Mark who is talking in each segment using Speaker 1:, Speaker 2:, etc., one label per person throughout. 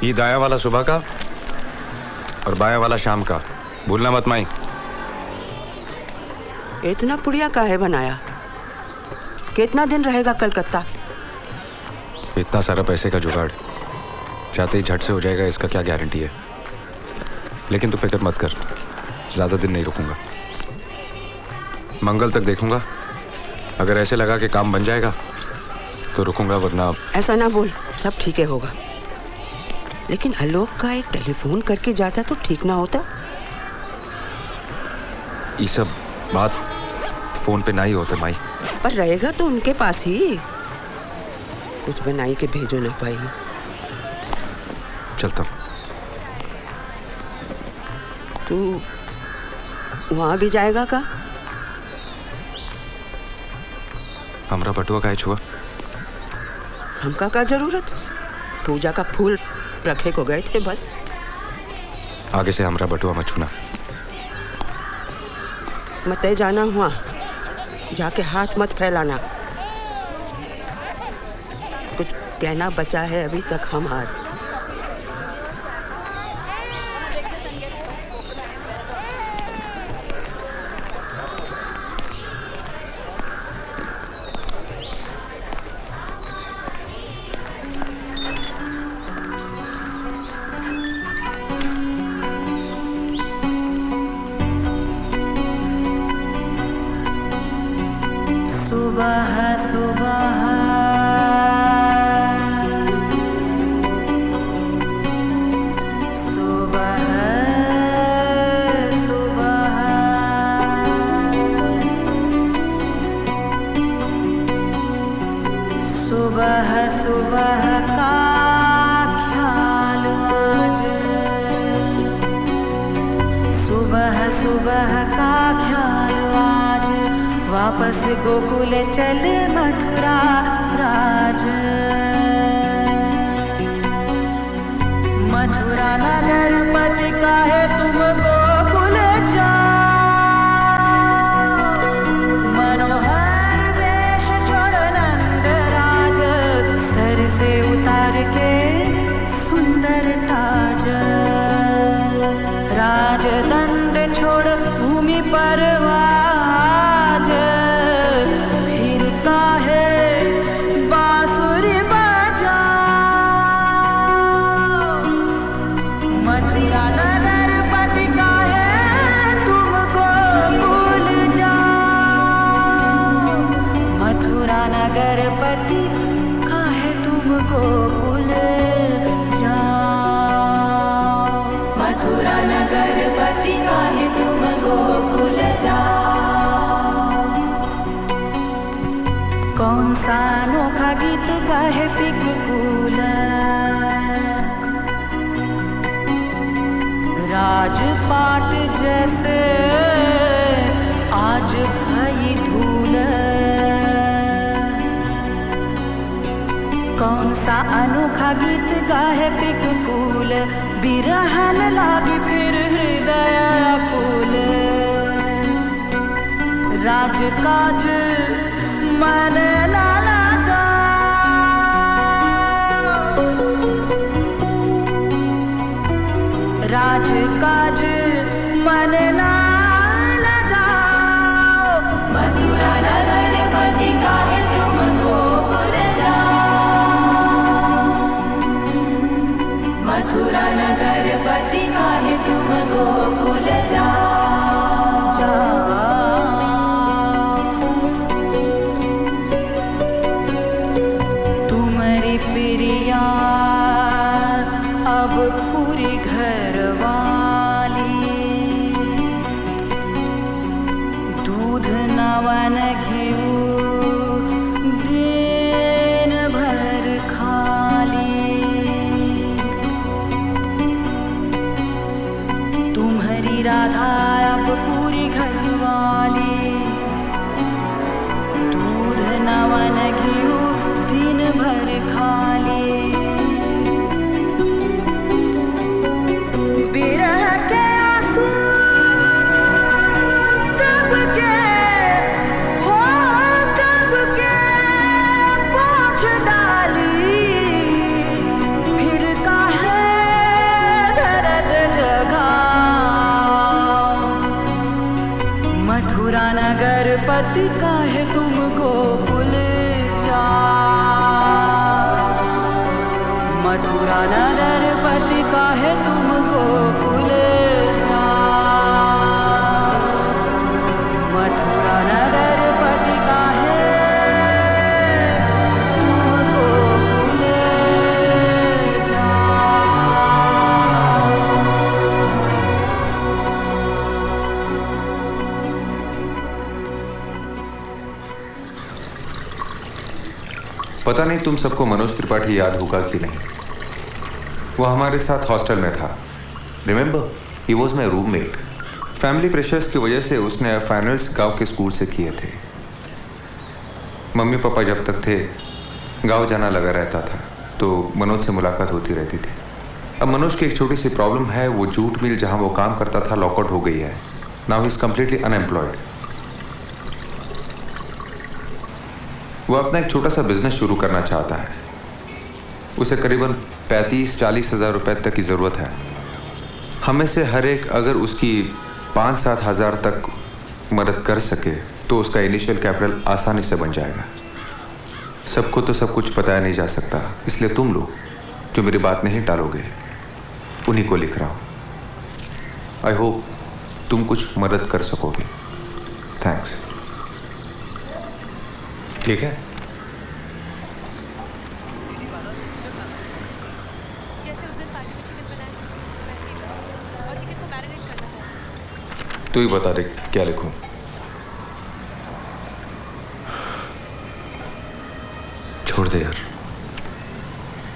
Speaker 1: ये दाया वाला सुबह का और बाया वाला शाम का, भूलना मत माई।
Speaker 2: इतना पुड़िया काहे बनाया? कितना दिन रहेगा कलकत्ता?
Speaker 1: इतना सारा पैसे का जुगाड़ चाहते ही झट से हो जाएगा, इसका क्या गारंटी है। लेकिन तू फिक्र मत कर, ज्यादा दिन नहीं रुकूंगा, मंगल तक देखूंगा। अगर ऐसे लगा कि काम बन जाएगा तो रुकूंगा, वरना।
Speaker 2: ऐसा ना बोल, सब ठीक है होगा। लेकिन आलोक का एक टेलीफोन करके जाता तो ठीक ना होता?
Speaker 1: ये सब बात फोन पे ना ही होते माई।
Speaker 2: पर रहेगा तो उनके पास ही, कुछ बनाई के भेजो ना पाई।
Speaker 1: चलता हूँ।
Speaker 2: तू वहां भी जाएगा का?
Speaker 1: हमरा बटुआ का है छुआ।
Speaker 2: हमका का जरूरत? पूजा का फूल रखे को गए थे बस।
Speaker 1: आगे से हमरा बटुआ मत छूना।
Speaker 2: मत जाना हुआ, जाके हाथ मत फैलाना। कुछ कहना बचा है अभी तक हमार।
Speaker 3: सुबह सुबह सुबह सुबह सुबह सुबह का ख्याल आज, सुबह सुबह का ख्याल आज, वापस गोकुल चल मथुरा राज। मथुरा नगर पति काहे तुम गोकुल जाओ, मनोहर वेश छोड़ नंद राज, सर से उतार के सुंदर ताज, राजदंड छोड़ भूमि पर नगरपति काहे तुम गोकुल जाओ, मथुरा नगरपति काहे तुम गोकुल जाओ। कौन सा अनोखा गीत गाहे पिकुल, राजपाट जैसे आज भई धूल। कौन सा अनोखा गीत गाहे पिकुल, बिरहन लागी फिर हृदय आकुल। राजकाज मन ना लगा, राजकाज मन ना लगा, मथुरा नगरपति काहे तुम गोकुल जाओ, मथुरा नगरपति काहे तुम गोकुल जाओ। तुम्हारी प्रिया अब पूरी घर वाली, दूध नवन घिऊ दिन भर खाली। तुम्हारी राधा अब पूरी घर वाली, दूध नवन घिऊ दिन भर खाली। बिरह के आंसू कब के हो, कब के पोंछ डाली, फिर काहे मथुरा नगर पति का है तुम गोकुल जा। मथुरा नगर पति का है तुम गोकुल जा। मथुरा नगर पति का है तुम गोकुल जा।
Speaker 4: पता नहीं तुम सबको मनोज त्रिपाठी याद होगा कि नहीं। वो हमारे साथ हॉस्टल में था। Remember, he was my roommate. Family pressures की वजह से उसने फाइनल्स गांव के स्कूल से किए थे। मम्मी पापा जब तक थे गांव जाना लगा रहता था, तो मनोज से मुलाकात होती रहती थी। अब मनोज की एक छोटी सी प्रॉब्लम है। वो जूट मिल जहां वो काम करता था लॉकआउट हो गई है। Now he is completely unemployed. वो अपना एक छोटा सा बिजनेस शुरू करना चाहता है। उसे करीबन 35-40 हज़ार रुपए तक की ज़रूरत है। हमें से हर एक अगर उसकी 5-7 हज़ार तक मदद कर सके तो उसका इनिशियल कैपिटल आसानी से बन जाएगा। सबको तो सब कुछ बताया नहीं जा सकता, इसलिए तुम लोग जो मेरी बात नहीं टालोगे उन्हीं को लिख रहा हूँ। आई होप तुम कुछ मदद कर सकोगे। थैंक्स। ठीक है। तू ही बता दे क्या लिखूं।
Speaker 1: छोड़ दे यार।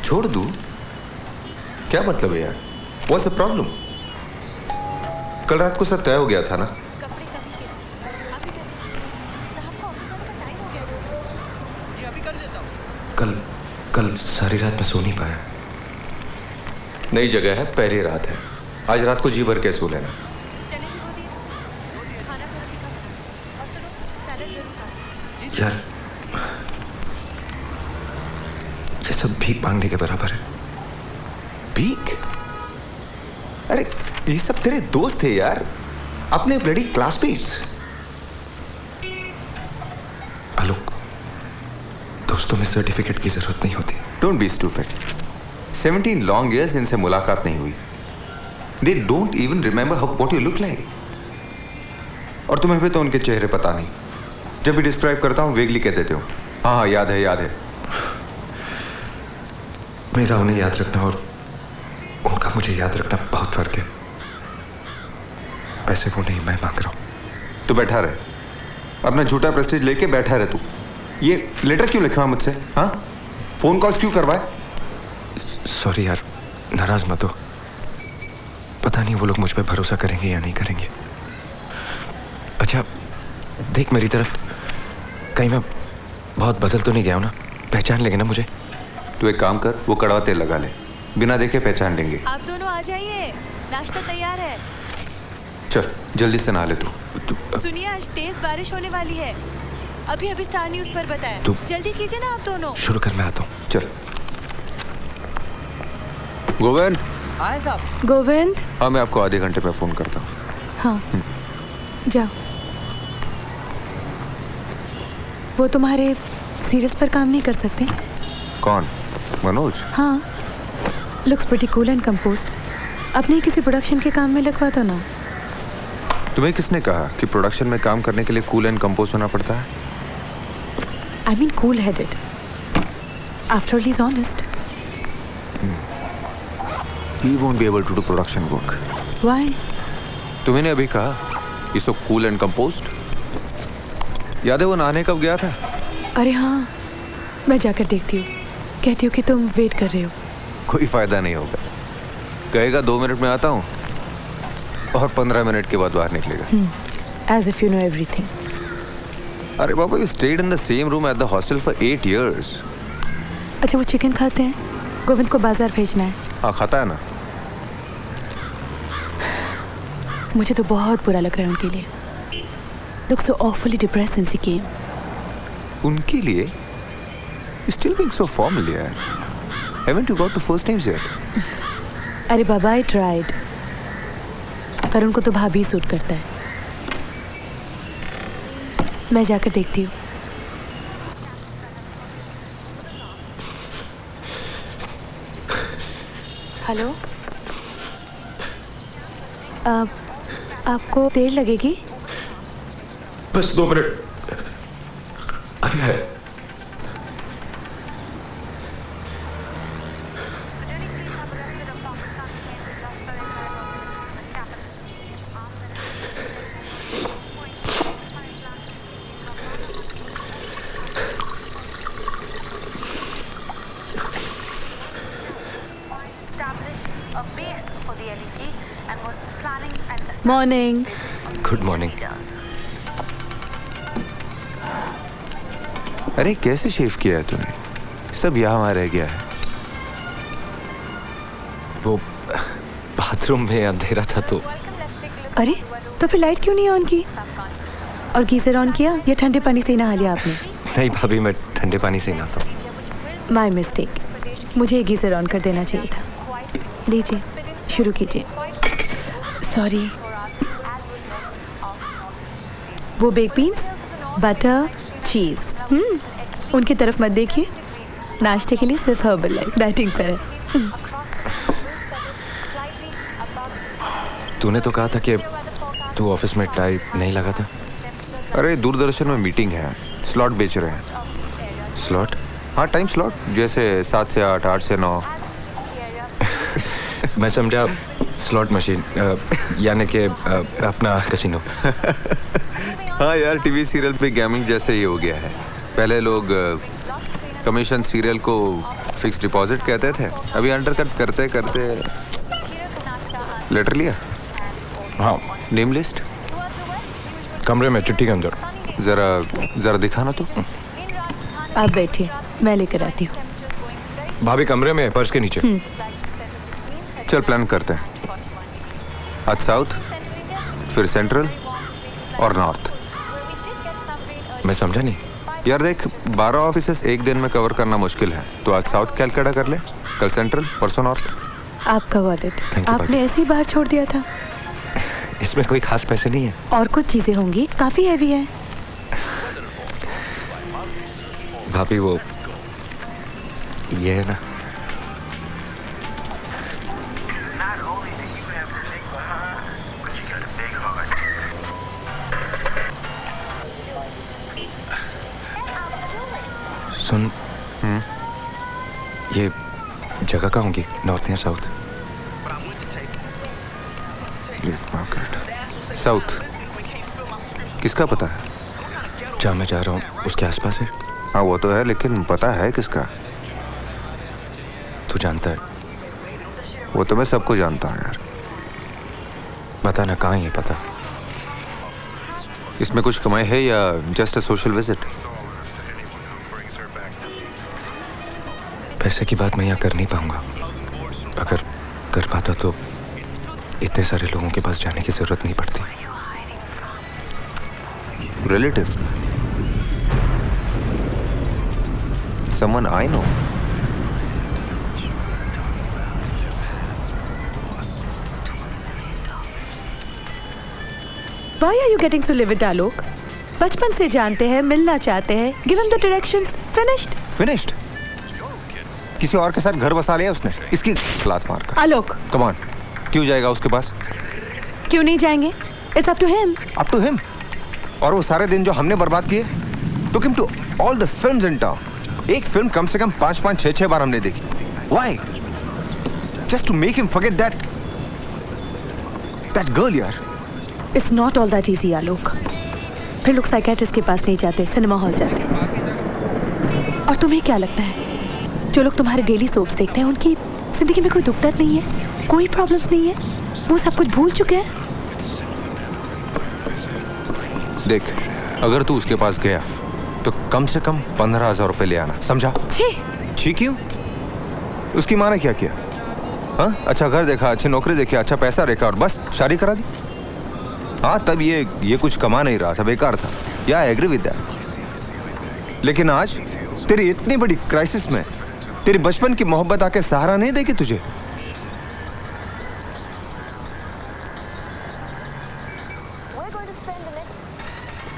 Speaker 4: छोड़ दूं? क्या मतलब है यार? What's the problem? कल रात को सब तय हो गया था ना।
Speaker 1: कल सारी रात में सो नहीं पाया।
Speaker 4: नई जगह है, पहली रात है। आज रात को जी भर के सो लेना।
Speaker 1: यार ये सब भीख मांगने के बराबर है।
Speaker 4: भीख? अरे ये सब तेरे दोस्त थे यार, अपने ब्लडी क्लासमेट्स।
Speaker 1: आलोक, दोस्तों में सर्टिफिकेट की जरूरत नहीं होती।
Speaker 4: Don't be stupid. 17 long years इनसे मुलाकात नहीं हुई। They don't even remember what you look like. और तुम्हें भी तो उनके चेहरे पता नहीं। जब भी डिस्क्राइब करता हूँ वेगली कह देते हो। हाँ याद है याद है।
Speaker 1: मेरा उन्हें याद रखना और उनका मुझे याद रखना बहुत फर्क है। पैसे वो नहीं, मैं मांग रहा हूँ।
Speaker 4: तो बैठा रहे, अपना झूठा प्रेस्टीज लेके बैठा रहे तू। ये लेटर क्यों लिखवा मुझसे? हाँ, फोन कॉल्स क्यों करवाए?
Speaker 1: सॉरी यार, नाराज मत हो। पता नहीं वो लोग मुझ पे भरोसा करेंगे या नहीं करेंगे। अच्छा देख मेरी तरफ, कहीं मैं बहुत बदल तो नहीं गया हूं ना? पहचान लेंगे ना मुझे?
Speaker 4: तू एक काम कर, वो कड़वा तेल लगा ले, बिना देखे पहचान लेंगे।
Speaker 5: आप दोनों आ जाइए, नाश्ता तैयार है।
Speaker 4: चल जल्दी से नहा ले तू।
Speaker 5: सुनिए, आज तेज बारिश होने वाली है। अभी अभी स्टार न्यूज़ पर बताया। जल्दी कीजिए ना आप दोनों।
Speaker 1: शुरू कर, मैं आता हूँ।
Speaker 4: चल। गोविंद।
Speaker 6: आए साहब।
Speaker 5: गोविंद।
Speaker 4: हाँ, मैं आपको आधे घंटे में फोन करता हूँ।
Speaker 5: हाँ जाओ। वो तुम्हारे सीरियल्स पर काम नहीं कर सकते?
Speaker 4: कौन? मनोज?
Speaker 5: हाँ, looks pretty cool and composed. अपने किसी प्रोडक्शन के काम में लगवा दो ना।
Speaker 4: तुम्हें किसने कहा कि प्रोडक्शन में काम करने के लिए कूल एंड कंपोज होना पड़ता है?
Speaker 5: I mean cool-headed. After all, he's honest.
Speaker 4: He won't be able to do production work.
Speaker 5: Why?
Speaker 4: तुम्हें ने अभी कहा ये सब कूल एंड कंपोज्ड। याद है वो नहाने कब गया था?
Speaker 5: अरे हाँ, मैं जाकर देखती हूँ। कहती हूँ कि तुम वेट कर रहे हो।
Speaker 4: कोई फायदा नहीं होगा। कहेगा 2 मिनट में आता हूँ और 15 मिनट के बाद बाहर निकलेगा।
Speaker 5: As if you know everything.
Speaker 4: अरे बाबा, you stayed in the same room at the hostel for 8 years.
Speaker 5: अच्छा वो चिकन खाते हैं? गोविंद को बाजार भेजना है।
Speaker 4: हाँ खाता है ना।
Speaker 5: मुझे तो बहुत बुरा लग रहा है उनके लिए। Look so awfully depressed since he came.
Speaker 4: उनके लिए? You still being so formal यार। Haven't you got to first names yet?
Speaker 5: अरे बाबा, I tried. पर उनको तो भाभी सूट करता है। मैं जाकर देखती हूँ। हेलो, आपको देर लगेगी?
Speaker 1: बस 2 मिनट अभी है।
Speaker 5: मॉर्निंग।
Speaker 1: Good morning.
Speaker 4: अरे कैसे शेव किया है तूने? सब यहाँ वहाँ रह गया है।
Speaker 1: वो बाथरूम में अंधेरा था तो।
Speaker 5: अरे तो फिर लाइट क्यों नहीं ऑन की? और गीजर ऑन किया या ठंडे पानी से नहा लिया आपने?
Speaker 1: नहीं भाभी, मैं ठंडे पानी से ही नहाता हूँ।
Speaker 5: माय मिस्टेक, मुझे गीजर ऑन कर देना चाहिए था। लीजिए, शुरू कीजिए। सॉरी। वो बेक बीन्स, बटर, चीज। उनकी तरफ मत देखिए। नाश्ते के लिए सिर्फ हर्बल लाइट बैटिंग पर है।
Speaker 1: तूने तो कहा था कि तू ऑफिस में टाई नहीं लगाता।
Speaker 4: अरे दूरदर्शन में मीटिंग है, स्लॉट बेच रहे हैं।
Speaker 1: स्लॉट?
Speaker 4: हाँ, टाइम स्लॉट, जैसे 7 से 8, 8 से 9।
Speaker 1: मैं समझा स्लॉट मशीन, यानी कि अपना कसिनो।
Speaker 4: हाँ यार, टीवी सीरियल पे गेमिंग जैसे ही हो गया है। पहले लोग कमीशन सीरियल को फिक्स डिपॉजिट कहते थे, अभी अंडरकट करते करते। लेटर लिया?
Speaker 1: हाँ।
Speaker 4: Name list?
Speaker 1: कमरे में चिट्ठी के अंदर।
Speaker 4: जरा दिखाना तो।
Speaker 5: आप बैठिए, मैं लेकर आती हूँ।
Speaker 1: भाभी कमरे में, पर्स के नीचे।
Speaker 4: चल प्लान करते हैं। आज साउथ, फिर सेंट्रल और नॉर्थ।
Speaker 1: मैं समझा नहीं।
Speaker 4: यार देख, 12 ऑफिसेस एक दिन में कवर करना मुश्किल है, तो आज साउथ कैलकाटा कर ले, कल सेंट्रल, परसों नॉर्थ।
Speaker 5: आपका वॉलेट
Speaker 1: Thank you,
Speaker 5: आपने ऐसे ही बाहर छोड़ दिया था।
Speaker 1: इसमें कोई खास पैसे नहीं है।
Speaker 5: और कुछ चीजें होंगी, काफी हैवी है।
Speaker 1: भाभी वो ये है ना। सुन, ये जगह कहाँ होगी, नॉर्थ या साउथ?
Speaker 4: साउथ। किसका पता है?
Speaker 1: जहाँ मैं जा रहा हूँ उसके आसपास है।
Speaker 4: हाँ वो तो है, लेकिन पता है किसका?
Speaker 1: तू जानता है?
Speaker 4: वो तो मैं सबको जानता हूँ यार।
Speaker 1: बता ना, कहाँ है पता?
Speaker 4: इसमें कुछ कमाई है या जस्ट अ सोशल विजिट?
Speaker 1: पैसे की बात मैं यहाँ कर नहीं पाऊंगा। अगर कर पाता तो इतने सारे लोगों के पास जाने की जरूरत नहीं पड़ती।
Speaker 4: Relative? Someone I know?
Speaker 5: Why are you getting so livid, आलोक? बचपन से जानते हैं, मिलना चाहते हैं। Give him the directions. Finished.
Speaker 4: Finished? किसी और के साथ घर बसा लिया उसने, इसकी लात मार कर।
Speaker 5: आलोक,
Speaker 4: कम ऑन, क्यों जाएगा उसके पास?
Speaker 5: क्यों नहीं जाएंगे? It's up to him.
Speaker 4: Up to him. और वो सारे दिन जो हमने बर्बाद किए, took him to all the films in town. एक फिल्म कम से कम 5-5, 6-6 बार हमने देखी। Why? Just to make him forget that girl यार।
Speaker 5: It's not all that easy, आलोक। फिर लोग साइकियाट्रिस्ट के पास नहीं जाते, सिनेमा हॉल जाते। और तुम्हें क्या लगता है, जो लोग तुम्हारे डेली सोप्स देखते हैं उनकी जिंदगी में कोई दुख दर्द नहीं है, कोई प्रॉब्लम्स नहीं है, वो सब कुछ भूल चुके हैं?
Speaker 4: देख, अगर तू उसके पास गया तो कम से कम 15,000 रुपए ले आना, समझा? छी क्यों? उसकी माँ ने क्या किया? हाँ, अच्छा घर देखा, अच्छी नौकरी देखी, अच्छा पैसा देखा और बस शादी करा दी। हाँ, तब ये कुछ कमा नहीं रहा था, बेकार था। या आई एग्री विद दैट। लेकिन आज तेरी इतनी बड़ी क्राइसिस में तेरी बचपन की मोहब्बत आके सहारा नहीं देगी तुझे?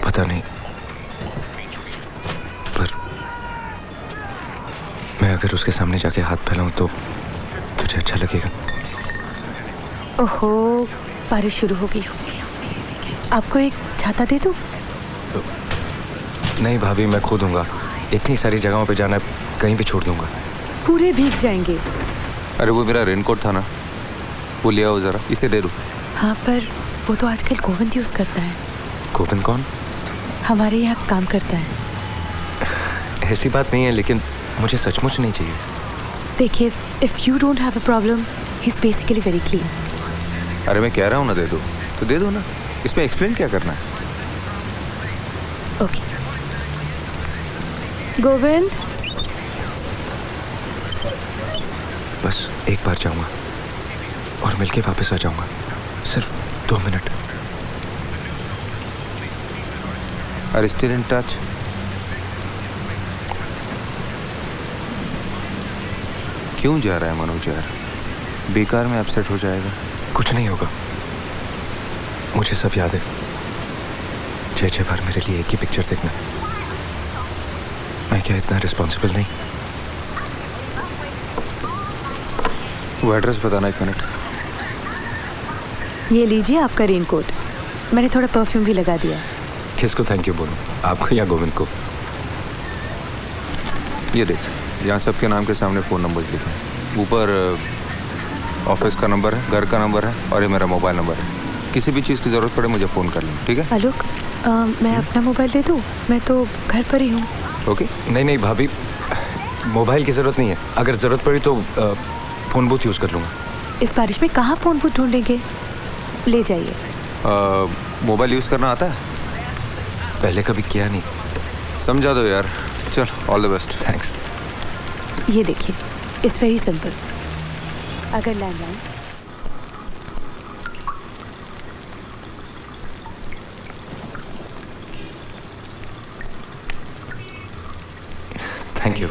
Speaker 1: पता नहीं, अगर उसके सामने जाके हाथ फैलाऊं तो तुझे अच्छा लगेगा?
Speaker 5: ओहो, बारिश शुरू हो गई। आपको एक छाता दे दूं?
Speaker 1: नहीं भाभी, मैं खो दूंगा। इतनी सारी जगहों पे जाना है, कहीं भी छोड़ दूंगा।
Speaker 5: पूरे भीग जाएंगे।
Speaker 4: अरे वो मेरा रेनकोट था ना, वो ले आओ ज़रा, इसे दे दो।
Speaker 5: हाँ, पर वो तो आजकल गोविंद यूज़ करता है।
Speaker 1: गोविंद कौन?
Speaker 5: हमारे यहाँ काम करता है।
Speaker 1: ऐसी बात नहीं है, लेकिन मुझे सचमुच नहीं चाहिए।
Speaker 5: देखिए, if you don't have a problem, he is basically very clean.
Speaker 4: अरे मैं कह रहा हूँ ना दे दो, तो दे दो ना, इसमें एक्सप्लेन क्या करना है?
Speaker 5: ओके गोविंद,
Speaker 1: बस एक बार जाऊंगा और मिलके वापस आ जाऊंगा, सिर्फ 2 मिनट।
Speaker 4: अरे स्टिल इन टच? क्यों जा रहा है मनोज यार? बेकार में अपसेट हो जाएगा।
Speaker 1: कुछ नहीं होगा, मुझे सब याद है। 6 बार मेरे लिए एक ही पिक्चर देखना। मैं क्या इतना रिस्पॉन्सिबल नहीं?
Speaker 4: वो एड्रेस बताना 1 मिनट।
Speaker 5: ये लीजिए आपका रेनकोट। मैंने थोड़ा परफ्यूम भी लगा दिया।
Speaker 1: किसको थैंक यू बोलूं, आपको या गोविंद को?
Speaker 4: ये देख, यहाँ सबके नाम के सामने फ़ोन नंबर्स लिखे हैं। ऊपर ऑफिस का नंबर है, घर का नंबर है, और ये मेरा मोबाइल नंबर है। किसी भी चीज़ की ज़रूरत पड़े मुझे फ़ोन कर लें, ठीक है?
Speaker 5: आलोक, मैं अपना मोबाइल दे दूँ? मैं तो घर पर ही हूँ।
Speaker 4: ओके।
Speaker 1: नहीं नहीं भाभी, मोबाइल की ज़रूरत नहीं है। अगर ज़रूरत पड़ी तो फ़ोन बूथ यूज़ कर लूँगा।
Speaker 5: इस बारिश में कहाँ फ़ोन बूथ ढूंढेंगे? ले जाइए।
Speaker 4: मोबाइल यूज़ करना आता है?
Speaker 1: पहले कभी किया नहीं।
Speaker 4: समझा दो यार। चल, ऑल द बेस्ट।
Speaker 1: थैंक्स।
Speaker 5: ये देखिए, इट्स वेरी सिंपल। अगर लैंडलाइन
Speaker 1: थैंक यू।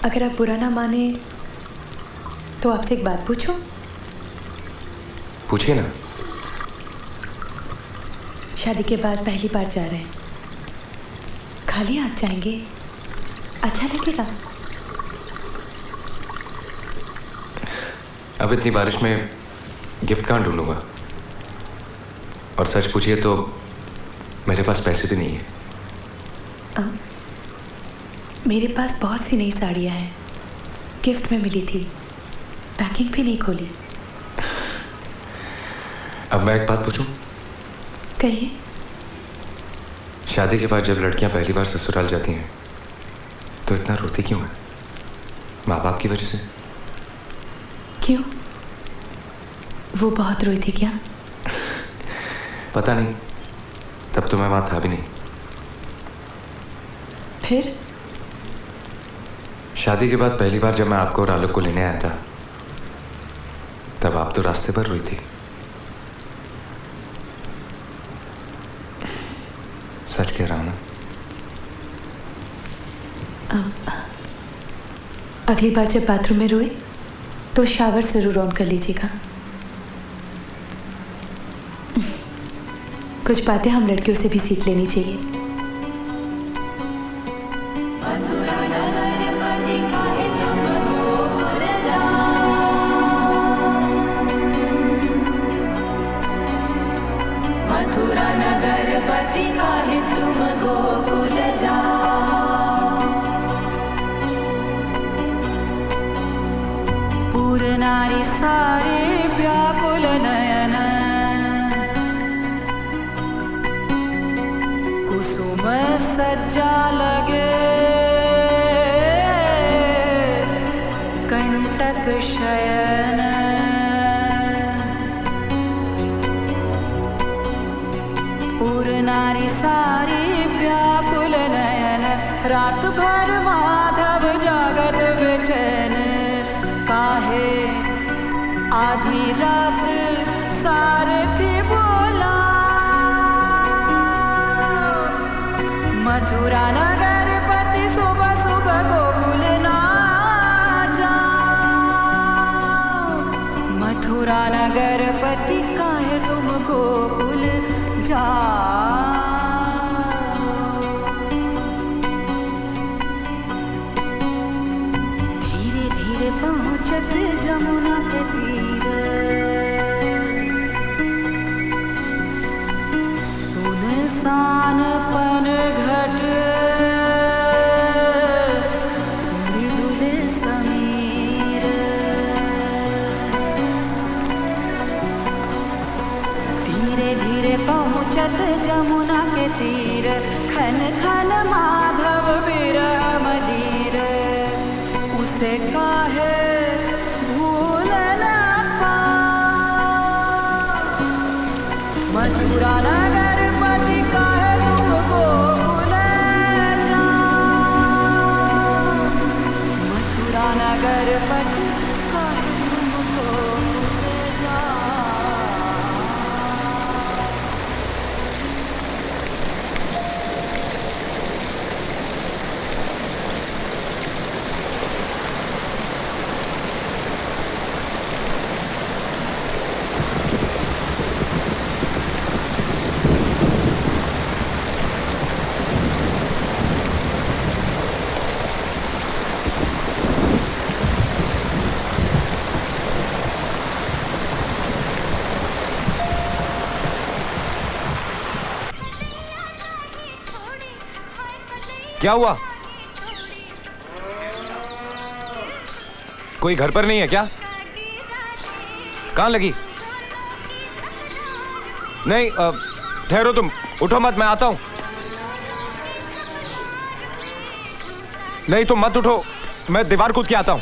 Speaker 5: अगर आप बुरा ना माने तो आपसे एक बात पूछूं?
Speaker 1: पूछिए ना।
Speaker 5: शादी के बाद पहली बार जा रहे हैं, खाली हाथ जाएंगे, अच्छा लगेगा?
Speaker 1: अब इतनी बारिश में गिफ्ट कहाँ ढूंढूंगा? और सच पूछिए तो मेरे पास पैसे भी नहीं है।
Speaker 5: मेरे पास बहुत सी नई साड़ियाँ हैं, गिफ्ट में मिली थी, पैकिंग भी नहीं खोली।
Speaker 1: अब मैं एक बात पूछूं?
Speaker 5: कहिए।
Speaker 1: शादी के बाद जब लड़कियां पहली बार ससुराल जाती हैं तो इतना रोती क्यों है? माँ बाप की वजह से?
Speaker 5: क्यों? वो बहुत रोई थी क्या?
Speaker 1: पता नहीं, तब तो मैं वहाँ था भी नहीं।
Speaker 5: फिर?
Speaker 1: शादी के बाद पहली बार जब मैं आपको और आलोक को लेने आया था, तब आप तो रास्ते पर रोई थी। सच कह रहा हूं ना?
Speaker 5: अगली बार जब बाथरूम में रोए तो शावर जरूर ऑन कर लीजिएगा। कुछ बातें हम लड़कियों से भी सीख लेनी चाहिए।
Speaker 3: मथुरा नगर पति काहे तुम गोकुल जाओ। पूर नारी सारे व्याकुल नयन, कुसुम सज्जा लगे कंटक शयन। पूर नारी सारी व्याकुल नयन, रात भर माधव जागत बेचैन। काहे आधी रात सारथी बोला, मथुरा नगर पति सुबह सुबह गोकुल ना जाओ। मथुरा नगर पति काहे तुम गोकुल जाओ। धीरे पहुँचत जमुना के तीर खन खन माधव बिरह मदीर उसे काहे भूल न पाऊं मथुरा नगर पति काहे तुमको भूल जाऊं मथुरा नगर पति काहे तुमको भूल जाऊं।
Speaker 1: क्या हुआ? कोई घर पर नहीं है क्या? कहाँ लगी? नहीं, ठहरो तुम, उठो मत, मैं आता हूं। नहीं तुम मत उठो, मैं दीवार कूद के आता हूं।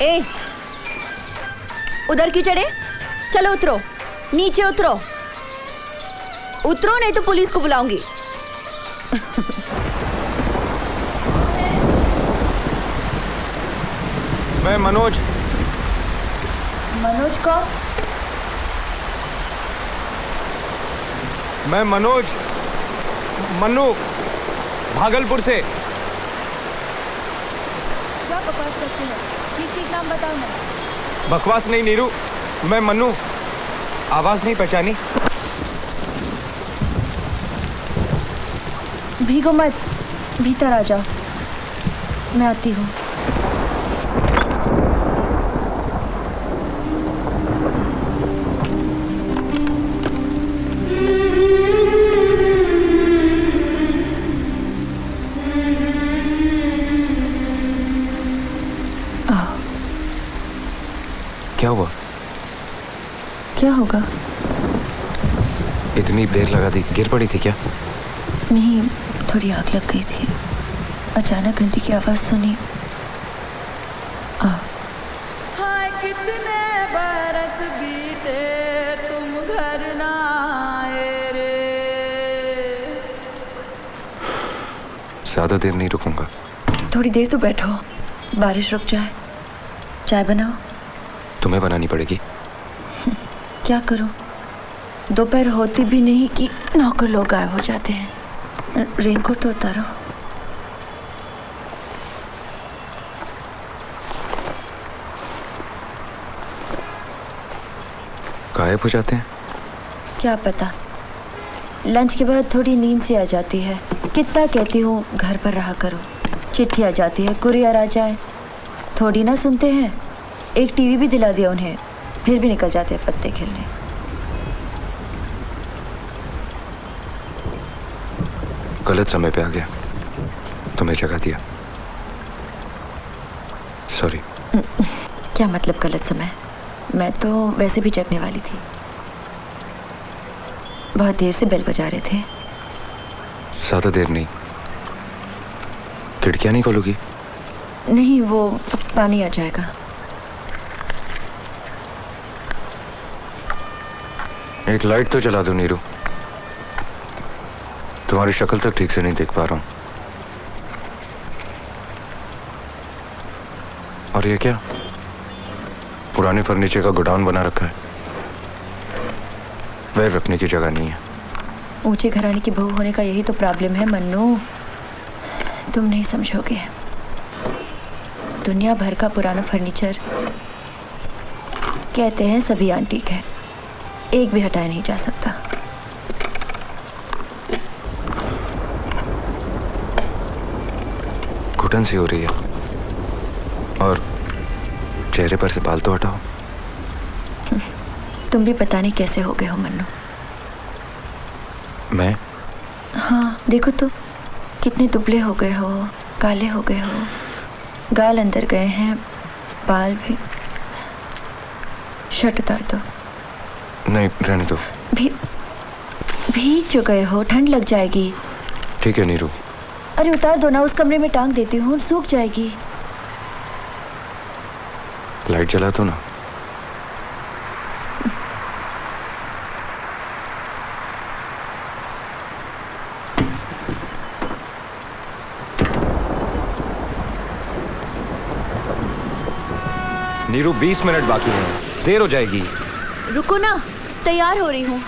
Speaker 6: ए, उधर क्यों चढ़े? चलो उतरो, नीचे उतरो। उतरो नहीं तो पुलिस को बुलाऊंगी।
Speaker 1: मैं मनोज।
Speaker 6: मनोज कौन?
Speaker 1: मैं मनोज, मन्नू, भागलपुर से।
Speaker 6: क्या बकवास करते हैं? ठीक ठीक नाम बताओ ना।
Speaker 1: बकवास नहीं नीरू, मैं मन्नू। आवाज नहीं पहचानी?
Speaker 6: भीगो मत, भीतर आ जाओ, मैं आती हूँ।
Speaker 1: क्या हुआ?
Speaker 6: क्या होगा?
Speaker 1: इतनी देर लगा दी, गिर पड़ी थी क्या?
Speaker 6: नहीं, थोड़ी आग लग गई थी। अचानक घंटी की आवाज सुनी।
Speaker 3: हाय कितने बरस बीते तुम घर ना आए रे।
Speaker 1: ज्यादा देर नहीं रुकूंगा।
Speaker 6: थोड़ी देर तो बैठो, बारिश रुक जाए। चाय बनाओ।
Speaker 1: तुम्हें बनानी पड़ेगी।
Speaker 6: क्या करूं? दोपहर होती भी नहीं कि नौकर लोग गायब हो जाते हैं। रेनकोट तो उतारो।
Speaker 1: गायब हो जाते हैं?
Speaker 6: क्या पता, लंच के बाद थोड़ी नींद सी आ जाती है। कितना कहती हूँ घर पर रहा करो। चिट्ठी आ जाती है, कुरियर आ जाए, थोड़ी ना सुनते हैं। एक टीवी भी दिला दिया उन्हें, फिर भी निकल जाते हैं पत्ते खेलने।
Speaker 1: गलत समय पे आ गया, तुम्हें जगा दिया। सॉरी।
Speaker 6: क्या मतलब गलत समय? मैं तो वैसे भी जगने वाली थी। बहुत देर से बेल बजा रहे थे।
Speaker 1: ज्यादा देर नहीं। खिड़कियां नहीं खोलोगी?
Speaker 6: नहीं, वो पानी आ जाएगा।
Speaker 1: एक लाइट तो जला दो नीरू, तुम्हारी शक्ल तक ठीक से नहीं देख पा रहा हूं। और ये क्या? पुराने फर्नीचर का गोडाउन बना रखा है। पैर रखने की जगह नहीं है।
Speaker 6: ऊंचे घराने की बहू होने का यही तो प्रॉब्लम है मन्नू, तुम नहीं समझोगे। दुनिया भर का पुराना फर्नीचर, कहते हैं सभी एंटीक है, एक भी हटाया नहीं जा सकता।
Speaker 1: घुटन सी हो रही है, और चेहरे पर से बाल तो हटाओ।
Speaker 6: तुम भी पता नहीं कैसे हो गए हो मन्नू।
Speaker 1: मैं?
Speaker 6: हाँ, देखो तो, कितने दुबले हो गए हो, काले हो गए हो, गाल अंदर गए हैं, बाल भी। शर्ट उतार दो।
Speaker 1: नहीं, रहने दो।
Speaker 6: भीग जो गए हो, ठंड लग जाएगी।
Speaker 1: ठीक है नीरू।
Speaker 6: अरे उतार दो ना, उस कमरे में टांग देती हूँ, सूख जाएगी।
Speaker 1: लाइट जला दो ना। नीरू 20 मिनट बाकी हैं, देर हो जाएगी।
Speaker 6: रुको ना, तैयार हो रही हूँ।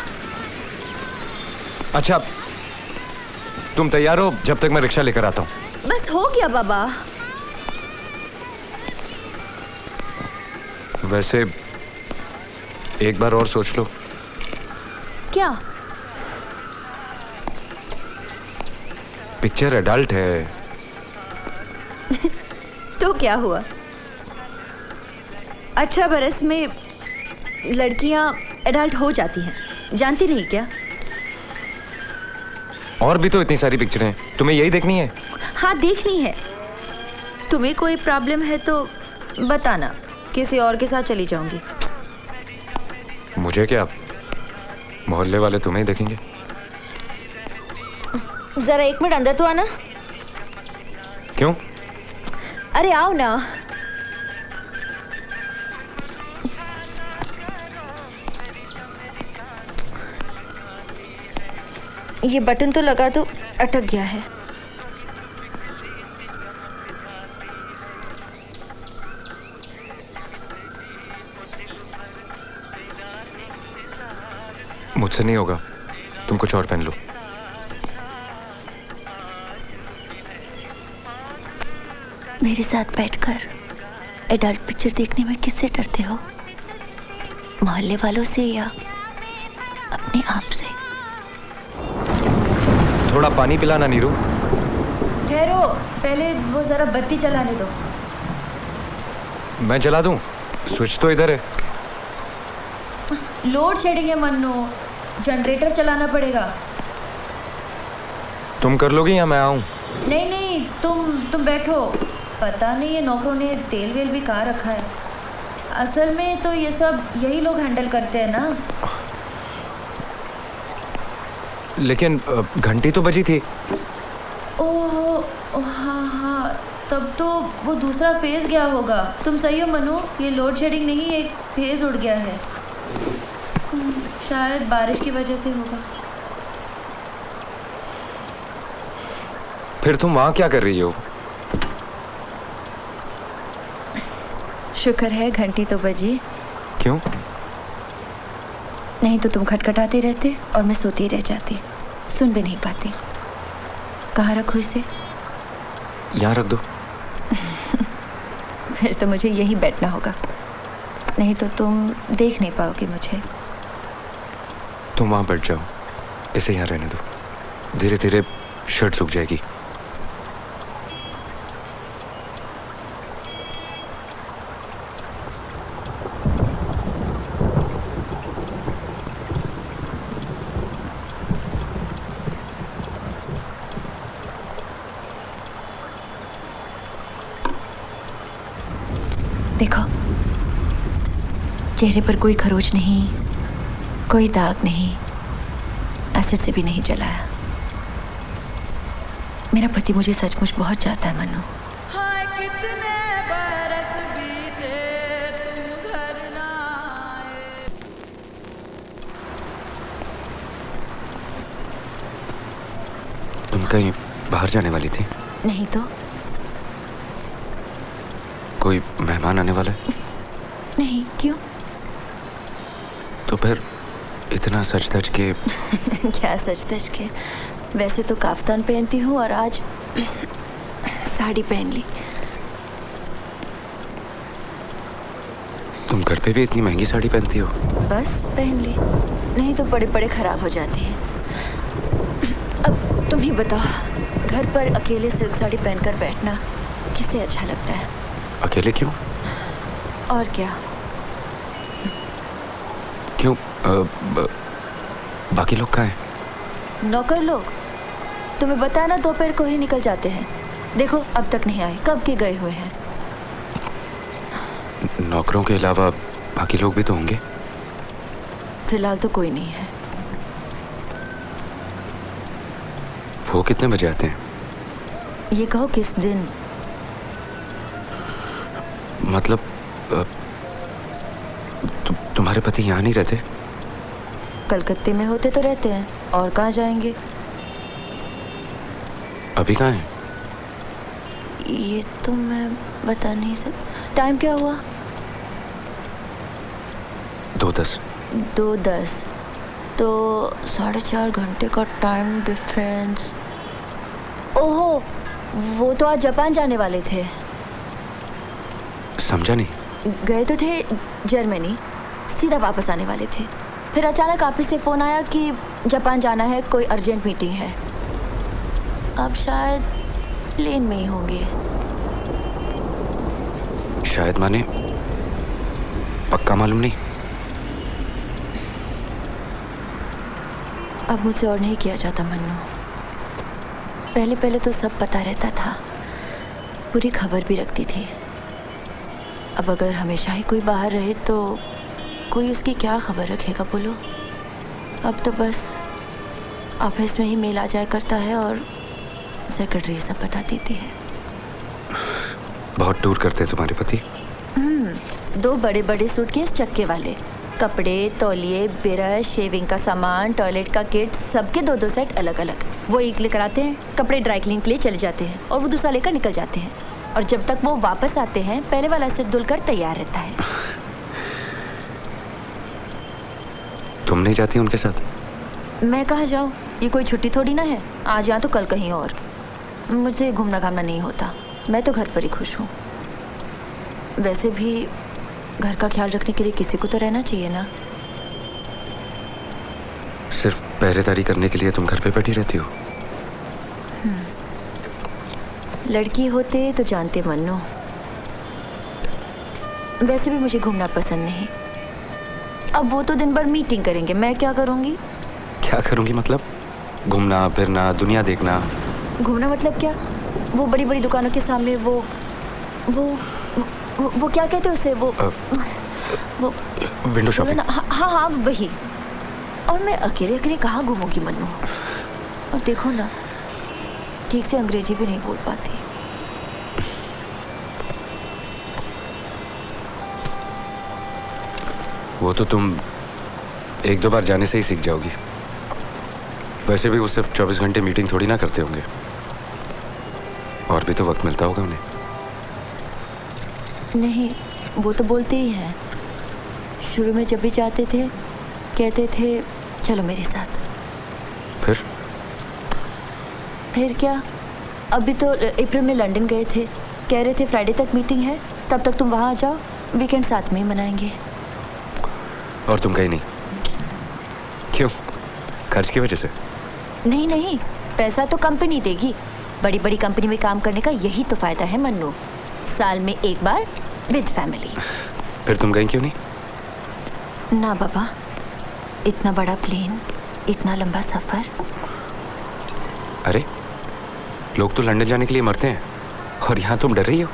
Speaker 1: अच्छा, तुम तैयार हो जब तक मैं रिक्शा लेकर आता हूँ।
Speaker 6: बस हो गया बाबा।
Speaker 1: वैसे एक बार और सोच लो।
Speaker 6: क्या?
Speaker 1: पिक्चर एडल्ट है।
Speaker 6: तो क्या हुआ? 18 बरस में लड़कियां एडल्ट हो जाती हैं, जानती नहीं क्या?
Speaker 1: और भी तो इतनी सारी पिक्चरें हैं, तुम्हें यही देखनी है?
Speaker 6: हाँ, देखनी है। तुम्हें कोई प्रॉब्लम है तो बताना, किसी और के साथ चली जाऊंगी।
Speaker 1: मुझे क्या, मोहल्ले वाले तुम्हें ही देखेंगे।
Speaker 6: जरा 1 मिनट अंदर तो आना।
Speaker 1: क्यों?
Speaker 6: अरे आओ ना। ये बटन तो लगा दो, अटक गया है।
Speaker 1: मुझसे नहीं होगा, तुम कुछ और पहन लो।
Speaker 6: मेरे साथ बैठकर एडल्ट पिक्चर देखने में किससे डरते हो? मोहल्ले वालों से या अपने आप से?
Speaker 1: थोड़ा पानी पिलाना नीरू।
Speaker 6: ठहरो, पहले वो जरा बत्ती जलाने दो।
Speaker 1: मैं जला दूं? स्विच तो इधर है।
Speaker 6: लोड शेडिंग है मन्नू, जनरेटर चलाना पड़ेगा।
Speaker 1: तुम कर लोगी या मैं आऊं?
Speaker 6: नहीं नहीं, तुम बैठो। पता नहीं ये नौकरों ने तेल वेल भी कहाँ रखा है। असल में तो ये सब यही लोग हैंडल करते हैं ना।
Speaker 1: लेकिन घंटी तो बजी थी।
Speaker 6: ओह हाँ, तब तो वो दूसरा फेज गया होगा। तुम सही हो मनु, ये लोड शेडिंग नहीं, एक फेज उड़ गया है। शायद बारिश की वजह से होगा।
Speaker 1: फिर तुम वहां क्या कर रही हो?
Speaker 6: शुक्र है घंटी तो बजी।
Speaker 1: क्यों?
Speaker 6: नहीं तो तुम खटखटाते रहते और मैं सोती रह जाती, सुन भी नहीं पाती। कहाँ रखूँ इसे?
Speaker 1: यहाँ रख दो।
Speaker 6: फिर तो मुझे यहीं बैठना होगा, नहीं तो तुम देख नहीं पाओगे मुझे।
Speaker 1: तुम वहां बैठ जाओ, इसे यहाँ रहने दो। धीरे धीरे शर्ट सूख जाएगी।
Speaker 6: देखो, चेहरे पर कोई खरोच नहीं, कोई दाग नहीं, एसिड से भी नहीं जलाया। मेरा पति मुझे सचमुच बहुत चाहता है मन्नू।
Speaker 3: हाय कितने बरस बीते तुम घर ना आए।
Speaker 1: तुम कहीं बाहर जाने वाली थी?
Speaker 6: नहीं तो।
Speaker 1: कोई मेहमान आने वाला है?
Speaker 6: नहीं, क्यों?
Speaker 1: तो फिर इतना सच धज के
Speaker 6: क्या सच धज के? वैसे तो काफ्तान पहनती हूँ और आज साड़ी पहन ली।
Speaker 1: तुम घर पे भी इतनी महंगी साड़ी पहनती हो?
Speaker 6: बस पहन ली, नहीं तो बड़े बड़े खराब हो जाती हैं। अब तुम ही बताओ, घर पर अकेले सिल्क साड़ी पहनकर बैठना किसे अच्छा लगता है?
Speaker 1: अकेले क्यों?
Speaker 6: और क्या?
Speaker 1: क्यों? बाकी लोग कहाँ हैं?
Speaker 6: नौकर लोग तुम्हें बताया ना, दोपहर को ही निकल जाते हैं। देखो अब तक नहीं आए, कब के गए हुए हैं।
Speaker 1: नौकरों के अलावा बाकी लोग भी तो होंगे।
Speaker 6: फिलहाल तो कोई नहीं है।
Speaker 1: वो कितने बजे आते हैं?
Speaker 6: ये कहो किस दिन?
Speaker 1: मतलब तुम्हारे पति यहाँ नहीं रहते?
Speaker 6: कलकत्ते में होते तो रहते हैं, और कहाँ जाएंगे।
Speaker 1: अभी कहाँ हैं?
Speaker 6: ये तो मैं बता नहीं सकता। टाइम क्या हुआ?
Speaker 1: 2:10।
Speaker 6: 2:10 तो 4.5 घंटे का टाइम डिफरेंस। ओहो, वो तो आज जापान जाने वाले थे।
Speaker 1: समझा नहीं।
Speaker 6: गए तो थे जर्मनी, सीधा वापस आने वाले थे। फिर अचानक ऑफिस से फ़ोन आया कि जापान जाना है, कोई अर्जेंट मीटिंग है। अब शायद प्लेन में ही होंगे।
Speaker 1: शायद माने पक्का मालूम नहीं।
Speaker 6: अब मुझसे और नहीं किया जाता मन्नू। पहले पहले तो सब पता रहता था, पूरी खबर भी रखती थी। अब अगर हमेशा ही कोई बाहर रहे तो कोई उसकी क्या खबर रखेगा बोलो। अब तो बस ऑफिस में ही मेल आ जाया करता है और सेक्रेटरी सब बता देती है।
Speaker 1: बहुत टूर करते हैं तुम्हारे पति?
Speaker 6: 2 बड़े बड़े सूटकेस चक्के वाले, कपड़े, तौलिए, ब्रश, शेविंग का सामान, टॉयलेट का किट, सबके 2-2 सेट अलग अलग। वो एक लेकर आते हैं, कपड़े ड्राई क्लीन के लिए चले जाते हैं और वो दूसरा लेकर निकल जाते हैं। और जब तक वो वापस आते हैं पहले वाला सेट धुलकर तैयार रहता है।
Speaker 1: तुम नहीं जाती उनके साथ?
Speaker 6: मैं कहाँ जाऊँ, ये कोई छुट्टी थोड़ी ना है। आज यहाँ तो कल कहीं और। मुझे घूमना घामना नहीं होता, मैं तो घर पर ही खुश हूँ। वैसे भी घर का ख्याल रखने के लिए किसी को तो रहना चाहिए ना।
Speaker 1: सिर्फ पहरेदारी करने के लिए तुम घर पे बैठी रहती हो?
Speaker 6: लड़की होते तो जानते मन्नू। वैसे भी मुझे घूमना पसंद नहीं। अब वो तो दिन भर मीटिंग करेंगे, मैं क्या करूँगी?
Speaker 1: क्या करूँगी मतलब? घूमना फिरना, दुनिया देखना।
Speaker 6: घूमना मतलब क्या? वो बड़ी बड़ी दुकानों के सामने वो क्या कहते हैं उसे, वो
Speaker 1: विंडो शॉपिंग।
Speaker 6: हाँ वही। और मैं अकेले अकेले कहाँ घूमूंगी मन्नू। और देखो ना, ठीक से अंग्रेजी भी नहीं बोल पाती।
Speaker 1: वो तो तुम 1-2 बार जाने से ही सीख जाओगी। वैसे भी वो सिर्फ 24 घंटे मीटिंग थोड़ी ना करते होंगे, और भी तो वक्त मिलता होगा उन्हें।
Speaker 6: नहीं, वो तो बोलते ही हैं। शुरू में जब भी जाते थे कहते थे चलो मेरे साथ। फिर क्या, अभी तो अप्रैल में लंदन गए थे, कह रहे थे फ्राइडे तक मीटिंग है, तब तक तुम वहाँ आ जाओ, वीकेंड साथ में ही मनाएंगे।
Speaker 1: और तुम गई नहीं? क्यों? खर्च की वजह से?
Speaker 6: नहीं, पैसा तो कंपनी देगी। बड़ी बड़ी कंपनी में काम करने का यही तो फायदा है मन्नू, साल में एक बार विद फैमिली।
Speaker 1: फिर तुम गई क्यों नहीं?
Speaker 6: ना बाबा, इतना बड़ा प्लेन, इतना लंबा सफर।
Speaker 1: अरे लोग तो लंदन जाने के लिए मरते हैं, और यहाँ तुम डर रही हो?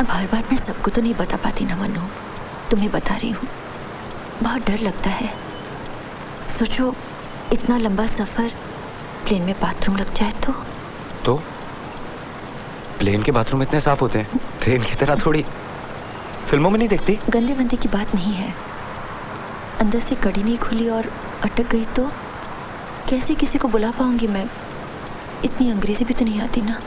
Speaker 6: अब हर बात मैं सबको तो नहीं बता पाती ना मन्नू, तुम्हें बता रही हूँ। बहुत डर लगता है। सोचो, इतना लंबा सफर, प्लेन में बाथरूम लग जाए तो
Speaker 1: प्लेन के बाथरूम इतने साफ होते हैं, ट्रेन की तरह थोड़ी। फिल्मों में नहीं देखती?
Speaker 6: गंदे बंदे की बात नहीं है, अंदर से कड़ी नहीं खुली और अटक गई तो कैसे किसी को बुला पाऊंगी मैं? इतनी अंग्रेजी भी तो नहीं आती ना।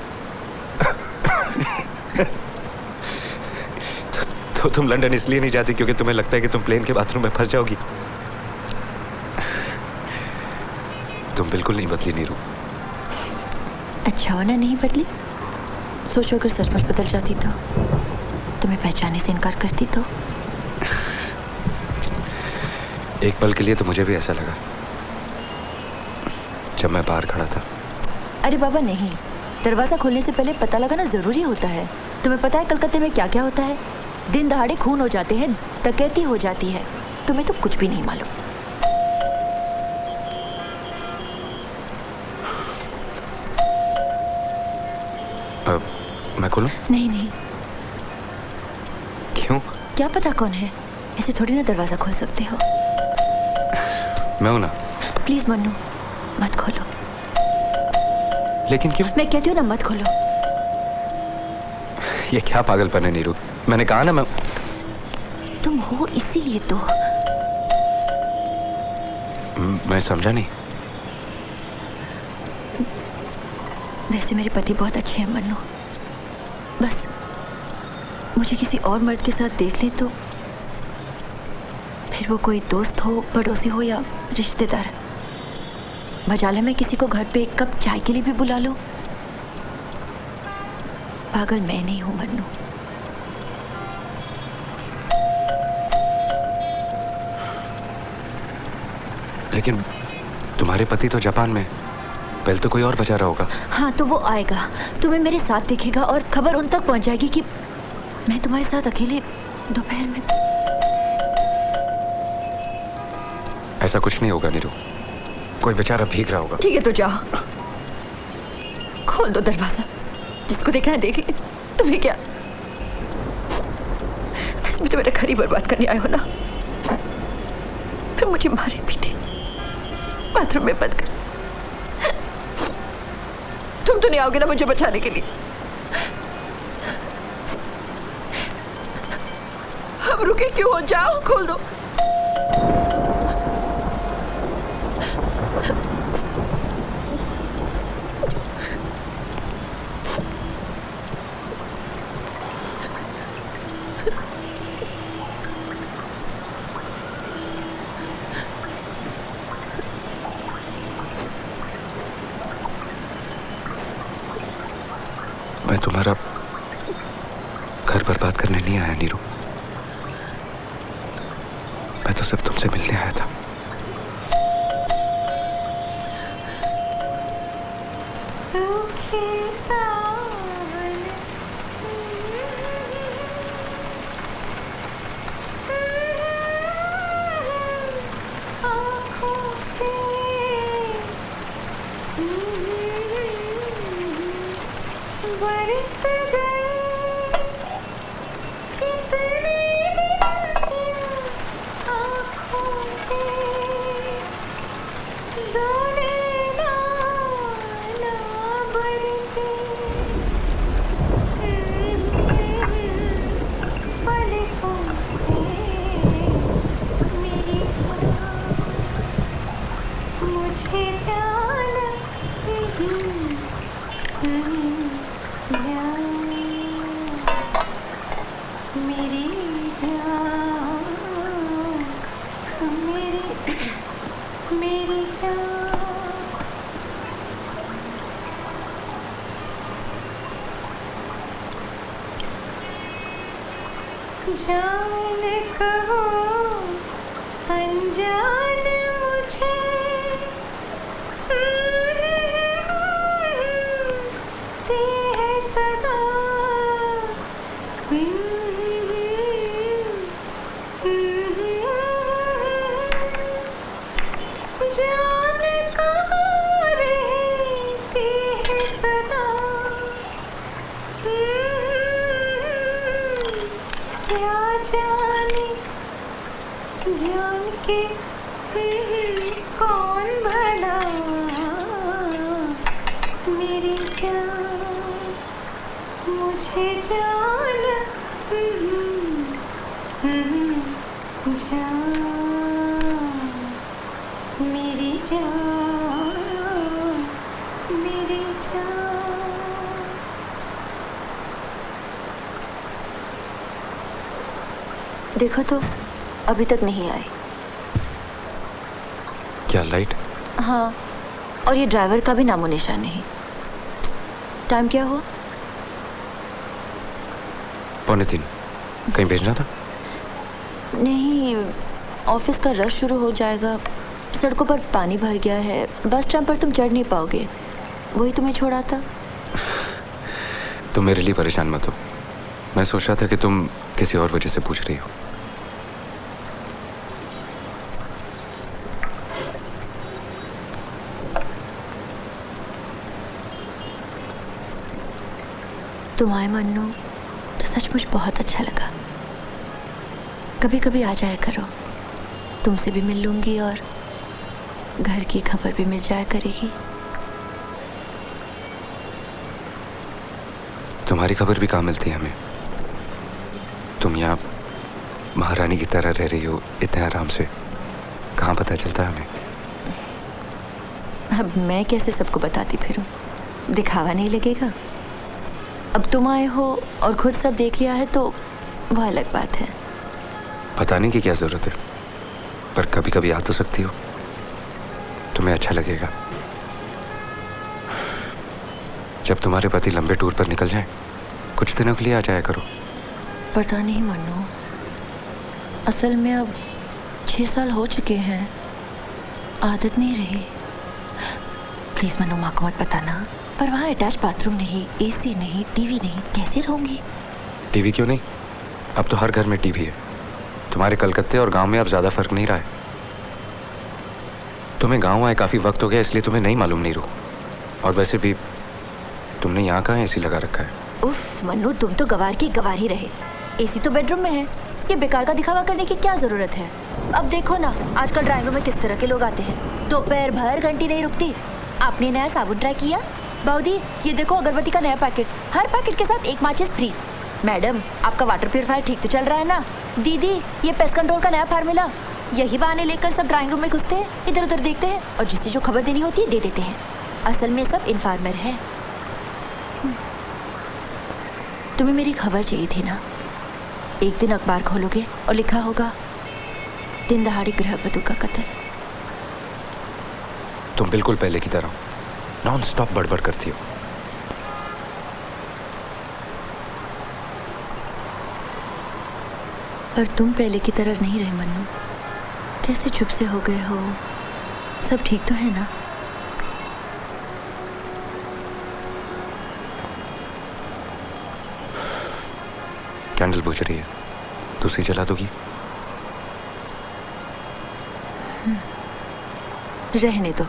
Speaker 1: तो तुम लंदन इसलिए नहीं जाती क्योंकि तुम्हें लगता है कि तुम प्लेन के बाथरूम में फंस जाओगी? तुम बिल्कुल नहीं बदली नीरू।
Speaker 6: अच्छा होना नहीं बदली। सोचो अगर सचमुच बदल जाती तो तुम्हें पहचानने से इनकार करती तो?
Speaker 1: एक पल के लिए तो मुझे भी ऐसा लगा जब मैं बाहर खड़ा था।
Speaker 6: अरे बाबा नहीं, दरवाज़ा खोलने से पहले पता लगाना ज़रूरी होता है। तुम्हें पता है कलकत्ते में क्या क्या होता है? दिन दहाड़े खून हो जाते हैं, डकैती हो जाती है। तुम्हें तो कुछ भी नहीं मालूम।
Speaker 1: मैं खोलूं?
Speaker 6: नहीं नहीं,
Speaker 1: क्यों?
Speaker 6: क्या पता कौन है, ऐसे थोड़ी ना दरवाजा खोल सकते हो।
Speaker 1: मैं हूं ना।
Speaker 6: प्लीज मन्नू, मत खोलो।
Speaker 1: लेकिन क्यों?
Speaker 6: मैं कहती हूँ ना, मत खोलो।
Speaker 1: ये क्या पागलपन है नीरू? मैंने कहा ना मैं।
Speaker 6: तुम हो इसीलिए तो।
Speaker 1: मैं समझा नहीं।
Speaker 6: वैसे मेरे पति बहुत अच्छे हैं मन्नू, बस मुझे किसी और मर्द के साथ देख ले तो, फिर वो कोई दोस्त हो, पड़ोसी हो या रिश्तेदार, बजाले मैं किसी को घर पे एक कप चाय के लिए भी बुला लूं। पागल मैं नहीं हूं मन्नू।
Speaker 1: लेकिन तुम्हारे पति तो जापान में, पहले तो कोई और बचा रहा होगा।
Speaker 6: हाँ तो वो आएगा, तुम्हें मेरे साथ देखेगा और खबर उन तक पहुंच जाएगी कि मैं तुम्हारे साथ अकेले दोपहर में।
Speaker 1: ऐसा कुछ नहीं होगा नीरू, कोई बेचारा भीग रहा होगा।
Speaker 6: ठीक है तो जाओ, खोल दो दरवाजा, जिसको देखना है देख ले। तुम्हें क्या, बस भी तो मेरा घर ही बर्बाद करने आए हो ना, फिर मुझे मारे पीटे बाथरूम में बंद कर। तुम तो नहीं आओगे ना मुझे बचाने के लिए? अब रुके क्यों हो, जाओ खोल दो।
Speaker 1: मैं तुम्हारा घर बर्बाद करने नहीं आया नीरू, मैं तो सिर्फ तुमसे मिलने आया था।
Speaker 7: जान कहो अनजान मुझे दी है सदा। जान कहो रहती है सदा। क्या जाने जान के कौन भला मेरी जान मुझे जान जान मेरी जान मेरी जान।
Speaker 6: देखो तो अभी तक नहीं आई।
Speaker 1: क्या लाइट?
Speaker 6: हाँ, और ये ड्राइवर का भी नामो निशान नहीं। टाइम क्या हुआ?
Speaker 1: 2:45। कहीं भेजना था?
Speaker 6: नहीं, ऑफिस का रश शुरू हो जाएगा, सड़कों पर पानी भर गया है, बस स्टैंड पर तुम चढ़ नहीं पाओगे, वही तुम्हें छोड़ा था।
Speaker 1: तुम मेरे लिए परेशान मत हो, मैं सोच रहा था कि तुम किसी और वजह से पूछ रही हो।
Speaker 6: तुम आए मन्नू तो सचमुच बहुत अच्छा लगा। कभी कभी आ जाया करो, तुमसे भी मिल लूंगी और घर की खबर भी मिल जाया करेगी।
Speaker 1: तुम्हारी खबर भी कहाँ मिलती है हमें? तुम यहाँ महारानी की तरह रह रही हो इतने आराम से, कहाँ पता चलता है हमें?
Speaker 6: अब मैं कैसे सबको बताती फिरूं? दिखावा नहीं लगेगा। अब तुम आए हो और खुद सब देख लिया है तो वो अलग बात है।
Speaker 1: बताने की क्या जरूरत है, पर कभी कभी आ तो सकती हो, तुम्हें अच्छा लगेगा। जब तुम्हारे पति लंबे टूर पर निकल जाएं, कुछ दिनों के लिए आ जाया करो।
Speaker 6: पता नहीं मन्नू, असल में अब 6 साल हो चुके हैं, आदत नहीं रही। प्लीज मन्नू, माँ को मत बताना। पर वहाँ अटैच बाथरूम नहीं, एसी नहीं, टीवी नहीं, कैसे रहूंगी?
Speaker 1: टीवी क्यों नहीं? अब तो हर घर में टीवी है। तुम्हारे कलकत्ते और गांव में अब ज्यादा फर्क नहीं रहा है। तुम्हें गांव आए काफी वक्त हो गया, इसलिए तुम्हें नहीं मालूम नहीं रू। और वैसे भी तुमने यहाँ कहाँ एसी लगा रखा है?
Speaker 6: उफ मन्नू, तुम तो गवार की गवार ही रहे। एसी तो बेडरूम में है, ये बेकार का दिखावा करने की क्या जरूरत है? अब देखो ना, आजकल ड्राइंग रूम में किस तरह के लोग आते हैं। दोपहर भर घंटी नहीं रुकती। आपने नया साबुन ट्राई किया? बाउदी, ये देखो अगरबत्ती का नया पैकेट, हर पैकेट के साथ एक माचिस फ्री। मैडम, आपका वाटर प्यूरिफायर ठीक तो चल रहा है ना? दीदी, ये पेस्ट कंट्रोल का नया फार्मूला। यही बहाने लेकर सब ड्राइंग रूम में घुसते हैं, इधर उधर देखते हैं और जिसे जो खबर देनी होती है दे देते हैं। असल में सब इन्फॉर्मर है। तुम्हें मेरी खबर चाहिए थी ना? एक दिन अखबार खोलोगे और लिखा होगा दिन दहाड़ी गृहवधू का कत्ल।
Speaker 1: तुम बिल्कुल पहले की तरह नॉन स्टॉप बड़बड़ करती हो।
Speaker 6: पर तुम पहले की तरह नहीं रहे मन्नू। कैसे चुप से हो गए हो? सब ठीक तो है ना?
Speaker 1: कैंडल बुझ रही है, दूसरी जला दोगी?
Speaker 6: रहने दो।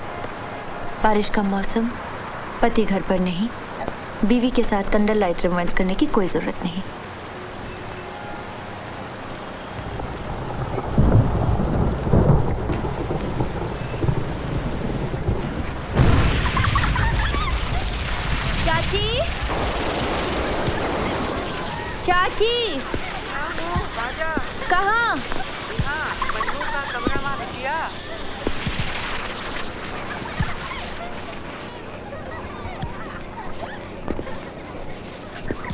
Speaker 6: बारिश का मौसम, पति घर पर नहीं, बीवी के साथ कैंडल लाइट रोमांस करने की कोई जरूरत नहीं। चाची, चाची, कहाँ?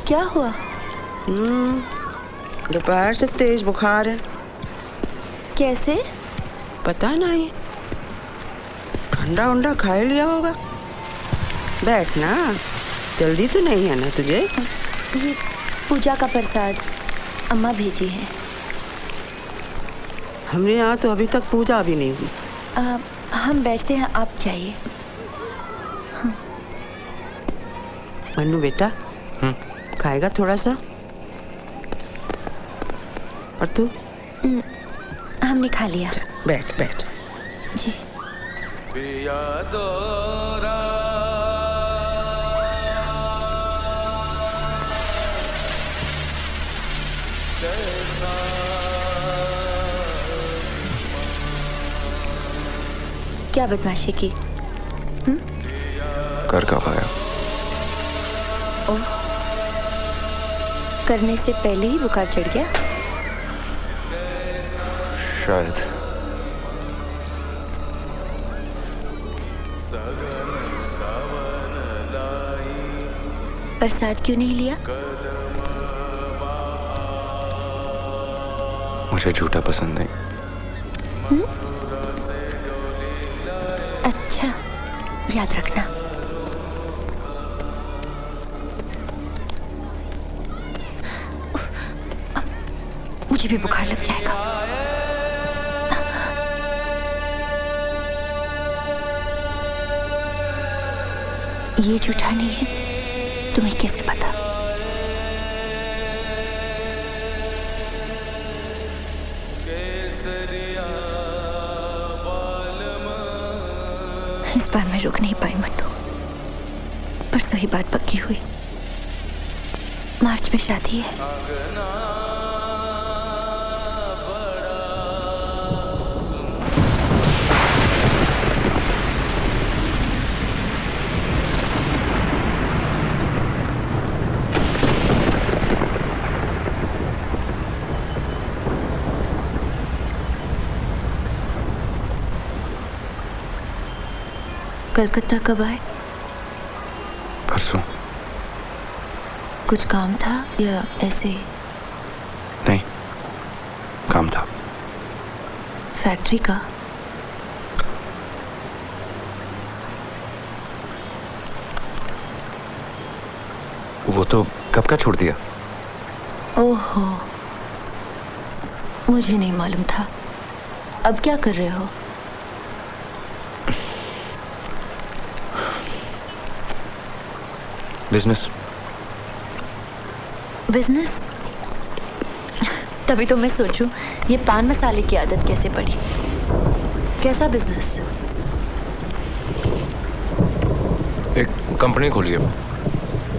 Speaker 6: क्या हुआ?
Speaker 2: दोपहर से तेज बुखार है।
Speaker 6: कैसे?
Speaker 2: पता नहीं, ठंडा उंडा खा लिया होगा। बैठ ना, जल्दी तो नहीं है ना तुझे?
Speaker 6: ये पूजा का प्रसाद अम्मा भेजी है।
Speaker 2: हमरे यहाँ तो अभी तक पूजा भी नहीं हुई।
Speaker 6: हम बैठते हैं, आप जाइए।
Speaker 2: मन्नू बेटा, खाएगा थोड़ा सा? और तू?
Speaker 6: हमने खा लिया।
Speaker 2: बैठ बैठ।
Speaker 6: जी। क्या बदमाशी की?
Speaker 1: कर कब आया?
Speaker 6: ओह, करने से पहले ही बुखार चढ़ गया?
Speaker 1: शायद।
Speaker 6: प्रसाद क्यों नहीं लिया?
Speaker 1: मुझे झूठा पसंद नहीं।
Speaker 6: अच्छा, याद रखना। मुझे भी बुखार लग जाएगा। ये झूठा नहीं है, तुम्हें कैसे पता? इस बार मैं रुक नहीं पाई मन्नू, परसों ही बात पक्की हुई। मार्च में शादी है। कलकत्ता कब आए?
Speaker 1: परसों।
Speaker 6: कुछ काम था या ऐसे?
Speaker 1: नहीं, काम था।
Speaker 6: फैक्ट्री का?
Speaker 1: वो तो कब का छोड़ दिया?
Speaker 6: ओहो, मुझे नहीं मालूम था। अब क्या कर रहे हो?
Speaker 1: बिजनेस।
Speaker 6: बिजनेस? तभी तो मैं सोचूं ये पान मसाले की आदत कैसे पड़ी। कैसा बिजनेस?
Speaker 1: एक कंपनी खोली है,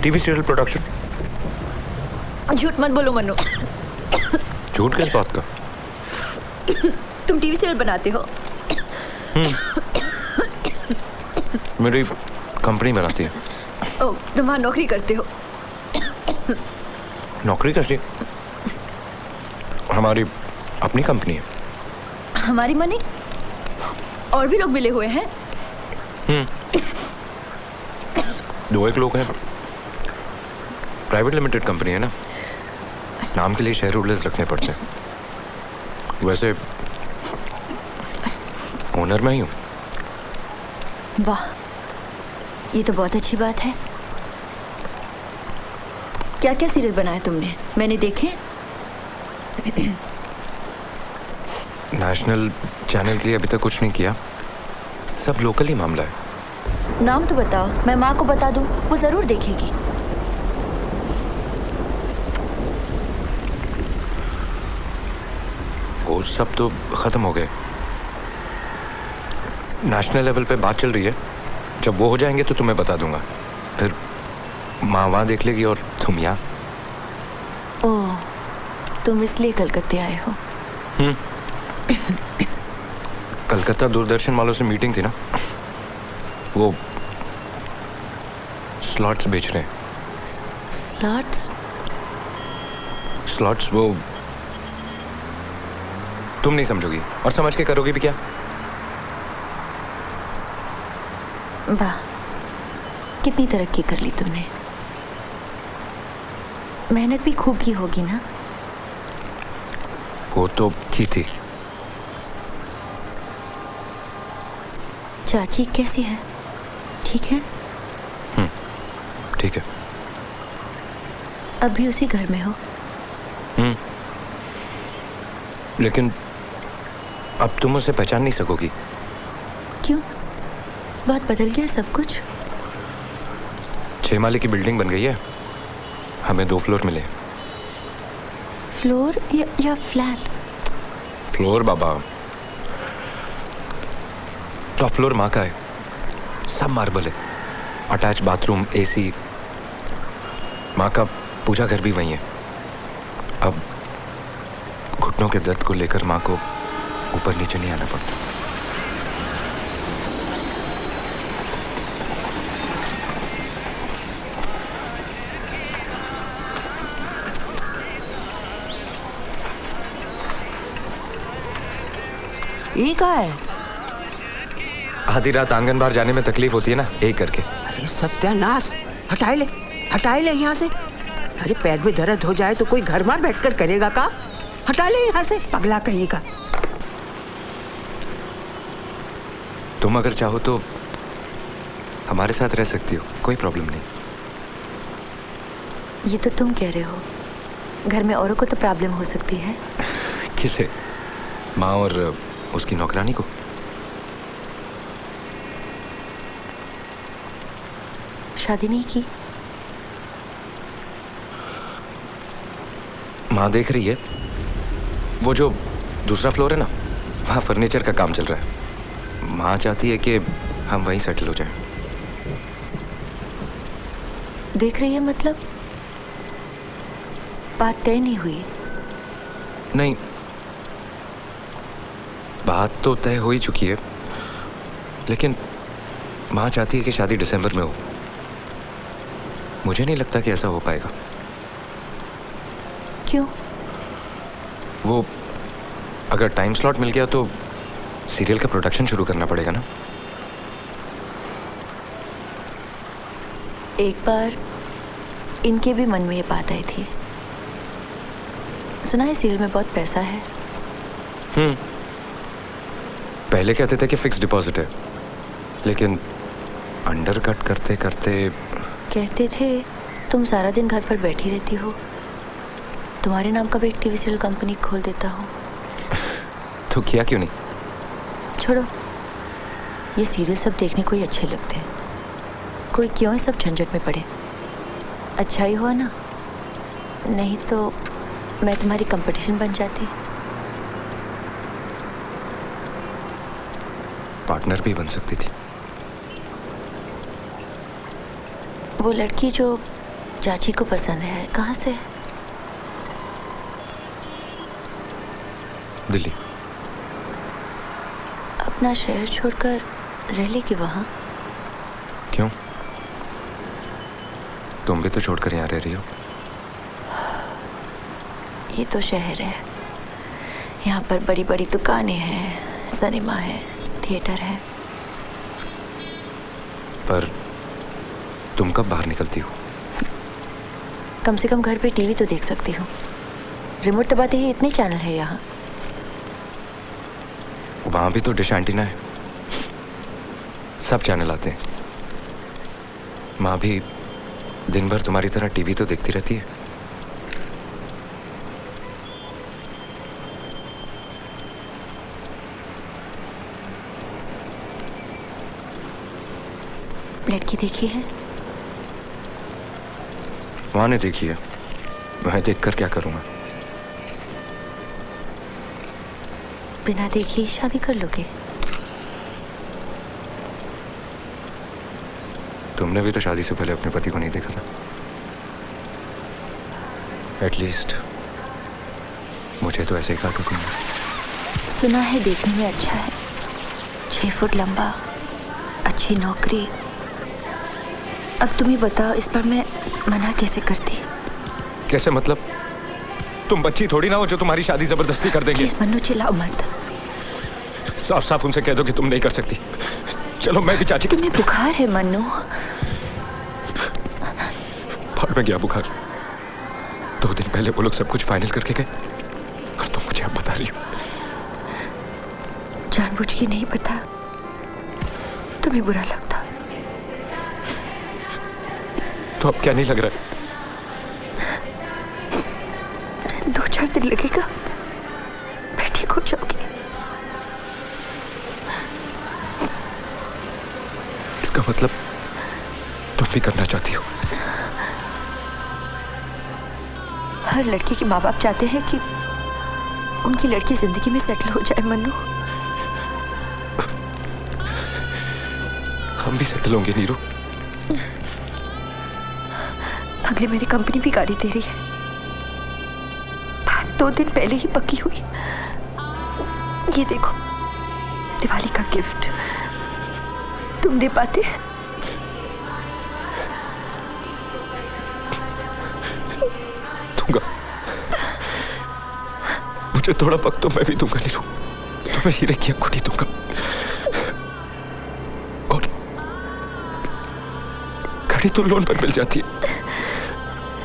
Speaker 1: टीवी सीरियल प्रोडक्शन।
Speaker 6: झूठ मत बोलो मनु।
Speaker 1: झूठ किस बात का?
Speaker 6: तुम टीवी सीरियल बनाते हो?
Speaker 1: मेरी कंपनी बनाती है।
Speaker 6: ओ, तुम वहाँ नौकरी करते हो?
Speaker 1: नौकरी करती? हमारी अपनी कंपनी है।
Speaker 6: हमारी मनी? और भी लोग मिले हुए हैं?
Speaker 1: दो एक लोग हैं। प्राइवेट लिमिटेड कंपनी है ना, नाम के लिए शेयर होल्डर्स रखने पड़ते हैं। वैसे ओनर मैं ही हूँ।
Speaker 6: वाह, ये तो बहुत अच्छी बात है। क्या क्या सीरियल बनाए तुमने? मैंने देखे।
Speaker 1: नेशनल चैनल के लिए अभी तक कुछ नहीं किया, सब लोकल ही मामला है।
Speaker 6: नाम तो बताओ, मैं माँ को बता दूँ, वो जरूर देखेगी।
Speaker 1: वो सब तो खत्म हो गए। नेशनल लेवल पे बात चल रही है, जब वो हो जाएंगे तो तुम्हें बता दूंगा। फिर माँ वहाँ देख लेगी और तुम यहाँ।
Speaker 6: ओह, तुम इसलिए कलकत्ते आए हो?
Speaker 1: कलकत्ता दूरदर्शन वालों से मीटिंग थी ना, वो स्लॉट्स बेच रहे हैं।
Speaker 6: स्लॉट्स?
Speaker 1: स्लॉट्स वो तुम नहीं समझोगी, और समझ के करोगी भी क्या?
Speaker 6: वाह, कितनी तरक्की कर ली तुमने। मेहनत भी खूब की होगी ना?
Speaker 1: वो तो की थी।
Speaker 6: चाची कैसी है? ठीक है?
Speaker 1: ठीक है।
Speaker 6: अभी उसी घर में हो?
Speaker 1: लेकिन अब तुम उसे पहचान नहीं सकोगी।
Speaker 6: क्यों? बहुत बदल गया सब कुछ।
Speaker 1: 6 माले की बिल्डिंग बन गई है, हमें 2 फ्लोर मिले।
Speaker 6: फ्लोर या फ्लैट?
Speaker 1: फ्लोर बाबा, टॉप फ्लोर माँ का है, सब मार्बल है, अटैच बाथरूम, एसी। माँ का पूजा घर भी वहीं है। अब घुटनों के दर्द को लेकर माँ को ऊपर नीचे नहीं आना पड़ता।
Speaker 2: ये क्या है?
Speaker 1: आधी रात आंगन बाहर जाने में तकलीफ होती है ना, यही करके।
Speaker 2: अरे सत्यानाश, हटाए ले यहाँ से। अरे पैर में दर्द हो जाए तो कोई घर में बैठकर करेगा का? हटा ले यहाँ से, पगला कहीं का।
Speaker 1: तुम अगर चाहो तो हमारे साथ रह सकती हो, कोई प्रॉब्लम नहीं।
Speaker 6: ये तो तुम कह रहे हो, घर में औरों को तो प्रॉब्लम हो सकती है।
Speaker 1: किसे? माँ और उसकी नौकरानी को।
Speaker 6: शादी नहीं की?
Speaker 1: माँ देख रही है, वो जो दूसरा फ्लोर है ना, वहाँ फर्नीचर का काम चल रहा है। माँ चाहती है कि हम वहीं सेटल हो जाएं।
Speaker 6: देख रही है मतलब? बात तय नहीं हुई?
Speaker 1: नहीं, बात तो तय हो ही चुकी है, लेकिन माँ चाहती है कि शादी दिसंबर में हो। मुझे नहीं लगता कि ऐसा हो पाएगा।
Speaker 6: क्यों?
Speaker 1: वो अगर टाइम स्लॉट मिल गया तो सीरियल का प्रोडक्शन शुरू करना पड़ेगा ना।
Speaker 6: एक बार इनके भी मन में ये बात आई थी। सुना है सीरियल में बहुत पैसा है।
Speaker 1: पहले कहते थे कि फिक्स डिपॉजिट है, लेकिन अंडर कट करते करते
Speaker 6: कहते थे तुम सारा दिन घर पर बैठी रहती हो, तुम्हारे नाम का भी एक टीवी सीरियल कंपनी खोल देता हूँ।
Speaker 1: तो किया क्यों नहीं?
Speaker 6: छोड़ो, ये सीरियल सब देखने को ही अच्छे लगते हैं। कोई क्यों है सब झंझट में पड़े। अच्छा ही हुआ ना, नहीं तो मैं तुम्हारी कंपटीशन बन जाती।
Speaker 1: पार्टनर भी बन सकती थी।
Speaker 6: वो लड़की जो चाची को पसंद है कहाँ से है?
Speaker 1: दिल्ली।
Speaker 6: अपना शहर छोड़कर रह लेगी वहाँ?
Speaker 1: क्यों? तुम भी तो छोड़कर यहाँ रह रही हो।
Speaker 6: ये तो शहर है, यहाँ पर बड़ी बड़ी दुकानें हैं, सिनेमा है, थिएटर है।
Speaker 1: पर तुम कब बाहर निकलती हो?
Speaker 6: कम से कम घर पे टीवी तो देख सकती हूँ। रिमोट दबाते ही इतने चैनल है यहाँ।
Speaker 1: वहाँ भी तो डिश एंटीना है, सब चैनल आते हैं। माँ भी दिन भर तुम्हारी तरह टीवी तो देखती रहती है।
Speaker 6: लड़की देखी है?
Speaker 1: माँ ने देखी है, मैं देखकर क्या करूँगा?
Speaker 6: बिना देखे ही शादी कर लोगे?
Speaker 1: तुमने भी तो शादी से पहले अपने पति को नहीं देखा था। एटलीस्ट मुझे तो ऐसे ही कहा था तुमने।
Speaker 6: सुना है देखने में अच्छा है, 6 फुट लंबा, अच्छी नौकरी। अब तुम ही बताओ, इस पर मैं मना कैसे करती?
Speaker 1: कैसे मतलब? तुम बच्ची थोड़ी ना हो जो तुम्हारी शादी जबरदस्ती कर देंगे।
Speaker 6: प्लीज मन्नू, चिल्लाओ मत।
Speaker 1: साफ साफ उनसे कह दो कि तुम नहीं कर सकती। चलो मैं भी चाची
Speaker 6: तुम्हें बुखार है मन्नू।
Speaker 1: फाड़ में गया बुखार। 2 दिन पहले वो लोग सब कुछ फाइनल करके गए और तुम मुझे अब बता रही हो।
Speaker 6: जानबूझ के नहीं बता, तुम्हें बुरा लगता
Speaker 1: तो अब क्या नहीं लग रहा है?
Speaker 6: 2-4 दिन लगेगा, मैं ठीक हो जाऊंगी।
Speaker 1: इसका मतलब तुम भी करना चाहती हो?
Speaker 6: हर लड़की के माँ बाप चाहते हैं कि उनकी लड़की जिंदगी में सेटल हो जाए मन्नू।
Speaker 1: हम भी सेटल होंगे नीरू।
Speaker 6: अगले मेरी कंपनी भी गाड़ी दे रही है, बात 2 दिन पहले ही पक्की हुई। ये देखो, दिवाली का गिफ्ट तुम दे पाते?
Speaker 1: दूंगा, मुझे थोड़ा वक्त तो मैं भी दूंगा नीरू। तुम्हें हीरे की अंगूठी दूंगा और गाड़ी तो लोन पर मिल जाती है।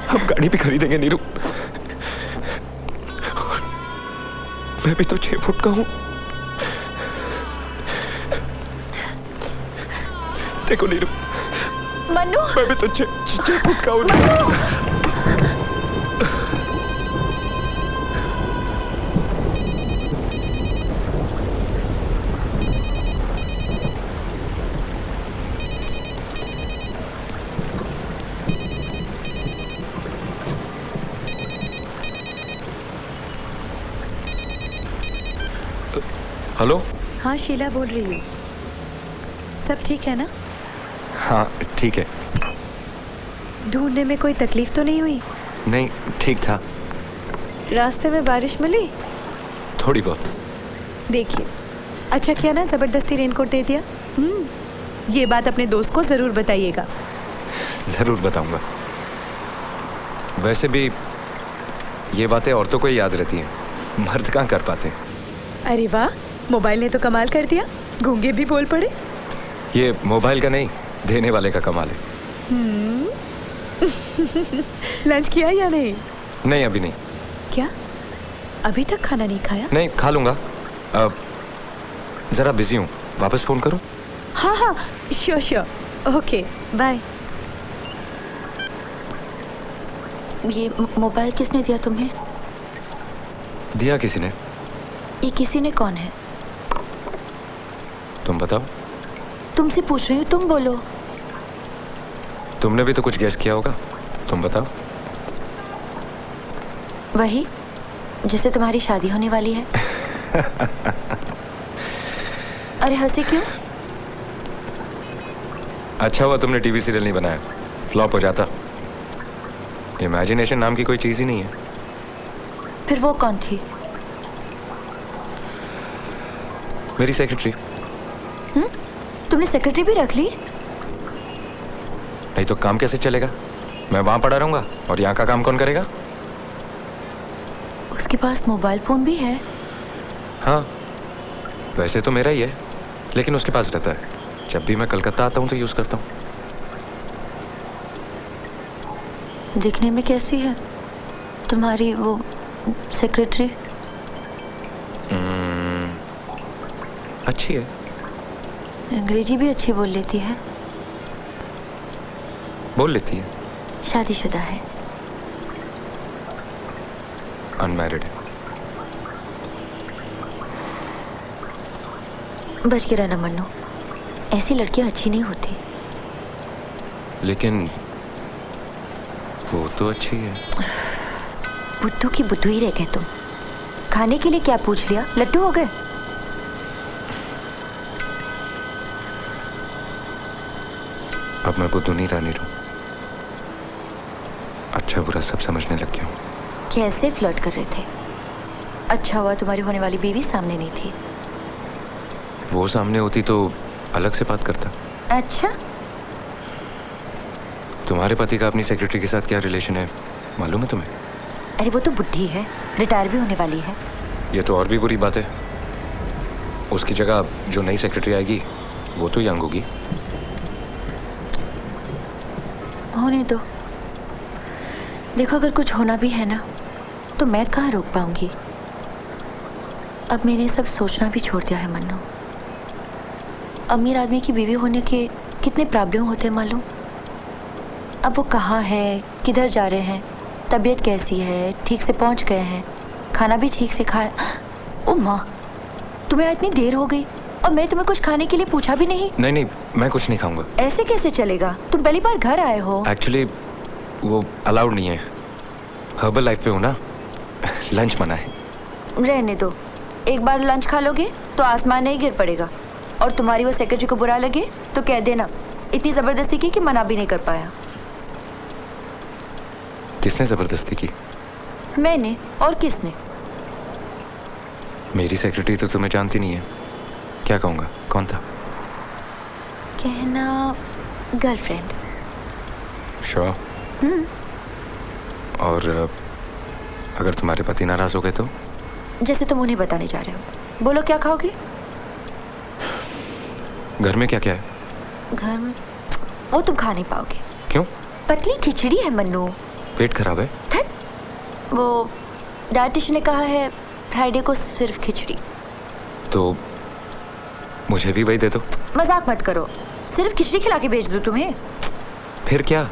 Speaker 1: हम गाड़ी भी खरीदेंगे नीरू। मैं भी तो 6 फुट का हूं। देखो नीरू,
Speaker 6: मन्नू,
Speaker 1: मैं भी तो 6 फुट का हूं। हेलो।
Speaker 5: हाँ शीला बोल रही हूँ। सब ठीक है ना?
Speaker 1: हाँ ठीक है।
Speaker 5: ढूंढने में कोई तकलीफ तो नहीं हुई?
Speaker 1: नहीं, ठीक था।
Speaker 5: रास्ते में बारिश मिली?
Speaker 1: थोड़ी बहुत।
Speaker 5: देखिए, अच्छा किया ना जबरदस्ती रेनकोट दे दिया। ये बात अपने दोस्त को जरूर बताइएगा।
Speaker 1: जरूर बताऊंगा। वैसे भी ये बातें औरतों को ही याद रहती हैं, मर्द कहाँ कर पाते हैं।
Speaker 5: अरे वाह, मोबाइल ने तो कमाल कर दिया, गूंगे भी बोल पड़े।
Speaker 1: ये मोबाइल का नहीं, देने वाले का कमाल है।
Speaker 5: लंच किया या नहीं?
Speaker 1: नहीं, अभी नहीं।
Speaker 5: क्या अभी तक खाना नहीं खाया?
Speaker 1: नहीं, खा लूंगा। अब जरा बिजी हूँ, वापस फोन करूँ?
Speaker 5: हाँ हाँ, श्योर श्योर, ओके बाय।
Speaker 6: ये मोबाइल किसने दिया तुम्हें?
Speaker 1: दिया किसी ने।
Speaker 6: ये किसी ने कौन है?
Speaker 1: तुम बताओ।
Speaker 6: तुमसे पूछ रही हूँ, तुम बोलो।
Speaker 1: तुमने भी तो कुछ गेस किया होगा, तुम बताओ।
Speaker 6: वही जिससे तुम्हारी शादी होने वाली है। अरे हंसे क्यों?
Speaker 1: अच्छा हुआ तुमने टीवी सीरियल नहीं बनाया, फ्लॉप हो जाता। इमेजिनेशन नाम की कोई चीज ही नहीं है।
Speaker 6: फिर वो कौन थी?
Speaker 1: मेरी सेक्रेटरी।
Speaker 6: तुमने सेक्रेटरी भी रख ली?
Speaker 1: नहीं तो काम कैसे चलेगा? मैं वहां पड़ा रहूंगा और यहाँ का काम कौन करेगा?
Speaker 6: उसके पास मोबाइल फोन भी है।
Speaker 1: हाँ, वैसे तो मेरा ही है, लेकिन उसके पास रहता है। जब भी मैं कलकत्ता आता हूँ तो यूज करता हूँ।
Speaker 6: दिखने में कैसी है तुम्हारी वो सेक्रेटरी?
Speaker 1: अच्छी है।
Speaker 6: अंग्रेजी भी अच्छी बोल लेती है।
Speaker 1: बोल लेती है।
Speaker 6: शादीशुदा है?
Speaker 1: अनमैरिड।
Speaker 6: बच के रहना मन्नू, ऐसी लड़कियां अच्छी नहीं होती।
Speaker 1: लेकिन वो तो अच्छी है।
Speaker 6: बुद्धू की बुद्धू ही रह गए तुम। खाने के लिए क्या पूछ लिया? लड्डू हो गए?
Speaker 1: अब मैं बुद्धू नहीं रानी रहूं। अच्छा बुरा सब समझने लग गया हूँ।
Speaker 6: कैसे फ्लर्ट कर रहे थे? अच्छा हुआ तुम्हारी होने वाली बीवी सामने नहीं थी।
Speaker 1: वो सामने होती तो अलग से बात करता।
Speaker 6: अच्छा,
Speaker 1: तुम्हारे पति का अपनी सेक्रेटरी के साथ क्या रिलेशन है मालूम है तुम्हें?
Speaker 6: अरे वो तो बुढ़ी है, रिटायर भी होने वाली है।
Speaker 1: ये तो और भी बुरी बात है। उसकी जगह जो नई सेक्रेटरी आएगी वो तो यंग होगी।
Speaker 6: होने दो। देखो, अगर कुछ होना भी है ना तो मैं कहाँ रोक पाऊंगी। अब मैंने सब सोचना भी छोड़ दिया है मन्नू। अमीर आदमी की बीवी होने के कितने प्रॉब्लम होते हैं मालूम? अब वो कहाँ है, किधर जा रहे हैं, तबीयत कैसी है, ठीक से पहुँच गए हैं, खाना भी ठीक से खाया। ओ माँ, तुम्हें इतनी देर हो गई और मैं तुम्हें कुछ खाने के लिए पूछा भी नहीं।
Speaker 1: नहीं नहीं, मैं कुछ नहीं खाऊंगा।
Speaker 6: ऐसे कैसे चलेगा? तुम पहली बार घर आए हो।
Speaker 1: एक्चुअली वो अलाउड नहीं है। हर्बल लाइफ पे हो ना, लंच मना है।
Speaker 6: रहने दो, एक बार लंच खा लोगे तो आसमान नहीं गिर पड़ेगा। और तुम्हारी वो सेक्रेटरी को बुरा लगे तो कह देना इतनी ज़बरदस्ती की कि मना भी नहीं कर पाया।
Speaker 1: किसने जबरदस्ती की?
Speaker 6: मैंने, और किसने?
Speaker 1: मेरी सेक्रेटरी तो तुम्हें जानती नहीं है। क्या कहूँगा, कौन था?
Speaker 6: कहना गर्लफ्रेंड।
Speaker 1: श्योर? और अगर तुम्हारे पति नाराज हो गए तो?
Speaker 6: जैसे तुम उन्हें बताने जा रहे हो। बोलो, क्या खाओगे?
Speaker 1: घर में क्या क्या है?
Speaker 6: घर में वो तुम खा नहीं पाओगे।
Speaker 1: क्यों?
Speaker 6: पतली खिचड़ी है मन्नू।
Speaker 1: पेट खराब है?
Speaker 6: वो डाइटिशियन ने कहा है फ्राइडे को सिर्फ खिचड़ी।
Speaker 1: तो मुझे भी वही दे दो।
Speaker 6: मजाक मत करो, सिर्फ खिचड़ी खिला के भेज दूँ तुम्हें?
Speaker 1: फिर क्या?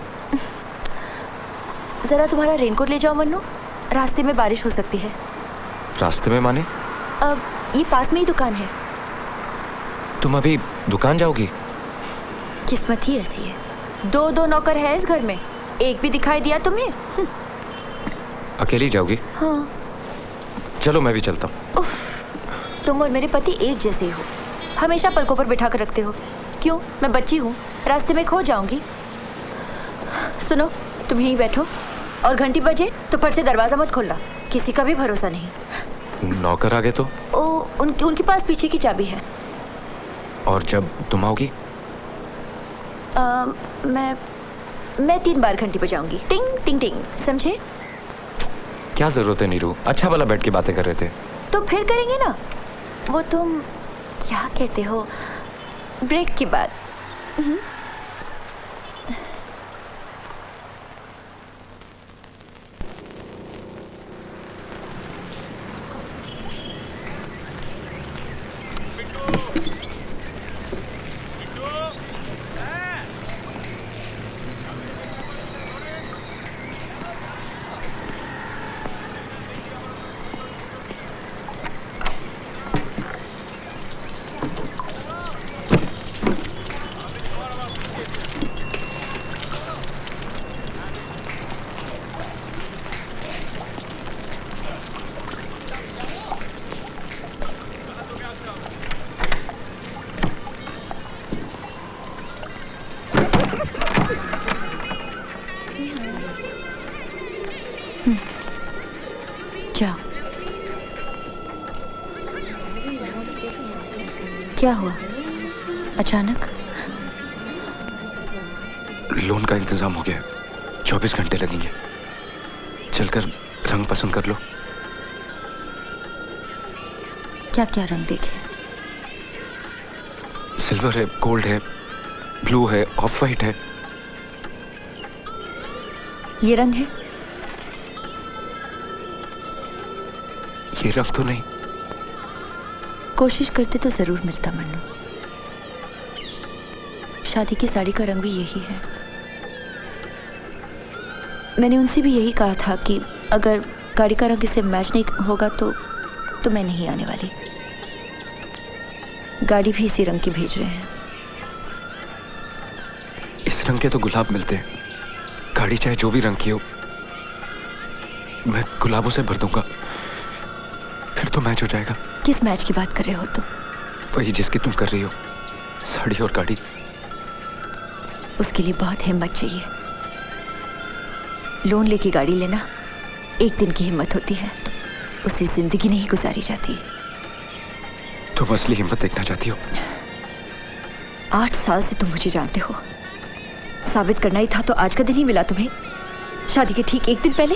Speaker 6: जरा तुम्हारा रेनकोट ले जाओ मन्नू, रास्ते में बारिश हो सकती है।
Speaker 1: रास्ते में माने?
Speaker 6: अब ये पास में ही दुकान है।
Speaker 1: तुम अभी दुकान जाओगी?
Speaker 6: किस्मत ही ऐसी है, दो दो नौकर है इस घर में, एक भी दिखाई दिया तुम्हें?
Speaker 1: अकेली जाओगी?
Speaker 6: हाँ।
Speaker 1: चलो मैं भी चलता हूँ।
Speaker 6: तुम और मेरे पति एक जैसे ही हो, हमेशा पलकों पर बिठा कर रखते हो। क्यों? मैं बच्ची हूँ, रास्ते में खो जाऊंगी। सुनो, तुम यहीं बैठो और घंटी बजे तो फट से दरवाजा मत खोलना। किसी का भी भरोसा नहीं।
Speaker 1: नौकर आ गए तो?
Speaker 6: उनके पास पीछे की चाबी है।
Speaker 1: और जब तुम आओगी?
Speaker 6: मैं 3 बार घंटी बजाऊंगी, टिंग टिंग टिंग, समझे?
Speaker 1: क्या जरूरत है नीरू, अच्छा वाला बैठ के बातें कर रहे थे।
Speaker 6: तो फिर करेंगे ना, वो तुम क्या कहते हो, ब्रेक की बात। क्या हुआ अचानक?
Speaker 1: लोन का इंतजाम हो गया, 24 घंटे लगेंगे। चलकर रंग पसंद कर लो।
Speaker 6: क्या क्या रंग देखे?
Speaker 1: सिल्वर है, गोल्ड है, ब्लू है, ऑफ वाइट है।
Speaker 6: ये रंग है?
Speaker 1: ये रंग तो नहीं।
Speaker 6: कोशिश करते तो जरूर मिलता मन्नू। शादी की साड़ी का रंग भी यही है। मैंने उनसे भी यही कहा था कि अगर गाड़ी का रंग इससे मैच नहीं होगा तो मैं नहीं आने वाली। गाड़ी भी इसी रंग की भेज रहे हैं।
Speaker 1: इस रंग के तो गुलाब मिलते हैं, गाड़ी चाहे जो भी रंग की हो मैं गुलाबों से भर दूंगा, फिर तो मैच हो जाएगा।
Speaker 6: किस मैच की बात कर रहे हो तुम?
Speaker 1: वही जिसकी तुम कर रही हो, साड़ी और गाड़ी।
Speaker 6: उसके लिए बहुत हिम्मत चाहिए। लोन लेके गाड़ी लेना एक दिन की हिम्मत होती है, उससे जिंदगी नहीं गुजारी जाती।
Speaker 1: तुम असली हिम्मत देखना चाहती हो?
Speaker 6: 8 साल से तुम मुझे जानते हो, साबित करना ही था तो आज का दिन ही मिला तुम्हें, शादी के ठीक 1 दिन पहले।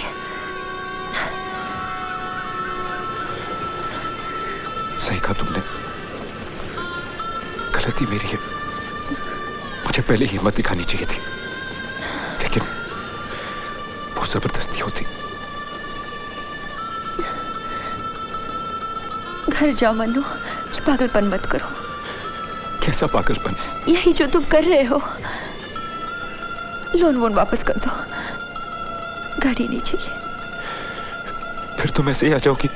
Speaker 1: सही कहा तुमने, गलती मेरी है, मुझे पहले हिम्मत दिखानी चाहिए थी, लेकिन वो जबरदस्ती होती।
Speaker 6: घर जाओ मन्नू, ये पागलपन मत करो।
Speaker 1: कैसा पागलपन?
Speaker 6: यही जो तुम कर रहे हो। लोन वोन वापस कर दो, गाड़ी नहीं चाहिए।
Speaker 1: फिर तुम ऐसे ही आ जाओगी?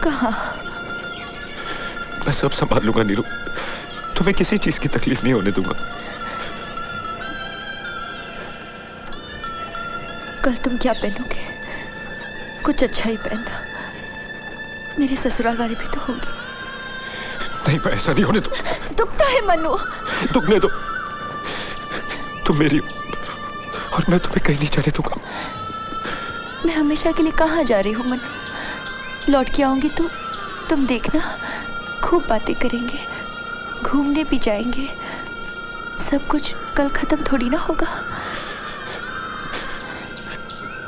Speaker 6: कहाँ?
Speaker 1: मैं सब संभाल लूंगा नीरू, तुम्हें किसी चीज की तकलीफ नहीं होने दूंगा।
Speaker 6: कल तुम क्या पहनोगे? कुछ अच्छा ही पहनना, मेरे ससुराल वाले भी तो होंगे।
Speaker 1: नहीं, मैं ऐसा नहीं होने दूं।
Speaker 6: दुखता है मन्नू।
Speaker 1: दुखने दो, तुम मेरी हो और मैं तुम्हें कहीं नहीं जाने दूंगा।
Speaker 6: मैं हमेशा के लिए कहाँ जा रही हूँ मन्नू? लौट के आऊंगी तो तुम देखना, खूब बातें करेंगे, घूमने भी जाएंगे। सब कुछ कल खत्म थोड़ी ना होगा।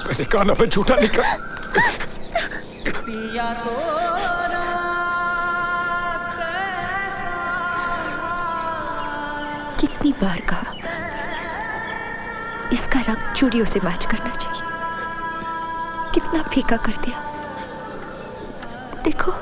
Speaker 1: मैंने कहा ना, मैं झूठा नहीं कर।
Speaker 3: पिया तो
Speaker 6: कितनी बार कहा, इसका रंग चूड़ियों से मैच करना चाहिए, कितना फीका कर दिया। देखो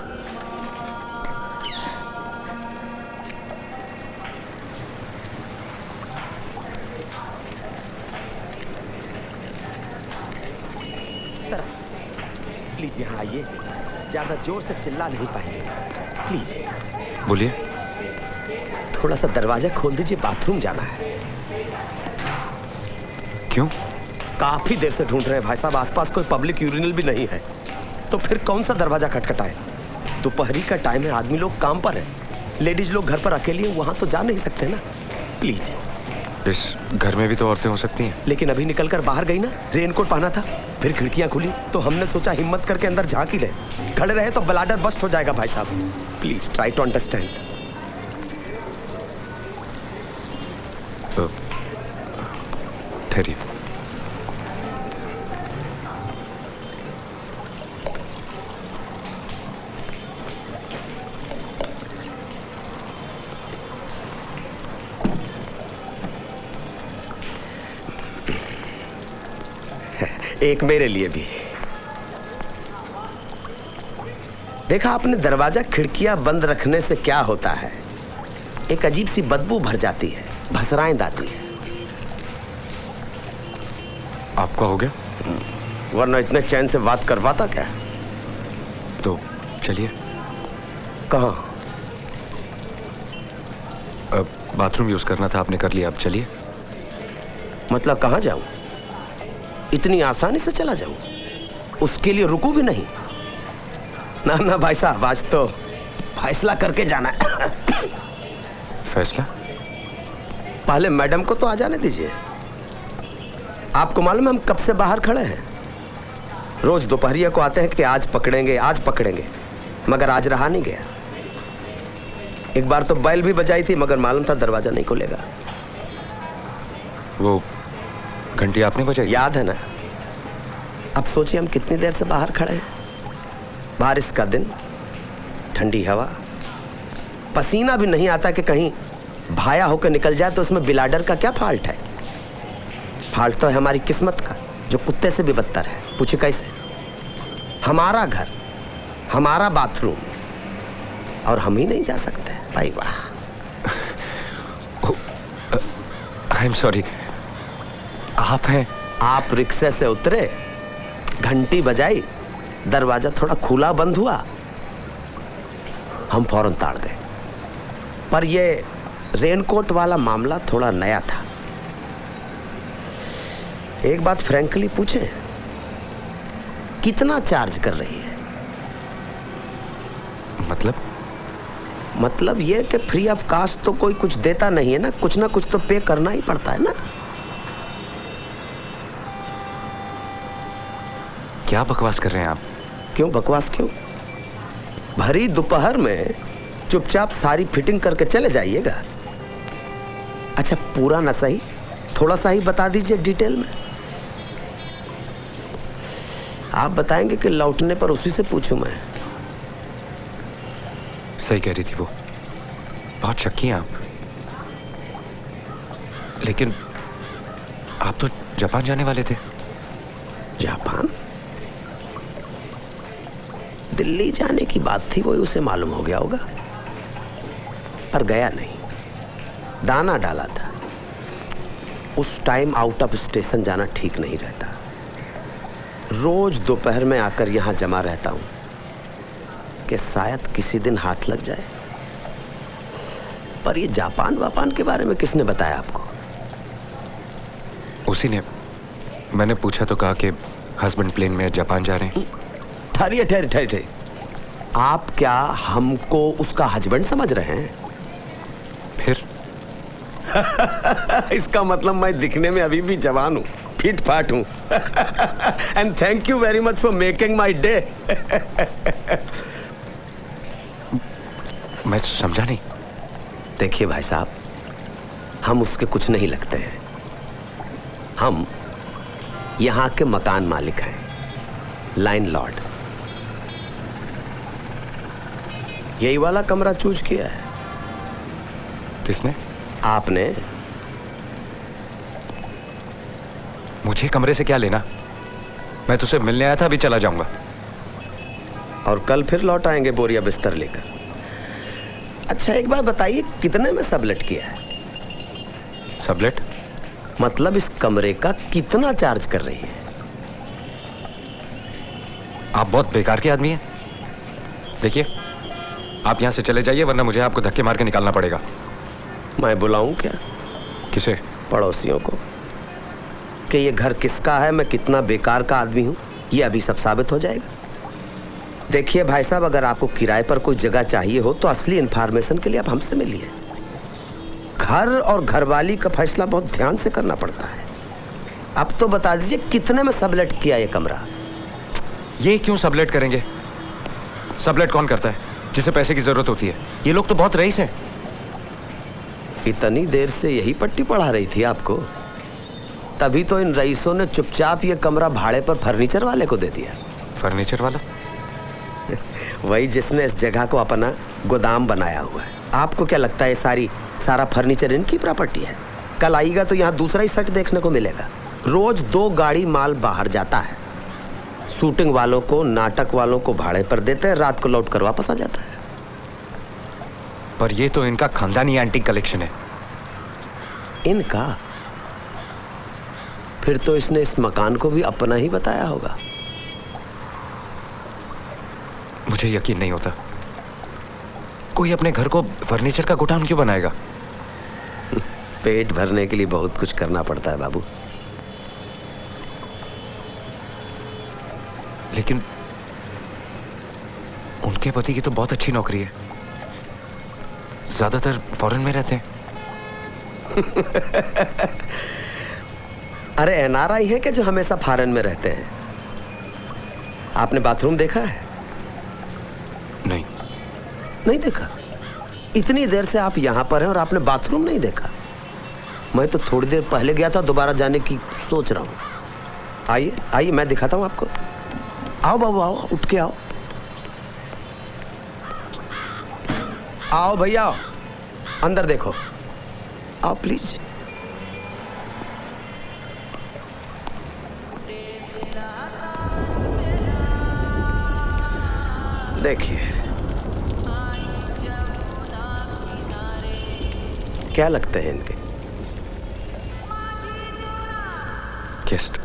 Speaker 8: प्लीज यहाँ आइए, ज्यादा जोर से चिल्ला नहीं पाएंगे प्लीज।
Speaker 1: बोलिए।
Speaker 8: थोड़ा सा दरवाजा खोल दीजिए, बाथरूम जाना है।
Speaker 1: क्यों?
Speaker 8: काफी देर से ढूंढ रहे हैं भाई साहब, आसपास कोई पब्लिक यूरिनल भी नहीं है, तो फिर कौन सा दरवाजा खटखटाए? दोपहरी का टाइम है, आदमी लोग काम पर है, लेडीज लोग घर पर अकेली हैं, वहां तो जा नहीं सकते ना। प्लीज
Speaker 1: इस घर में भी तो औरतें हो सकती हैं।
Speaker 8: लेकिन अभी निकलकर बाहर गई ना, रेनकोट पहना था, फिर खिड़कियां खुली तो हमने सोचा हिम्मत करके अंदर झांक ही ले। खड़े रहे तो ब्लाडर बस्ट हो जाएगा भाई साहब। Please try to understand.
Speaker 1: ठहरिए।
Speaker 8: एक मेरे लिए भी। देखा आपने, दरवाजा खिड़कियां बंद रखने से क्या होता है, एक अजीब सी बदबू भर जाती है, भसराएं आती है।
Speaker 1: आपका हो गया?
Speaker 8: वरना इतने चैन से बात करवाता क्या?
Speaker 1: तो चलिए।
Speaker 8: कहाँ?
Speaker 1: अब बाथरूम यूज करना था, आपने कर लिया, अब चलिए।
Speaker 8: मतलब कहाँ जाऊं? इतनी आसानी से चला जाऊं? उसके लिए रुकू भी नहीं? ना ना भाई साहब, आज तो फैसला करके जाना है।
Speaker 1: फैसला?
Speaker 8: पहले मैडम को तो आ जाने दीजिए। आपको मालूम है हम कब से बाहर खड़े हैं? रोज दोपहरिया को आते हैं कि आज पकड़ेंगे आज पकड़ेंगे, मगर आज रहा नहीं गया। एक बार तो बैल भी बजाई थी, मगर मालूम था दरवाजा नहीं खुलेगा।
Speaker 1: वो घंटी आपने बजाई?
Speaker 8: याद है ना? अब सोचिए हम कितनी देर से बाहर खड़े हैं। बारिश का दिन, ठंडी हवा, पसीना भी नहीं आता कि कहीं भाया होकर निकल जाए तो उसमें बिलाडर का क्या फॉल्ट है? फॉल्ट तो है हमारी किस्मत का, जो कुत्ते से भी बदतर है। पूछे कैसे? हमारा घर, हमारा बाथरूम, और हम ही नहीं जा सकते। भाई वाह।
Speaker 1: I am sorry. आप हैं?
Speaker 8: आप रिक्शे से उतरे, घंटी बजाई, दरवाजा थोड़ा खुला बंद हुआ, हम फौरन ताड़ गए। पर ये रेनकोट वाला मामला थोड़ा नया था। एक बात फ्रैंकली पूछे, कितना चार्ज कर रही है? मतलब ये कि फ्री ऑफ कास्ट तो कोई कुछ देता नहीं है ना, कुछ ना कुछ तो पे करना ही पड़ता है ना।
Speaker 1: क्या बकवास कर रहे हैं आप?
Speaker 8: क्यों बकवास क्यों? भरी दोपहर में चुपचाप सारी फिटिंग करके चले जाइएगा। अच्छा पूरा ना सही, थोड़ा सा ही बता दीजिए डिटेल में। आप बताएंगे कि लौटने पर उसी से पूछूं मैं?
Speaker 1: सही कह रही थी वो, बहुत शक्की हैं आप। लेकिन आप तो जापान जाने वाले थे।
Speaker 8: जापान? दिल्ली जाने की बात थी, वही उसे मालूम हो गया होगा, पर गया नहीं। दाना डाला था। उस टाइम आउट ऑफ स्टेशन जाना ठीक नहीं रहता। रोज दोपहर में आकर यहां जमा रहता हूं कि शायद किसी दिन हाथ लग जाए। पर ये जापान वापान के बारे में किसने बताया आपको?
Speaker 1: उसी ने। मैंने पूछा तो कहा कि हस्बैंड प्लेन में जापान जा रहे हैं।
Speaker 8: ठहरिए ठहरिए ठहरिए, आप क्या हमको उसका हस्बैंड समझ रहे हैं?
Speaker 1: फिर?
Speaker 8: इसका मतलब मैं दिखने में अभी भी जवान हूँ, फिट फाट हूँ। And thank you very much for making my day.
Speaker 1: मैं समझा नहीं।
Speaker 8: देखिए भाई साहब, हम उसके कुछ नहीं लगते हैं। हम यहाँ के मकान मालिक हैं, लैंडलॉर्ड। यही वाला कमरा चूज किया है।
Speaker 1: किसने?
Speaker 8: आपने।
Speaker 1: मुझे कमरे से क्या लेना? मैं तुझसे मिलने आया था, अभी चला जाऊंगा।
Speaker 8: और कल फिर लौट आएंगे बोरिया बिस्तर लेकर। अच्छा एक बात बताइए, कितने में सबलेट किया है?
Speaker 1: सबलेट?
Speaker 8: मतलब इस कमरे का कितना चार्ज कर रही है?
Speaker 1: आप बहुत बेकार के आदमी हैं। देखिए, आप यहां से चले जाइए, वरना मुझे आपको धक्के मार के निकालना पड़ेगा।
Speaker 8: मैं बुलाऊं क्या?
Speaker 1: किसे?
Speaker 8: पड़ोसियों को, कि ये घर किसका है, मैं कितना बेकार का आदमी हूं, ये अभी सब साबित हो जाएगा। देखिए भाई साहब, अगर आपको किराए पर कोई जगह चाहिए हो तो असली इंफॉर्मेशन के लिए आप हमसे मिलिए। घर और घरवाली का फैसला बहुत ध्यान से करना पड़ता है। अब तो बता दीजिए कितने में सबलेट किया ये कमरा?
Speaker 1: ये क्यों सबलेट करेंगे? सबलेट कौन करता है? जिसे पैसे की जरूरत होती है। ये लोग तो बहुत रईस हैं।
Speaker 8: इतनी देर से यही पट्टी पढ़ा रही थी आपको? तभी तो इन रईसों ने चुपचाप ये कमरा भाड़े पर फर्नीचर वाले को दे दिया।
Speaker 1: फर्नीचर वाला?
Speaker 8: वही जिसने इस जगह को अपना गोदाम बनाया हुआ है। आपको क्या लगता है सारा फर्नीचर इनकी प्रॉपर्टी है? कल आएगा तो यहाँ दूसरा ही सेट देखने को मिलेगा। रोज 2 गाड़ी माल बाहर जाता है। शूटिंग वालों को, नाटक वालों को भाड़े पर देते हैं, रात को लौट कर वापस आ जाता है।
Speaker 1: पर ये तो इनका खानदानी एंटीक कलेक्शन है।
Speaker 8: इनका? फिर तो इसने इस मकान को भी अपना ही बताया होगा।
Speaker 1: मुझे यकीन नहीं होता। कोई अपने घर को फर्नीचर का गोदाम क्यों बनाएगा?
Speaker 8: पेट भरने के लिए बहुत कुछ करना पड़ता है बाबू।
Speaker 1: लेकिन उनके पति की तो बहुत अच्छी नौकरी है। ज्यादातर फॉरेन में रहते हैं।
Speaker 8: अरे एनआरआई है कि जो हमेशा फॉरेन में रहते हैं? आपने बाथरूम देखा है?
Speaker 1: नहीं।
Speaker 8: नहीं देखा? इतनी देर से आप यहां पर हैं और आपने बाथरूम नहीं देखा? मैं तो थोड़ी देर पहले गया था, दोबारा जाने की सोच रहा हूं। आइए आइए, मैं दिखाता हूं आपको। आओ बाबू, आओ, उठ के आओ। आओ भैया, आओ, अंदर देखो। आओ प्लीज। देखिए, क्या लगते हैं इनके?
Speaker 1: गेस्ट?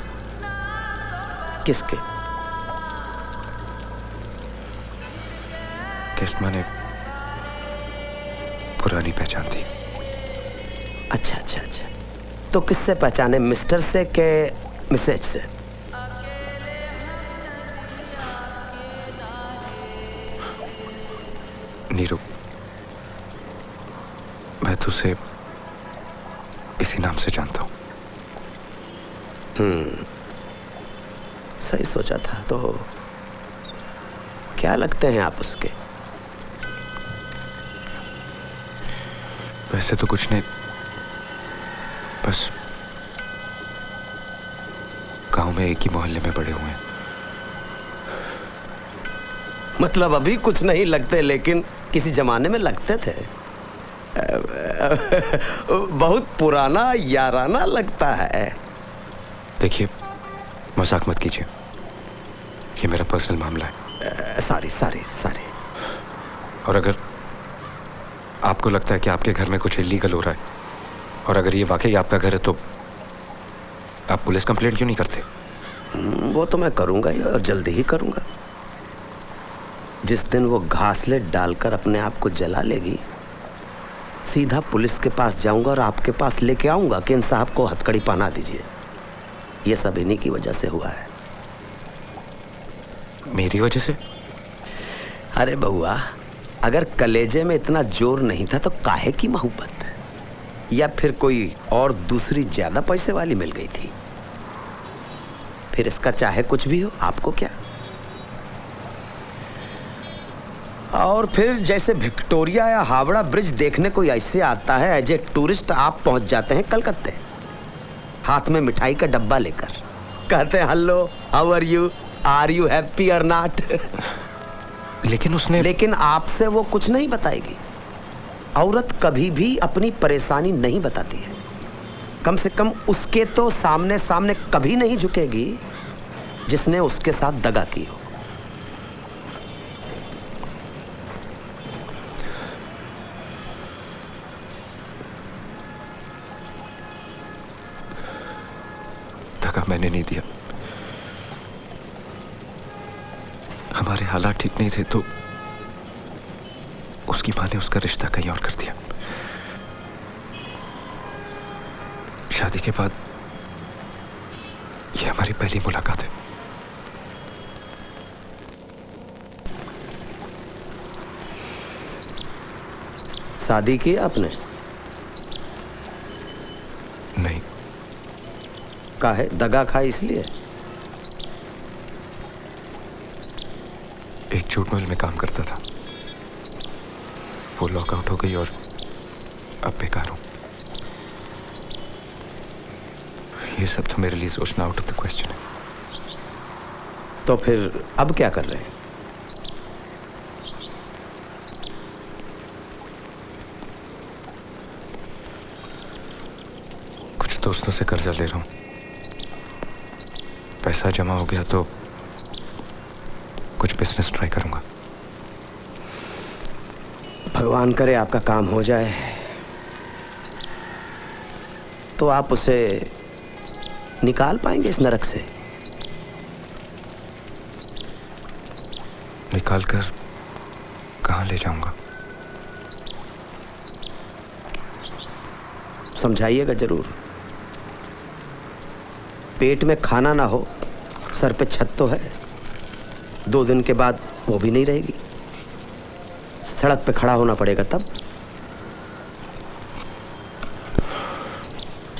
Speaker 8: किसके?
Speaker 1: गेस्ट माने पुरानी पहचान थी।
Speaker 8: अच्छा अच्छा अच्छा, तो किससे पहचाने, मिस्टर से के मिसेज से?
Speaker 1: नीरू, मैं तुझसे इसी नाम से जानता हूं।
Speaker 8: सही सोचा था। तो क्या लगते हैं आप उसके?
Speaker 1: वैसे तो कुछ नहीं, बस गांव में एक ही मोहल्ले में बड़े हुए हैं।
Speaker 8: मतलब अभी कुछ नहीं लगते, लेकिन किसी जमाने में लगते थे। बहुत पुराना याराना लगता है।
Speaker 1: देखिए, मजाक मत कीजिए, ये मेरा पर्सनल मामला है।
Speaker 8: Sorry sorry sorry.
Speaker 1: और अगर आपको लगता है कि आपके घर में कुछ इलीगल हो रहा है, और अगर ये वाकई आपका घर है, तो आप पुलिस कंप्लेंट क्यों नहीं करते?
Speaker 8: वो तो मैं करूंगा ही, और जल्दी ही करूंगा। जिस दिन वो घासलेट डालकर अपने आप को जला लेगी, सीधा पुलिस के पास जाऊंगा और आपके पास लेके आऊंगा कि इन साहब को हथकड़ी पहना दीजिए। ये सब इन्हीं की वजह से हुआ है।
Speaker 1: मेरी वजह से?
Speaker 8: अरे बहुआ, अगर कलेजे में इतना जोर नहीं था तो काहे की मोहब्बत? या फिर कोई और दूसरी ज्यादा पैसे वाली मिल गई थी? फिर इसका चाहे कुछ भी हो, आपको क्या? और फिर जैसे विक्टोरिया या हावड़ा ब्रिज देखने कोई ऐसे आता है, एज ए टूरिस्ट आप पहुंच जाते हैं कलकत्ते, हाथ में मिठाई का डब्बा लेकर। कहते हैं hello, how are you happy और नॉट? लेकिन आपसे वो कुछ नहीं बताएगी। औरत कभी भी अपनी परेशानी नहीं बताती है। कम से कम उसके तो सामने सामने कभी नहीं झुकेगी जिसने उसके साथ दगा की हो।
Speaker 1: दगा मैंने नहीं दिया। हमारे हालात ठीक नहीं थे, तो उसकी माँ ने उसका रिश्ता कहीं और कर दिया। शादी के बाद ये हमारी पहली मुलाकात है।
Speaker 8: शादी की आपने? काहे दगा खाए इसलिए?
Speaker 1: एक जूट मिल में काम करता था, वो लॉकआउट हो गई और अब बेकार हूं। ये सब तो मेरे लिए सोचना आउट ऑफ द क्वेश्चन है।
Speaker 8: तो फिर अब क्या कर रहे हैं?
Speaker 1: कुछ दोस्तों से कर्जा ले रहा हूं, पैसा जमा हो गया तो कुछ बिजनेस ट्राई करूंगा।
Speaker 8: भगवान करे आपका काम हो जाए, तो आप उसे निकाल पाएंगे इस नरक से?
Speaker 1: निकाल कर कहां ले जाऊंगा?
Speaker 8: समझाइएगा जरूर। पेट में खाना ना हो, सर पे छत तो है, 2 दिन के बाद वो भी नहीं रहेगी, सड़क पे खड़ा होना पड़ेगा तब।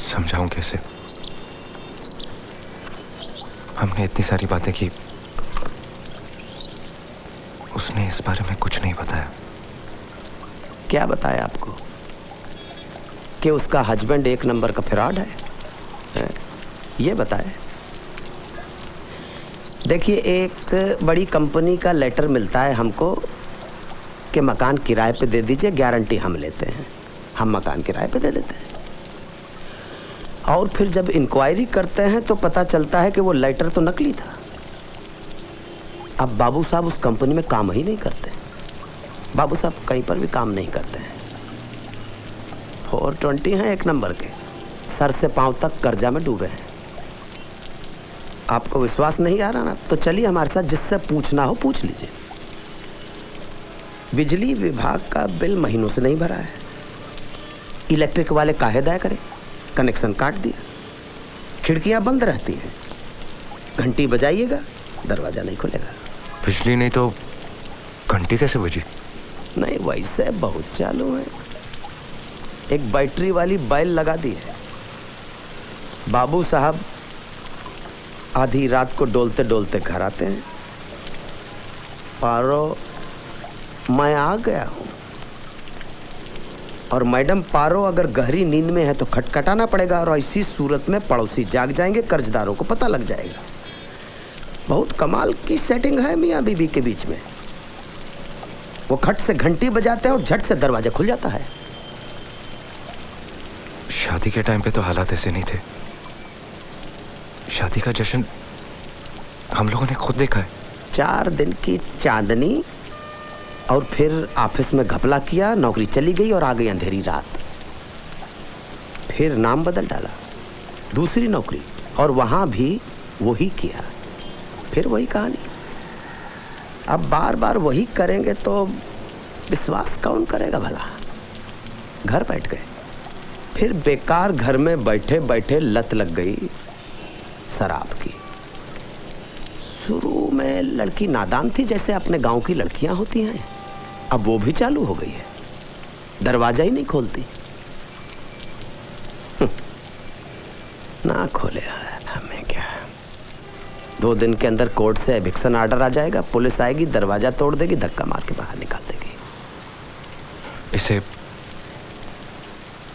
Speaker 1: समझाऊं कैसे? हमने इतनी सारी बातें की, उसने इस बारे में कुछ नहीं बताया।
Speaker 8: क्या बताया आपको? कि उसका हस्बैंड 1 नंबर का फ्रॉड है? ये बताया। देखिए, एक बड़ी कंपनी का लेटर मिलता है हमको कि मकान किराए पे दे दीजिए, गारंटी हम लेते हैं। हम मकान किराए पे दे देते हैं, और फिर जब इंक्वायरी करते हैं तो पता चलता है कि वो लेटर तो नकली था। अब बाबू साहब उस कंपनी में काम ही नहीं करते। बाबू साहब कहीं पर भी काम नहीं करते हैं। 420 हैं 1 नंबर के, सर से पांव तक कर्जा में डूबे हैं। आपको विश्वास नहीं आ रहा ना, तो चलिए हमारे साथ, जिससे पूछना हो पूछ लीजिए। बिजली विभाग का बिल महीनों से नहीं भरा है। इलेक्ट्रिक वाले काहे दया करें, कनेक्शन काट दिया, खिड़कियां बंद रहती हैं, घंटी बजाइएगा दरवाजा नहीं खुलेगा।
Speaker 1: बिजली नहीं तो घंटी कैसे बजी?
Speaker 8: नहीं, वैसे बहुत चालू है। एक बैटरी वाली बैल लगा दी है। बाबू साहब आधी रात को डोलते डोलते घर आते हैं, पारो मैं आ गया हूँ। और मैडम पारो अगर गहरी नींद में है तो खटखटाना पड़ेगा, और ऐसी सूरत में पड़ोसी जाग जाएंगे, कर्जदारों को पता लग जाएगा। बहुत कमाल की सेटिंग है मियाँ बीबी के बीच में। वो खट से घंटी बजाते हैं और झट से दरवाजा खुल जाता है।
Speaker 1: शादी के टाइम पे तो हालात ऐसे नहीं थे। शादी का जश्न हम लोगों ने खुद देखा है।
Speaker 8: 4 दिन की चांदनी, और फिर ऑफिस में घपला किया, नौकरी चली गई और आ गई अंधेरी रात। फिर नाम बदल डाला, दूसरी नौकरी, और वहां भी वही किया। फिर वही कहानी। अब बार बार वही करेंगे तो विश्वास कौन करेगा भला? घर बैठ गए, फिर बेकार घर में बैठे बैठे लत लग गई शराब की। शुरू में लड़की नादान थी, जैसे अपने गांव की लड़कियां होती हैं। अब वो भी चालू हो गई है, दरवाजा ही नहीं खोलती। ना खोले हमें क्या। 2 दिन के अंदर कोर्ट से एविक्शन ऑर्डर आ जाएगा, पुलिस आएगी, दरवाजा तोड़ देगी, धक्का मार के बाहर निकाल देगी।
Speaker 1: इसे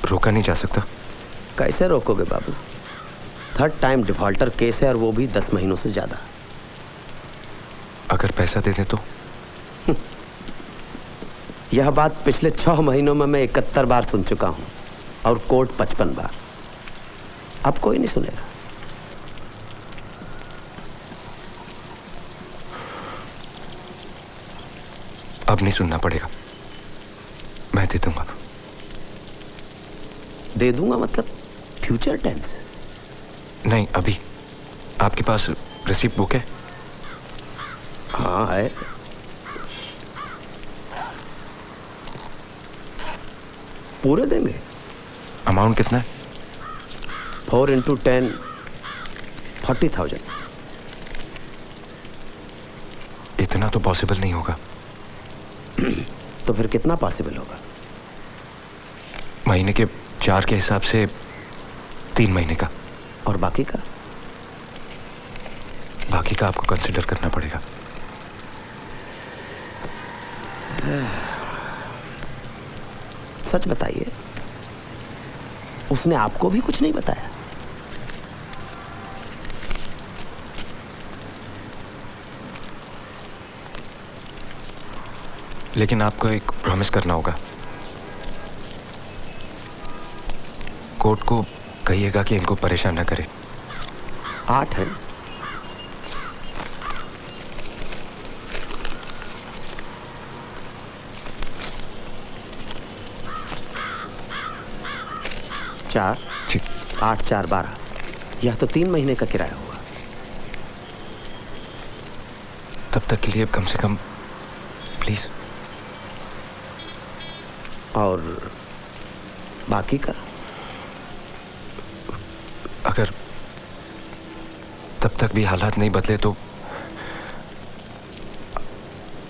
Speaker 1: रोका नहीं जा सकता?
Speaker 8: कैसे रोकोगे बाबू? 3rd टाइम डिफॉल्टर केस है, और वो भी 10 महीनों से ज्यादा।
Speaker 1: अगर पैसा दे दे तो?
Speaker 8: यह बात पिछले 6 महीनों में मैं 71 बार सुन चुका हूं, और कोर्ट 55 बार। अब कोई नहीं सुनेगा।
Speaker 1: अब नहीं सुनना पड़ेगा, मैं दे दूंगा।
Speaker 8: दे दूंगा मतलब फ्यूचर टेंस?
Speaker 1: नहीं, अभी। आपके पास रिसिप्ट बुक है?
Speaker 8: हाँ है। पूरे देंगे।
Speaker 1: अमाउंट कितना है?
Speaker 8: 4 × 10 40,000।
Speaker 1: इतना तो पॉसिबल नहीं होगा।
Speaker 8: तो फिर कितना पॉसिबल होगा?
Speaker 1: महीने के 4 के हिसाब से 3 महीने का।
Speaker 8: और बाकी का?
Speaker 1: बाकी का आपको कंसिडर करना पड़ेगा।
Speaker 8: सच बताइए, उसने आपको भी कुछ नहीं बताया?
Speaker 1: लेकिन आपको एक प्रॉमिस करना होगा। कोर्ट को कहिएगा कि इनको परेशान न करे।
Speaker 8: 8 है। चार
Speaker 1: जी।
Speaker 8: 8 4 12। यह तो 3 महीने का किराया हुआ।
Speaker 1: तब तक के लिए कम से कम प्लीज।
Speaker 8: और बाकी का?
Speaker 1: अगर तब तक भी हालात नहीं बदले तो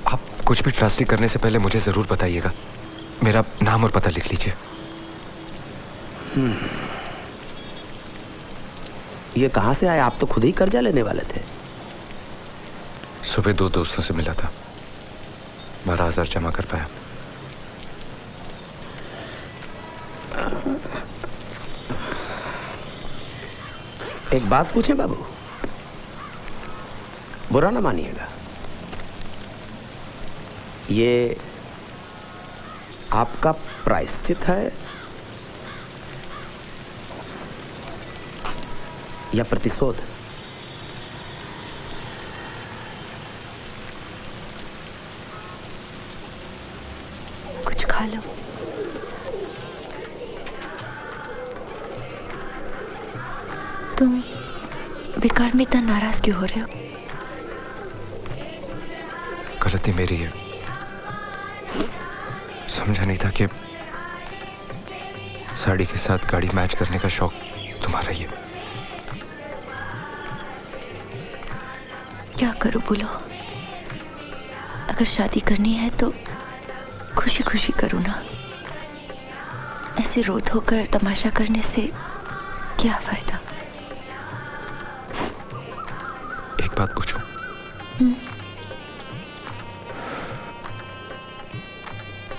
Speaker 1: आप कुछ भी ट्रस्टी करने से पहले मुझे जरूर बताइएगा। मेरा नाम और पता लिख लीजिए।
Speaker 8: ये कहां से आया? आप तो खुद ही कर्जा लेने वाले थे।
Speaker 1: सुबह 2 दोस्तों से मिला था, 12,000 जमा कर पाया।
Speaker 8: एक बात पूछें बाबू, बुरा ना मानिएगा। ये आपका प्रायश्चित है या प्रतिशोध?
Speaker 6: कुछ खा लो। तुम बेकार में इतना नाराज क्यों हो रहे हो?
Speaker 1: गलती मेरी है, समझा नहीं था कि साड़ी के साथ गाड़ी मैच करने का शौक तुम्हारा ही है।
Speaker 6: क्या करूं बोलो? अगर शादी करनी है तो खुशी खुशी करूं ना। ऐसे रो धोकर तमाशा करने से क्या फायदा?
Speaker 1: एक बात पूछूं?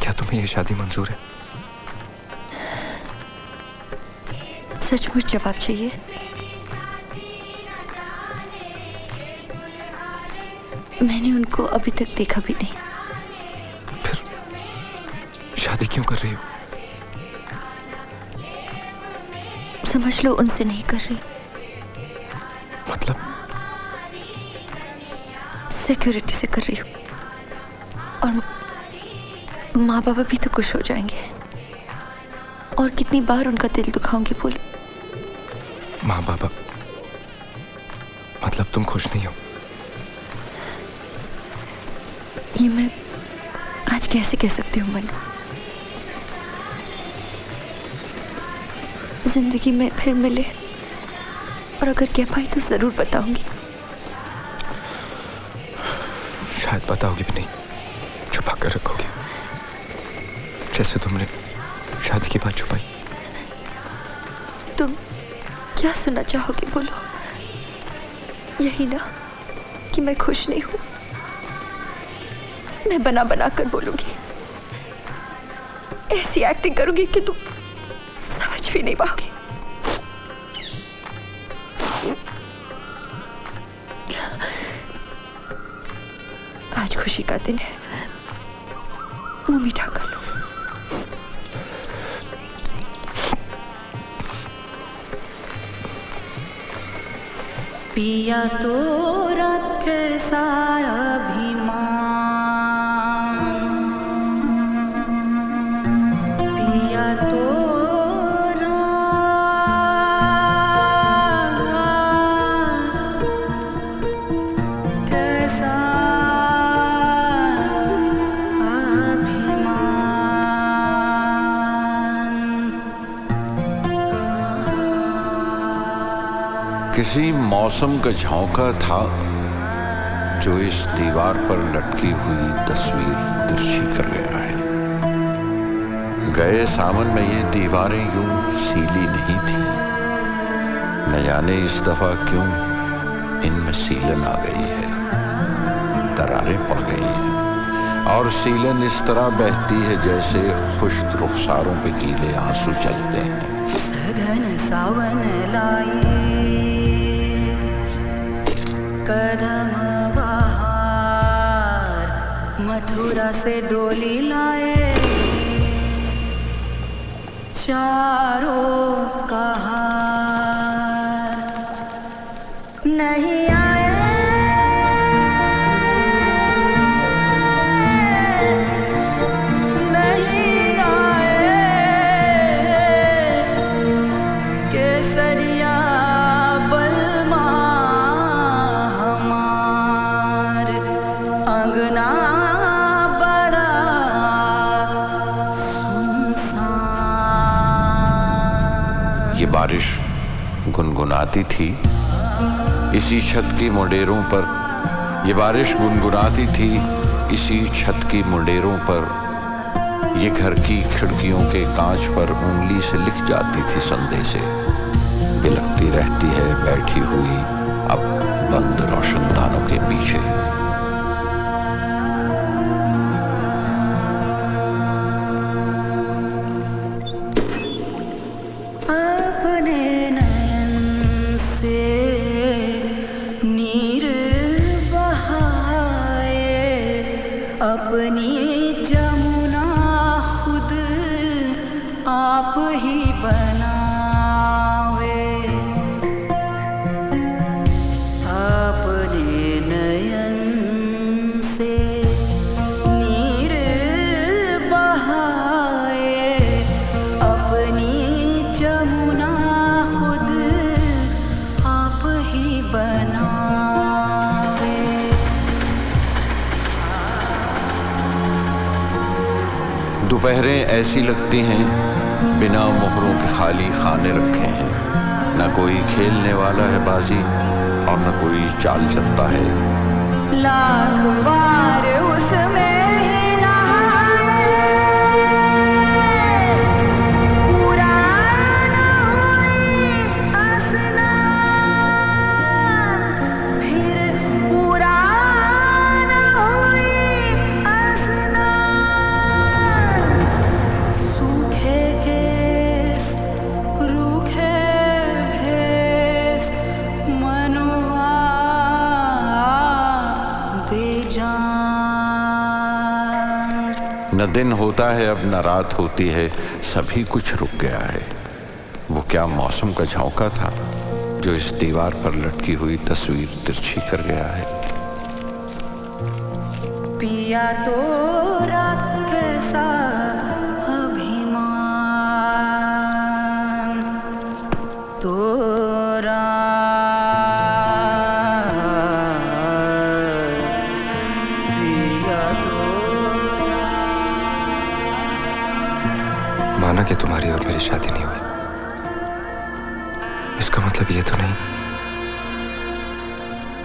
Speaker 1: क्या तुम्हें ये शादी मंजूर है?
Speaker 6: सचमुच जवाब चाहिए? मैंने उनको अभी तक देखा भी नहीं।
Speaker 1: फिर शादी क्यों कर रही हो?
Speaker 6: समझ लो उनसे नहीं कर रही।
Speaker 1: मतलब?
Speaker 6: सिक्योरिटी से कर रही हूँ। और माँ बाबा भी तो खुश हो जाएंगे। और कितनी बार उनका दिल दुखाऊंगी बोलो?
Speaker 1: माँ बाबा मतलब तुम खुश नहीं हो?
Speaker 6: ये मैं आज कैसे कह सकती हूँ मनु? जिंदगी में फिर मिले और अगर कह पाई तो जरूर बताऊंगी।
Speaker 1: शायद बताओगी भी नहीं, छुपा कर रखोगे, जैसे तुमने शादी की बात छुपाई।
Speaker 6: तुम क्या सुनना चाहोगे बोलो? यही ना कि मैं खुश नहीं हूं? मैं बना बना कर बोलूंगी, ऐसी एक्टिंग करूंगी कि तुम समझ भी नहीं पाओगे। आज खुशी का दिन है, मुंह मीठा कर लो।
Speaker 3: पिया तो रख सारा अभिमान, पिया तो कैसा
Speaker 9: किसी मौसम का झोंका था जो इस दीवार पर लटकी हुई तस्वीर तिरछी कर गया है। गए सावन में ये दीवारें यूं सीली नहीं थी, न जाने इस दफा क्यों इनमें सीलन आ गई है, दरारें पड़ गई हैं और सीलन इस तरह बहती है जैसे खुश्क रुखसारों पे गीले आंसू चलते हैं।
Speaker 3: सघन सावन लाए कदम बहार, मथुरा से डोली लाए चारों कहार। नहीं आए नहीं आए केसरिया बलमा हमार, अंगना बड़ा सुनसान।
Speaker 9: ये बारिश गुनगुनाती थी इसी छत की मुंडेरों पर, ये बारिश गुनगुनाती थी इसी छत की मुंडेरों पर, ये घर की खिड़कियों के कांच पर उंगली से लिख जाती थी संदेशे। बिलखती रहती है बैठी हुई अब बंद रोशनदानों के पीछे।
Speaker 3: अपने नयन से नीर बहाए, अपनी जमुना खुद आप ही बनावे। अपने नयन से नीर बहाए, अपनी जमुना खुद आप ही बनावे।
Speaker 9: दोपहरें ऐसी लगती हैं बिना मोहरों के खाली खाने रखे हैं, न कोई खेलने वाला है बाजी और न कोई चाल चलता है।
Speaker 3: लाख बार उसमें ही नहाए, पूरा न हुई स्नान, फिर पूरा न हुई स्नान। सूखे केस रूखे भेस, मनुआ बेजान।
Speaker 9: न दिन होता है अब न रात होती है, सभी कुछ रुक गया है। वो क्या मौसम का झोंका था जो इस दीवार पर लटकी हुई तस्वीर तिरछी कर गया है।
Speaker 3: पिया तोरा कैसा अभिमान, तोरा पिया तोरा।
Speaker 1: माना कि तुम्हारी और मेरी शादी नहीं हुई, इसका मतलब ये तो नहीं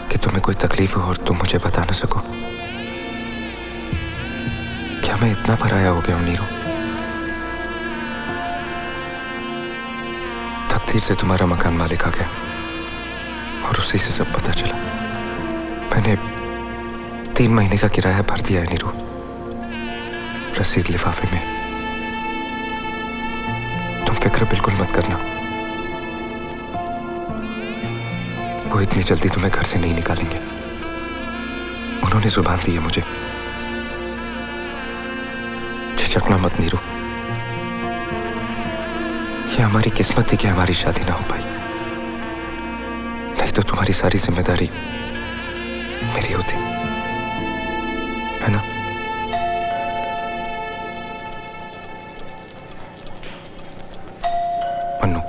Speaker 1: कि तुम्हें कोई तकलीफ हो और तुम मुझे बता ना सको। क्या मैं इतना पराया हो गया हूं नीरू? तकदीर से तुम्हारा मकान मालिक आ गया और उसी से सब पता चला। मैंने 3 महीने का किराया भर दिया है नीरू, रसीद लिफाफे में। तुम फिक्र बिल्कुल मत करना, वो इतनी जल्दी तुम्हें घर से नहीं निकालेंगे। उन्होंने जुबान दी है मुझे। झिझकना मत नीरू, ये हमारी किस्मत थी कि हमारी शादी ना हो पाई, नहीं तो तुम्हारी सारी जिम्मेदारी मेरी होती, है ना? Mannu,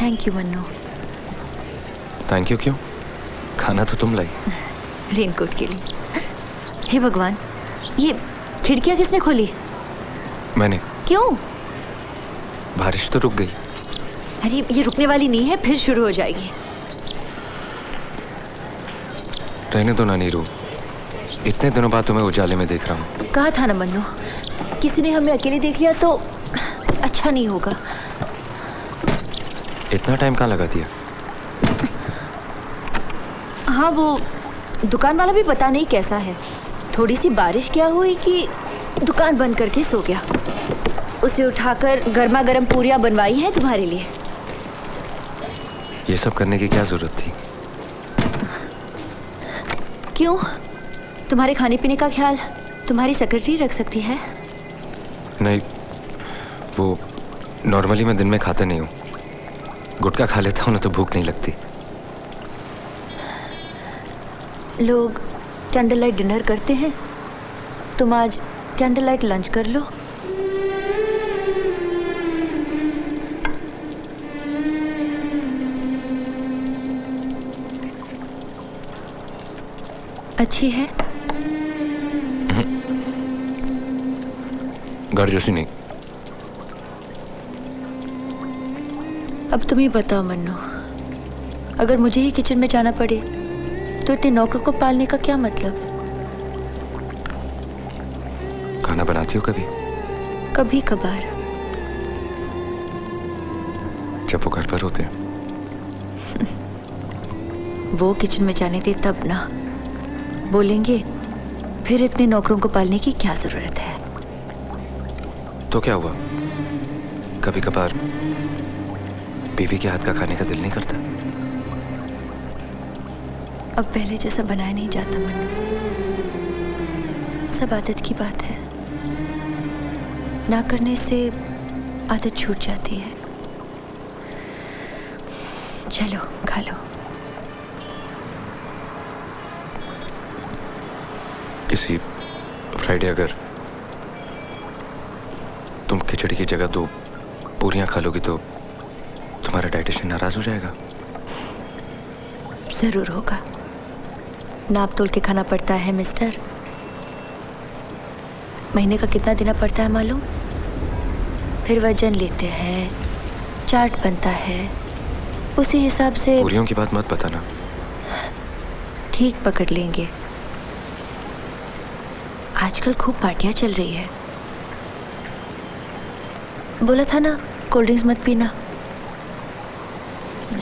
Speaker 6: thank you Mannu.
Speaker 1: Thank you क्यों? खाना तो तुम लाई।
Speaker 6: रेनकोट के लिए। हे भगवान, ये खिड़कियाँ किसने खोली?
Speaker 1: मैंने।
Speaker 6: क्यों?
Speaker 1: बारिश तो रुक गई।
Speaker 6: अरे ये रुकने वाली नहीं है, फिर शुरू हो जाएगी।
Speaker 1: रहने दो ना नीरू, इतने दिनों बाद तुम्हें उजाले में देख रहा हूँ।
Speaker 6: कहा था ना मन्नू, किसी ने हमें अकेले देख लिया तो अच्छा नहीं होगा।
Speaker 1: इतना टाइम कहाँ लगा दिया?
Speaker 6: हाँ, वो दुकान वाला भी पता नहीं कैसा है। थोड़ी सी बारिश क्या हुई कि दुकान बंद करके सो गया। उसे उठाकर गर्मा गर्म पूरियाँ बनवाई हैं तुम्हारे लिए।
Speaker 1: ये सब करने की क्या जरूरत थी?
Speaker 6: क्यों? तुम्हारे खाने पीने का ख्याल तुम्हारी सेक्रेटरी रख सकती है।
Speaker 1: नहीं, वो नॉर्मली मैं दिन में खाता नहीं हूँ। गुटखा खा लेता हूँ ना तो भूख नहीं लगती।
Speaker 6: लोग कैंडल लाइट डिनर करते हैं, तुम आज कैंडल लाइट लंच कर लो। अच्छी है?
Speaker 1: घर जैसी नहीं।
Speaker 6: अब तुम ही बताओ मन्नू, अगर मुझे ही किचन में जाना पड़े तो इतने नौकरों को पालने का क्या मतलब?
Speaker 1: खाना बनाती हो कभी?
Speaker 6: कभी कभार।
Speaker 1: जब वो घर पर होते हैं।
Speaker 6: वो किचन में जाने दे तब ना। बोलेंगे फिर इतने नौकरों को पालने की क्या जरूरत है?
Speaker 1: तो क्या हुआ? कभी कभार बीवी के हाथ का खाने का दिल नहीं करता?
Speaker 6: अब पहले जैसा बनाया नहीं जाता मन्नू, सब आदत की बात है। ना करने से आदत छूट जाती है। चलो खा लो।
Speaker 1: किसी फ्राइडे अगर तुम खिचड़ी की जगह 2 पूरियां खा लोगी तो तुम्हारा डाइटिशियन नाराज हो जाएगा।
Speaker 6: जरूर होगा। नाप तोल के खाना पड़ता है मिस्टर। महीने का कितना देना पड़ता है मालूम? फिर वजन लेते हैं, चार्ट बनता है, उसी हिसाब से।
Speaker 1: पूरियों की बात मत बताना।
Speaker 6: ठीक पकड़ लेंगे। आजकल खूब पार्टियां चल रही है। बोला था ना कोल्ड ड्रिंक्स मत पीना।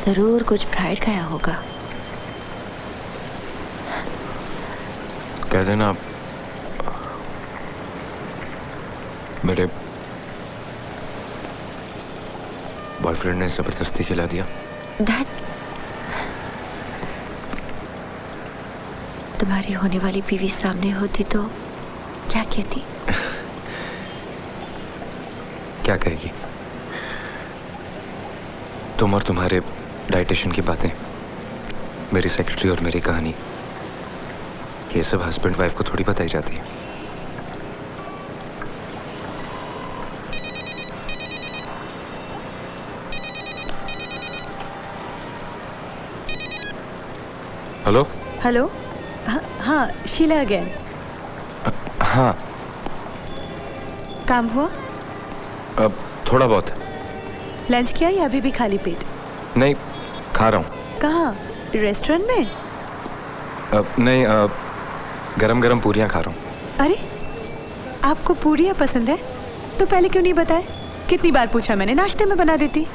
Speaker 6: जरूर कुछ फ्राइड खाया होगा।
Speaker 1: कह देना मेरे बॉयफ्रेंड ने जबरदस्ती खिला दिया।
Speaker 6: तुम्हारी होने वाली बीवी सामने होती तो क्या कहती?
Speaker 1: क्या कहेगी? तुम और तुम्हारे डाइटिशियन की बातें, मेरी सेक्रेटरी और मेरी कहानी, ये सब हस्बैंड वाइफ को थोड़ी बताई जाती है। Hello
Speaker 5: hello. हाँ शीला अगेन।
Speaker 1: हाँ,
Speaker 5: काम हुआ?
Speaker 1: अब थोड़ा बहुत।
Speaker 5: लंच किया या अभी भी खाली पेट?
Speaker 1: नहीं, खा रहा हूँ।
Speaker 5: कहाँ? रेस्टोरेंट में?
Speaker 1: नहीं, गरम गरम पूरियाँ खा रहा हूँ।
Speaker 5: अरे आपको पूरियाँ पसंद है तो पहले क्यों नहीं बताए? कितनी बार पूछा मैंने, नाश्ते में बना देती।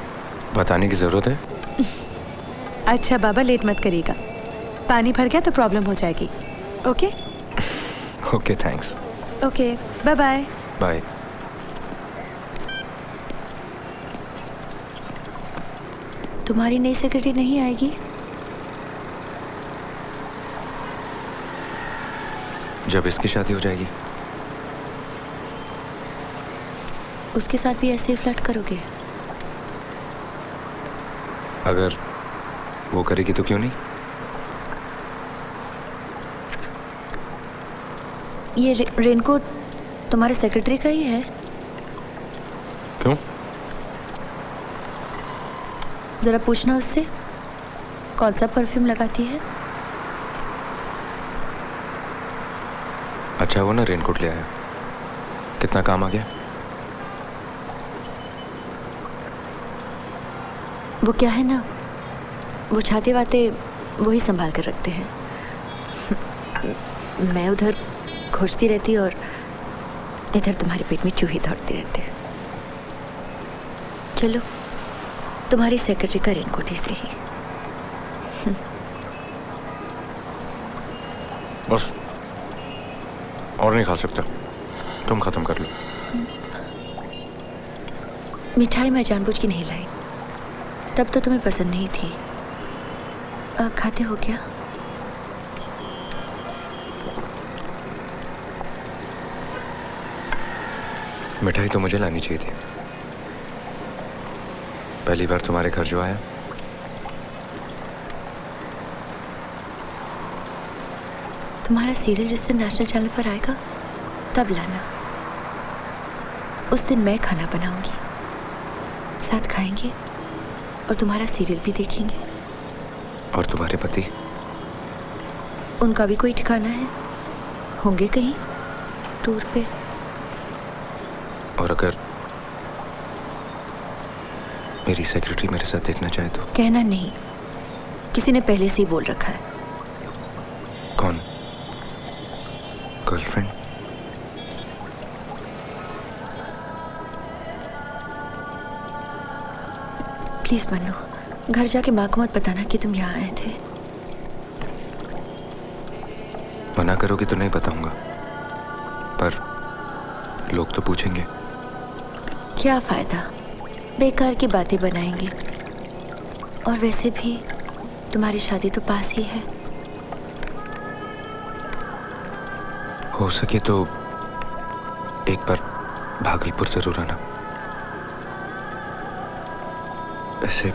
Speaker 1: बताने की जरूरत है?
Speaker 5: अच्छा बाबा, लेट मत करिएगा। पानी भर गया तो प्रॉब्लम हो जाएगी। Okay
Speaker 1: okay, thanks.
Speaker 5: Okay, bye bye.
Speaker 1: Bye.
Speaker 6: तुम्हारी नई सेक्रेटरी नहीं आएगी?
Speaker 1: जब इसकी शादी हो जाएगी।
Speaker 6: उसके साथ भी ऐसे ही फ्लर्ट करोगे?
Speaker 1: अगर वो करेगी तो क्यों नहीं?
Speaker 6: ये रेनकोट तुम्हारे सेक्रेटरी का ही है?
Speaker 1: क्यों?
Speaker 6: ज़रा पूछना उससे कौन सा परफ्यूम लगाती है।
Speaker 1: अच्छा वो ना रेनकोट ले आया, कितना काम आ गया।
Speaker 6: वो क्या है ना, वो छाते वाते वही संभाल कर रखते हैं। मैं उधर खोजती रहती और इधर तुम्हारे पेट में चूहे दौड़ते रहते हैं। चलो तुम्हारी सेक्रेटरी का रेनकोट ही सही।
Speaker 1: बस और नहीं खा सकता, तुम खत्म कर लो।
Speaker 6: मिठाई मैं जानबूझ के नहीं लाई, तब तो तुम्हें पसंद नहीं थी। खाते हो क्या?
Speaker 1: मिठाई तो मुझे लानी चाहिए थी, पहली बार तुम्हारे घर जो आया।
Speaker 6: तुम्हारा सीरियल जिस दिन नेशनल चैनल पर आएगा तब लाना। उस दिन मैं खाना बनाऊंगी, साथ खाएंगे और तुम्हारा सीरियल भी देखेंगे।
Speaker 1: और तुम्हारे पति?
Speaker 6: उनका भी कोई ठिकाना है, होंगे कहीं टूर पे।
Speaker 1: और अगर मेरी सेक्रेटरी मेरे साथ देखना चाहे तो?
Speaker 6: कहना नहीं, किसी ने पहले से ही बोल रखा है।
Speaker 1: कौन? गर्लफ्रेंड?
Speaker 6: प्लीज मन्नू, घर जाके माँ को मत बताना कि तुम यहाँ आए थे।
Speaker 1: मना करोगी तो नहीं बताऊंगा, पर लोग तो पूछेंगे।
Speaker 6: क्या फायदा, बेकार की बातें बनाएंगे। और वैसे भी तुम्हारी शादी तो पास ही है।
Speaker 1: हो सके तो एक बार भागलपुर जरूर आना। ऐसे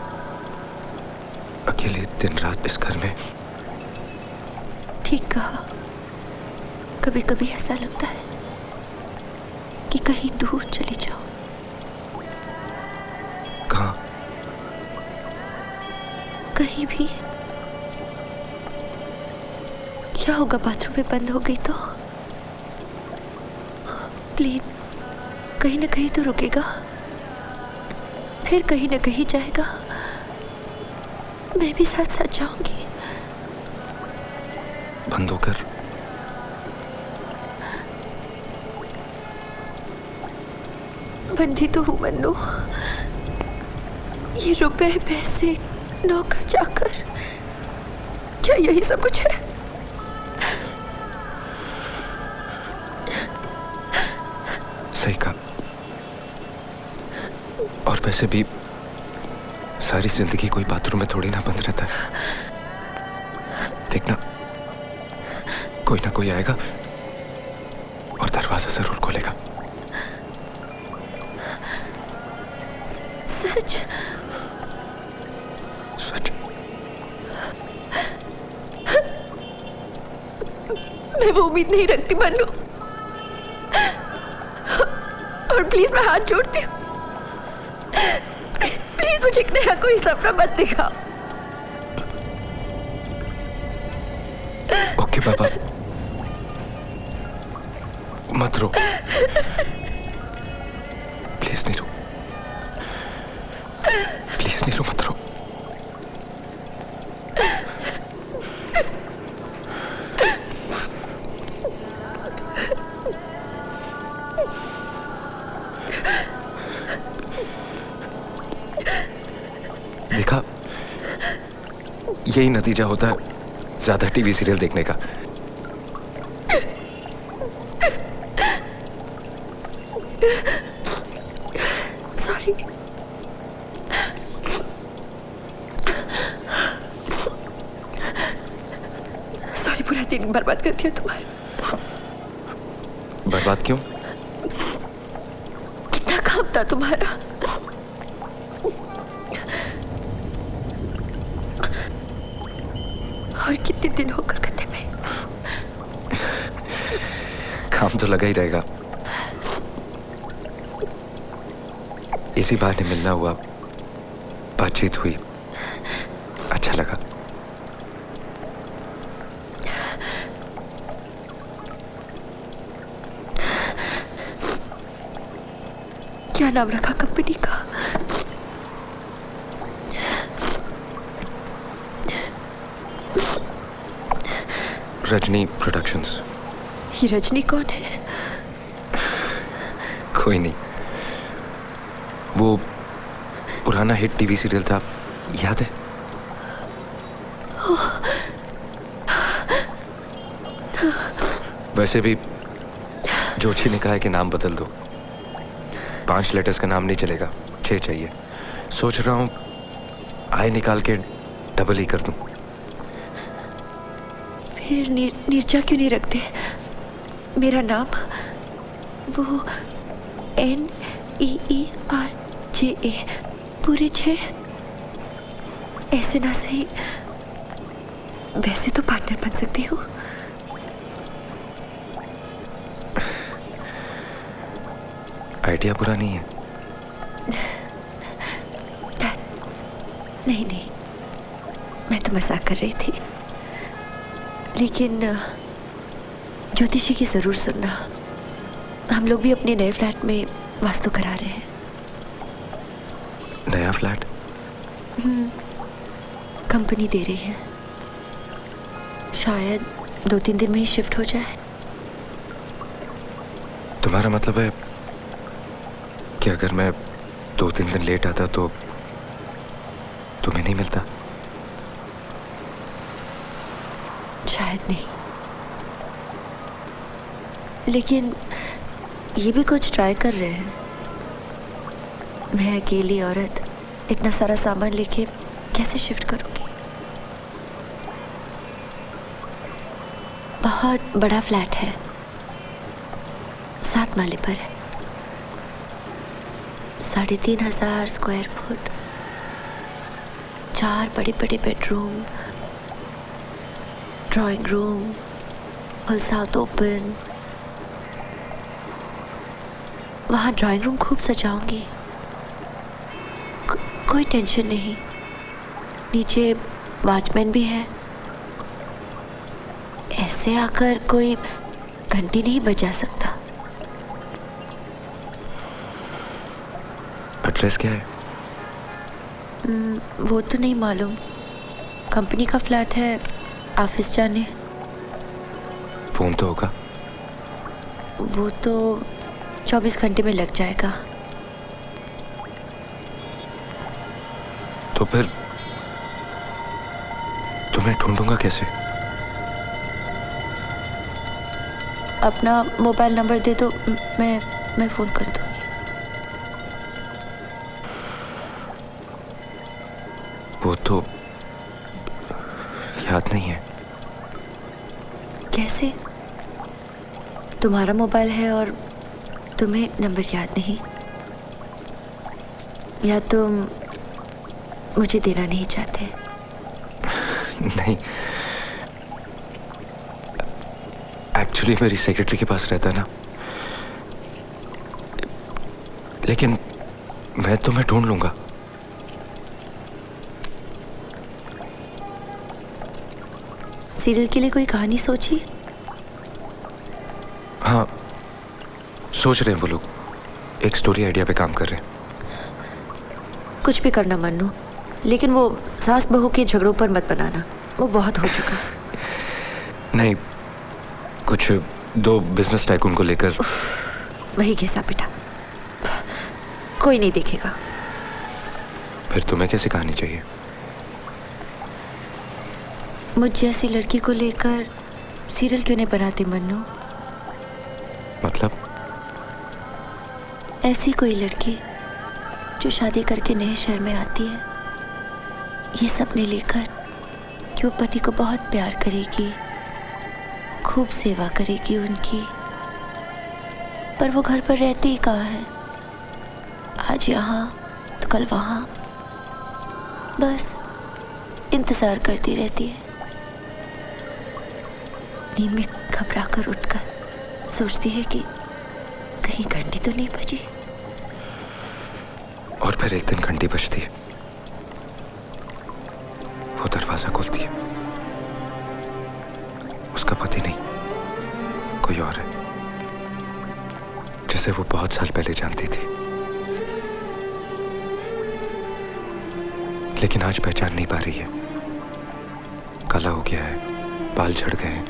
Speaker 1: अकेले दिन रात इस घर में।
Speaker 6: ठीक कहा, कभी कभी ऐसा लगता है कि कहीं दूर चली जाओ।
Speaker 1: कहाँ?
Speaker 6: कहीं भी। क्या होगा बाथरूम में बंद हो गई तो? प्लीज कहीं ना कहीं तो रुकेगा, फिर कहीं ना कहीं जाएगा। मैं भी साथ साथ जाऊंगी।
Speaker 1: बंद होकर
Speaker 6: बंदी तो हूं मन्नू। ये रुपए पैसे नौकर चाकर, क्या यही सब कुछ है?
Speaker 1: सही कहा। और वैसे भी सारी जिंदगी कोई बाथरूम में थोड़ी ना बंद रहता है। देखना, कोई ना कोई आएगा और दरवाजा जरूर खोलेगा।
Speaker 6: सच?
Speaker 1: सच।
Speaker 6: मैं वो उम्मीद नहीं रखती मन्नू, और प्लीज मैं हाथ जोड़ती हूँ, प्लीज मुझे एक नया कोई सपना मत दिखा।
Speaker 1: ओके बाबा, मत रो, प्लीज नहीं रो, प्लीज नहीं रो, मत रो। देखा, यही नतीजा होता है ज्यादा टीवी सीरियल देखने का।
Speaker 6: सॉरी। सॉरी, पूरा दिन बर्बाद कर दिया तुम्हारा।
Speaker 1: बर्बाद क्यों?
Speaker 6: कितना काम था तुम्हारा। और कितने दिन हो कलकत्ते में।
Speaker 1: काम तो लगा ही रहेगा। इसी बहाने मिलना हुआ, बातचीत हुई, अच्छा लगा।
Speaker 5: क्या नाम रखा कंपनी का?
Speaker 1: रजनी प्रोडक्शंस।
Speaker 5: ये रजनी कौन है?
Speaker 1: कोई नहीं, वो पुराना हिट टीवी सीरियल था, याद है? वैसे भी जोशी ने कहा है कि नाम बदल दो। 5 लेटर्स का नाम नहीं चलेगा, 6 चाहिए। सोच रहा हूँ आई निकाल के डबल ही कर दूं।
Speaker 5: फिर नीरजा क्यों नहीं रखते? मेरा नाम वो NEERJA पूरे 6 ऐसे ना सही। वैसे तो पार्टनर बन सकती हूँ।
Speaker 1: आइडिया बुरा नहीं है।
Speaker 5: नहीं, मैं तो मजाक कर रही थी। लेकिन ज्योतिषी की जरूर सुनना। हम लोग भी अपने नए फ्लैट में वास्तु करा रहे हैं।
Speaker 1: नया फ्लैट?
Speaker 5: कंपनी दे रही है, शायद 2-3 दिन में ही शिफ्ट हो जाए।
Speaker 1: तुम्हारा मतलब है कि अगर मैं 2-3 दिन लेट आता तो तुम्हें नहीं मिलता?
Speaker 5: शायद नहीं, लेकिन ये भी कुछ ट्राई कर रहे हैं। मैं अकेली औरत इतना सारा सामान लेके कैसे शिफ्ट करूंगी? बहुत बड़ा फ्लैट है, 7 माले पर है, 3500 स्क्वायर फुट, 4 बड़े बड़े bedroom, drawing room, full south open. वहाँ ड्राइंग रूम खूब सजाऊंगी, कोई टेंशन नहीं। नीचे वॉचमैन भी है, ऐसे आकर कोई घंटी नहीं बजा सकता।
Speaker 1: एड्रेस क्या है?
Speaker 5: वो तो नहीं मालूम। कंपनी का फ्लैट है, ऑफिस जाने।
Speaker 1: फोन तो होगा?
Speaker 5: वो तो 24 घंटे में लग जाएगा।
Speaker 1: तो फिर तुम्हें ढूंढूंगा कैसे?
Speaker 5: अपना मोबाइल नंबर दे दो, मैं फोन कर दूंगी।
Speaker 1: वो तो याद नहीं है।
Speaker 5: कैसे? तुम्हारा मोबाइल है और तुम्हें नंबर याद नहीं? या तुम मुझे देना नहीं चाहते?
Speaker 1: नहीं, एक्चुअली मेरी सेक्रेटरी के पास रहता है ना, लेकिन मैं तुम्हें ढूंढ लूंगा।
Speaker 5: सीरियल के लिए कोई कहानी सोची?
Speaker 1: हाँ, सोच रहे हैं वो लोग, एक स्टोरी आइडिया पे काम कर रहे हैं।
Speaker 5: कुछ भी करना मन्नू, लेकिन वो सास बहू के झगड़ों पर मत बनाना, वो बहुत हो चुका।
Speaker 1: नहीं, कुछ 2 बिजनेस टाइकून को लेकर।
Speaker 5: वही घिसा पिटा, कोई नहीं देखेगा।
Speaker 1: फिर तुम्हें कैसी कहानी चाहिए?
Speaker 5: मुझ जैसी लड़की को लेकर सीरियल क्यों नहीं बनाते मन्नू?
Speaker 1: मतलब?
Speaker 5: ऐसी कोई लड़की जो शादी करके नए शहर में आती है, ये सपने लेकर कि वो पति को बहुत प्यार करेगी, खूब सेवा करेगी उनकी, पर वो घर पर रहती ही कहाँ है? आज यहाँ तो कल वहाँ, बस इंतजार करती रहती है। नींद में घबरा कर उठकर सोचती है कि कहीं घंटी तो नहीं बजी।
Speaker 1: और फिर एक दिन घंटी बजती है उसे वो बहुत साल पहले जानती थी, लेकिन आज पहचान नहीं पा रही है। काला हो गया है, बाल झड़ गए हैं।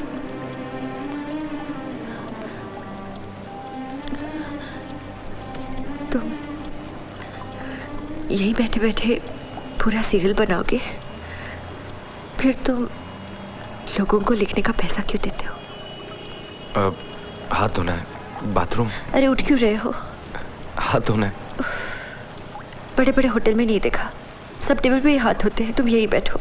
Speaker 6: तुम यही बैठे बैठे पूरा सीरियल बनाओगे? फिर तुम लोगों को लिखने का पैसा क्यों देते हो?
Speaker 1: हाथ धोना है, बाथरूम।
Speaker 6: अरे उठ क्यों रहे हो?
Speaker 1: हाथ धोना है।
Speaker 6: बड़े बड़े होटल में नहीं देखा, सब टेबल पे ही हाथ होते हैं, तुम यही बैठो।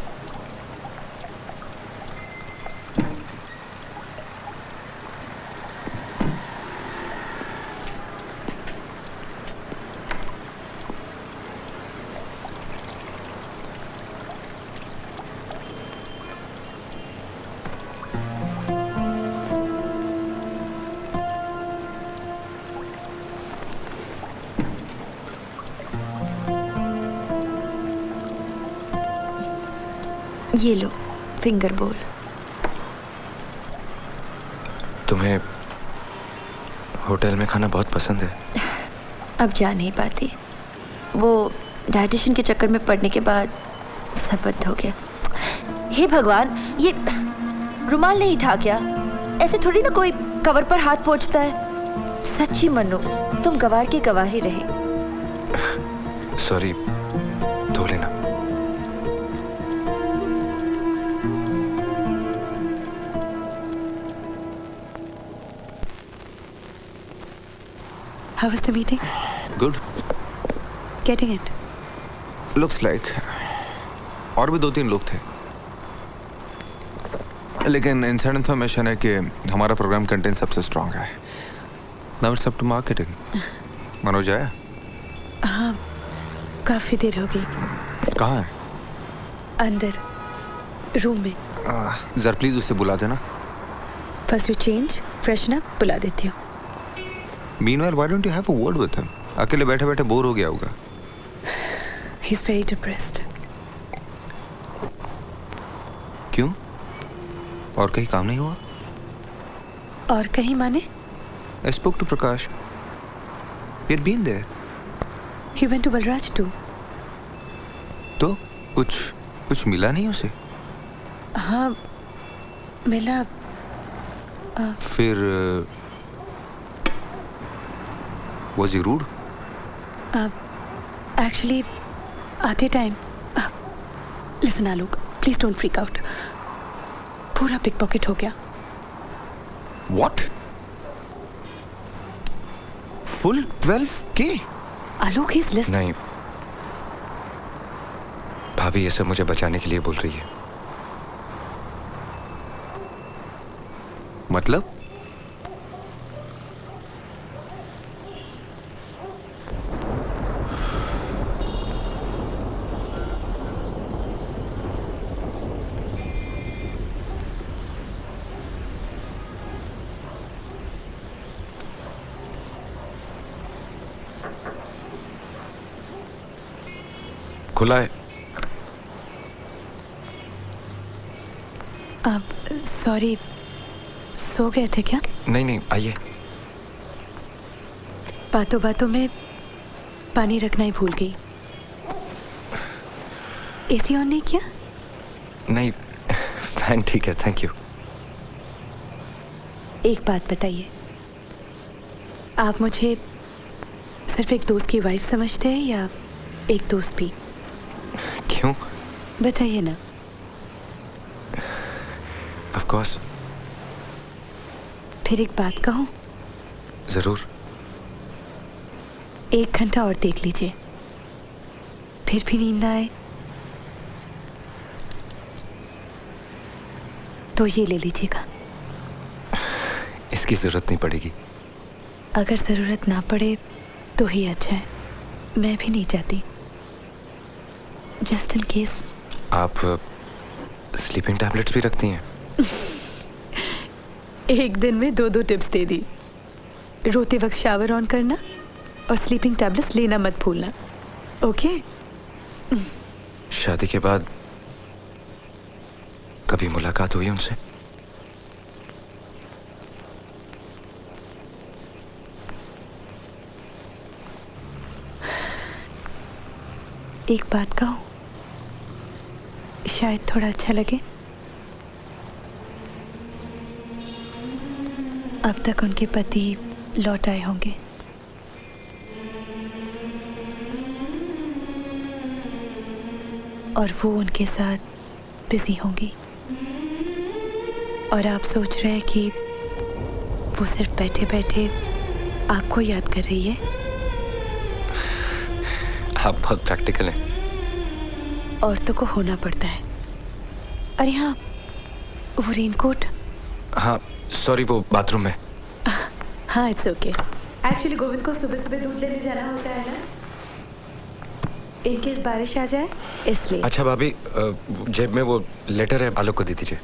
Speaker 6: ये लो फिंगर बोल।
Speaker 1: तुम्हें होटल में खाना बहुत पसंद है?
Speaker 6: अब जा नहीं पाती, वो डाइटिशियन के चक्कर में पड़ने के बाद सब बंद हो गया। हे भगवान, ये रुमाल नहीं था क्या? ऐसे थोड़ी ना कोई कवर पर हाथ पोंछता है। सच्ची मनो, तुम गवार की गवार ही रहे।
Speaker 1: सॉरी, धो लेना।
Speaker 5: How was the meeting?
Speaker 4: Good,
Speaker 5: Getting it?
Speaker 4: Looks like. और भी 2-3 लोग थे, लेकिन इनसाइड इन्फॉर्मेशन है कि हमारा प्रोग्राम कंटेंट सबसे स्ट्रांग है। Now it's up to marketing. Manoj आया?
Speaker 5: हाँ, काफी देर हो गई।
Speaker 4: कहाँ है?
Speaker 5: अंदर रूम में।
Speaker 4: जरा प्लीज उसे बुला देना।
Speaker 5: First you change, freshen up, बुला देती हूँ।
Speaker 4: Meanwhile, why don't you have a word with him? अकेले बैठे बैठे बोर हो गया होगा।
Speaker 5: He's very depressed.
Speaker 4: क्यों? और कहीं काम नहीं हुआ?
Speaker 5: और कहीं माने?
Speaker 4: I spoke to Prakash. He had been there.
Speaker 5: He went to Balraj too.
Speaker 4: तो कुछ मिला नहीं उसे?
Speaker 5: हाँ, मिला।
Speaker 4: फिर was he rude?
Speaker 5: Actually, आते time listen Alok, please don't freak out. पूरा पिक पॉकेट हो गया।
Speaker 4: What? Full 12K?
Speaker 5: Alok is listen.
Speaker 1: नहीं, भाभी ये सब मुझे बचाने के लिए बोल रही है।
Speaker 4: मतलब?
Speaker 1: खुला है।
Speaker 5: आप सॉरी, सो गए थे क्या?
Speaker 1: नहीं, आइए।
Speaker 5: बातों बातों में पानी रखना ही भूल गई। एसी ऑन नहीं किया?
Speaker 1: नहीं, फैन ठीक है, थैंक यू।
Speaker 5: एक बात बताइए, आप मुझे सिर्फ एक दोस्त की वाइफ समझते हैं या एक दोस्त भी?
Speaker 1: क्यों?
Speaker 5: बताइए ना।
Speaker 1: Of course.
Speaker 5: फिर एक बात कहूँ?
Speaker 1: जरूर।
Speaker 5: 1 घंटा और देख लीजिए, फिर भी नींद ना आए तो ये ले लीजिएगा।
Speaker 1: इसकी जरूरत नहीं पड़ेगी।
Speaker 5: अगर जरूरत ना पड़े तो ही अच्छा है, मैं भी नहीं चाहती। Just in case.
Speaker 1: आप स्लीपिंग टैबलेट्स भी रखती हैं?
Speaker 5: एक दिन में 2 टिप्स दे दी। रोते वक्त शावर ऑन करना और स्लीपिंग टैबलेट्स लेना मत भूलना। ओके?
Speaker 1: शादी के बाद कभी मुलाकात हुई उनसे?
Speaker 5: एक बात कहूँ, शायद थोड़ा अच्छा लगे। अब तक उनके पति लौट आए होंगे। और वो उनके साथ बिजी होंगी। और आप सोच रहे हैं कि वो सिर्फ बैठे बैठे आपको याद कर रही है।
Speaker 1: आप बहुत प्रैक्टिकल हैं।
Speaker 5: औरतों को होना पड़ता है। अरे हाँ, वो रेनकोट।
Speaker 1: हाँ सॉरी, वो बाथरूम में।
Speaker 5: हाँ इट्स ओके। एक्चुअली गोविंद को सुबह सुबह दूध लेने जाना होता है ना, इनकेस बारिश आ जाए इसलिए।
Speaker 1: अच्छा भाभी, जेब में वो लेटर है, आलोक को दे दीजिए।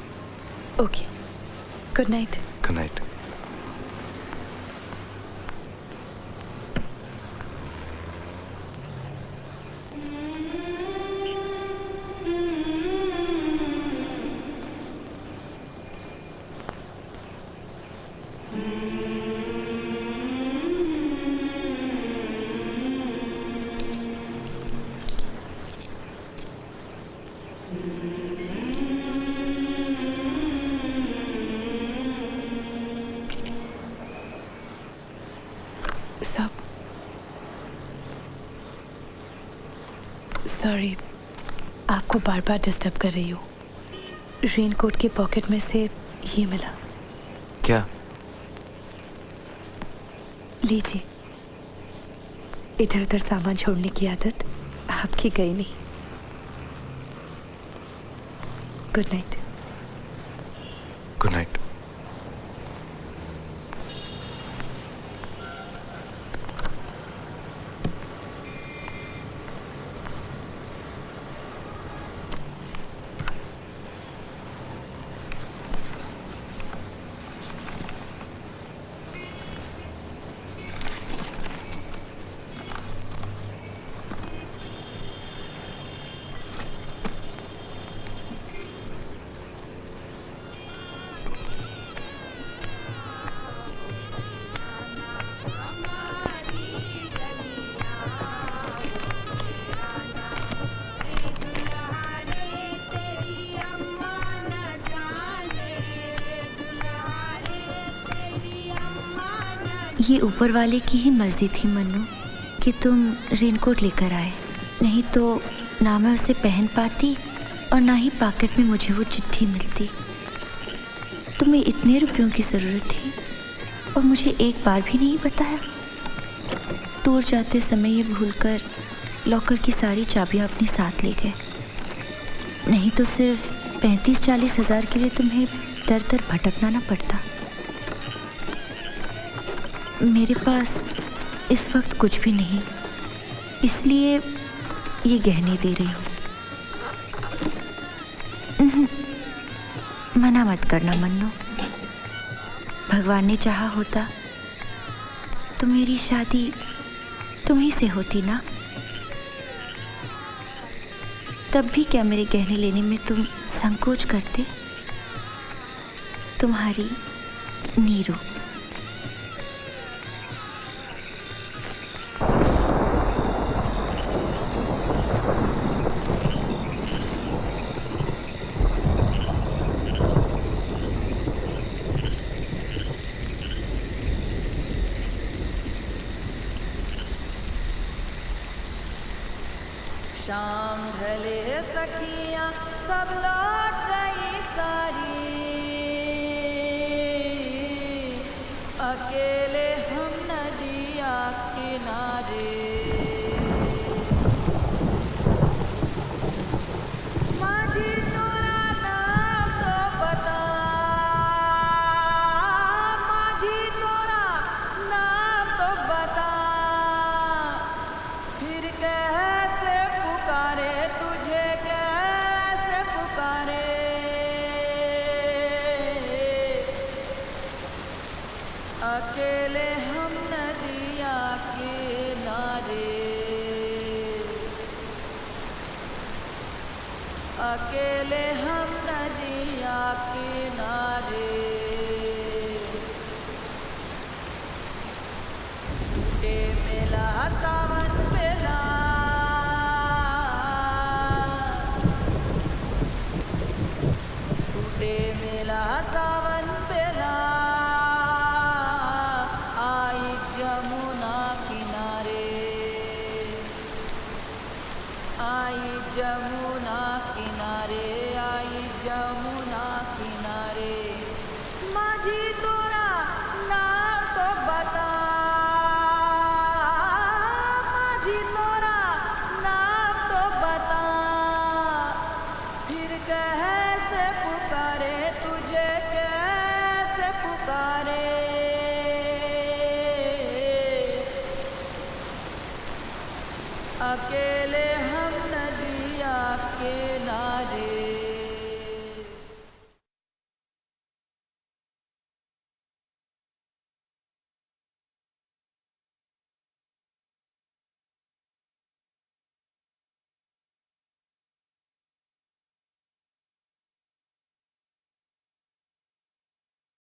Speaker 5: Okay, good night.
Speaker 1: Good night.
Speaker 5: Sorry, आपको बार बार डिस्टर्ब कर रही हूँ। रेनकोट के पॉकेट में से ये मिला।
Speaker 1: क्या?
Speaker 5: लीजिए। इधर उधर सामान छोड़ने की आदत आपकी गई नहीं। Good night.
Speaker 1: Good night.
Speaker 6: ये ऊपर वाले की ही मर्जी थी मन्नू कि तुम रेनकोट लेकर आए, नहीं तो ना मैं उसे पहन पाती और ना ही पॉकेट में मुझे वो चिट्ठी मिलती। तुम्हें इतने रुपयों की ज़रूरत थी और मुझे एक बार भी नहीं बताया। दूर जाते समय ये भूलकर लॉकर की सारी चाबियां अपने साथ ले गए, नहीं तो सिर्फ 35-40 हज़ार के लिए तुम्हें दर दर भटकना ना पड़ता। मेरे पास इस वक्त कुछ भी नहीं, इसलिए ये गहने दे रही हूँ। मना मत करना मन्नू, भगवान ने चाहा होता तो मेरी शादी तुम्ही से होती ना। तब भी क्या मेरे गहने लेने में तुम संकोच करते? तुम्हारी नीरू।
Speaker 3: शाम ढले सखियाँ सब लौट गई सारी, अकेले हम नदिया किनारे। माझी तोरा नाम तो बता, माझी तोरा नाम तो बता, फिर कैसे पुकारे तुझे, कैसे पुकारे। अकेले हम नदिया किनारे, अकेले हम नदिया किनारे। टूटे मेला सावन बेला, कैसे पुकारे तुझे कैसे पुकारे अकेले हम नदिया अकेले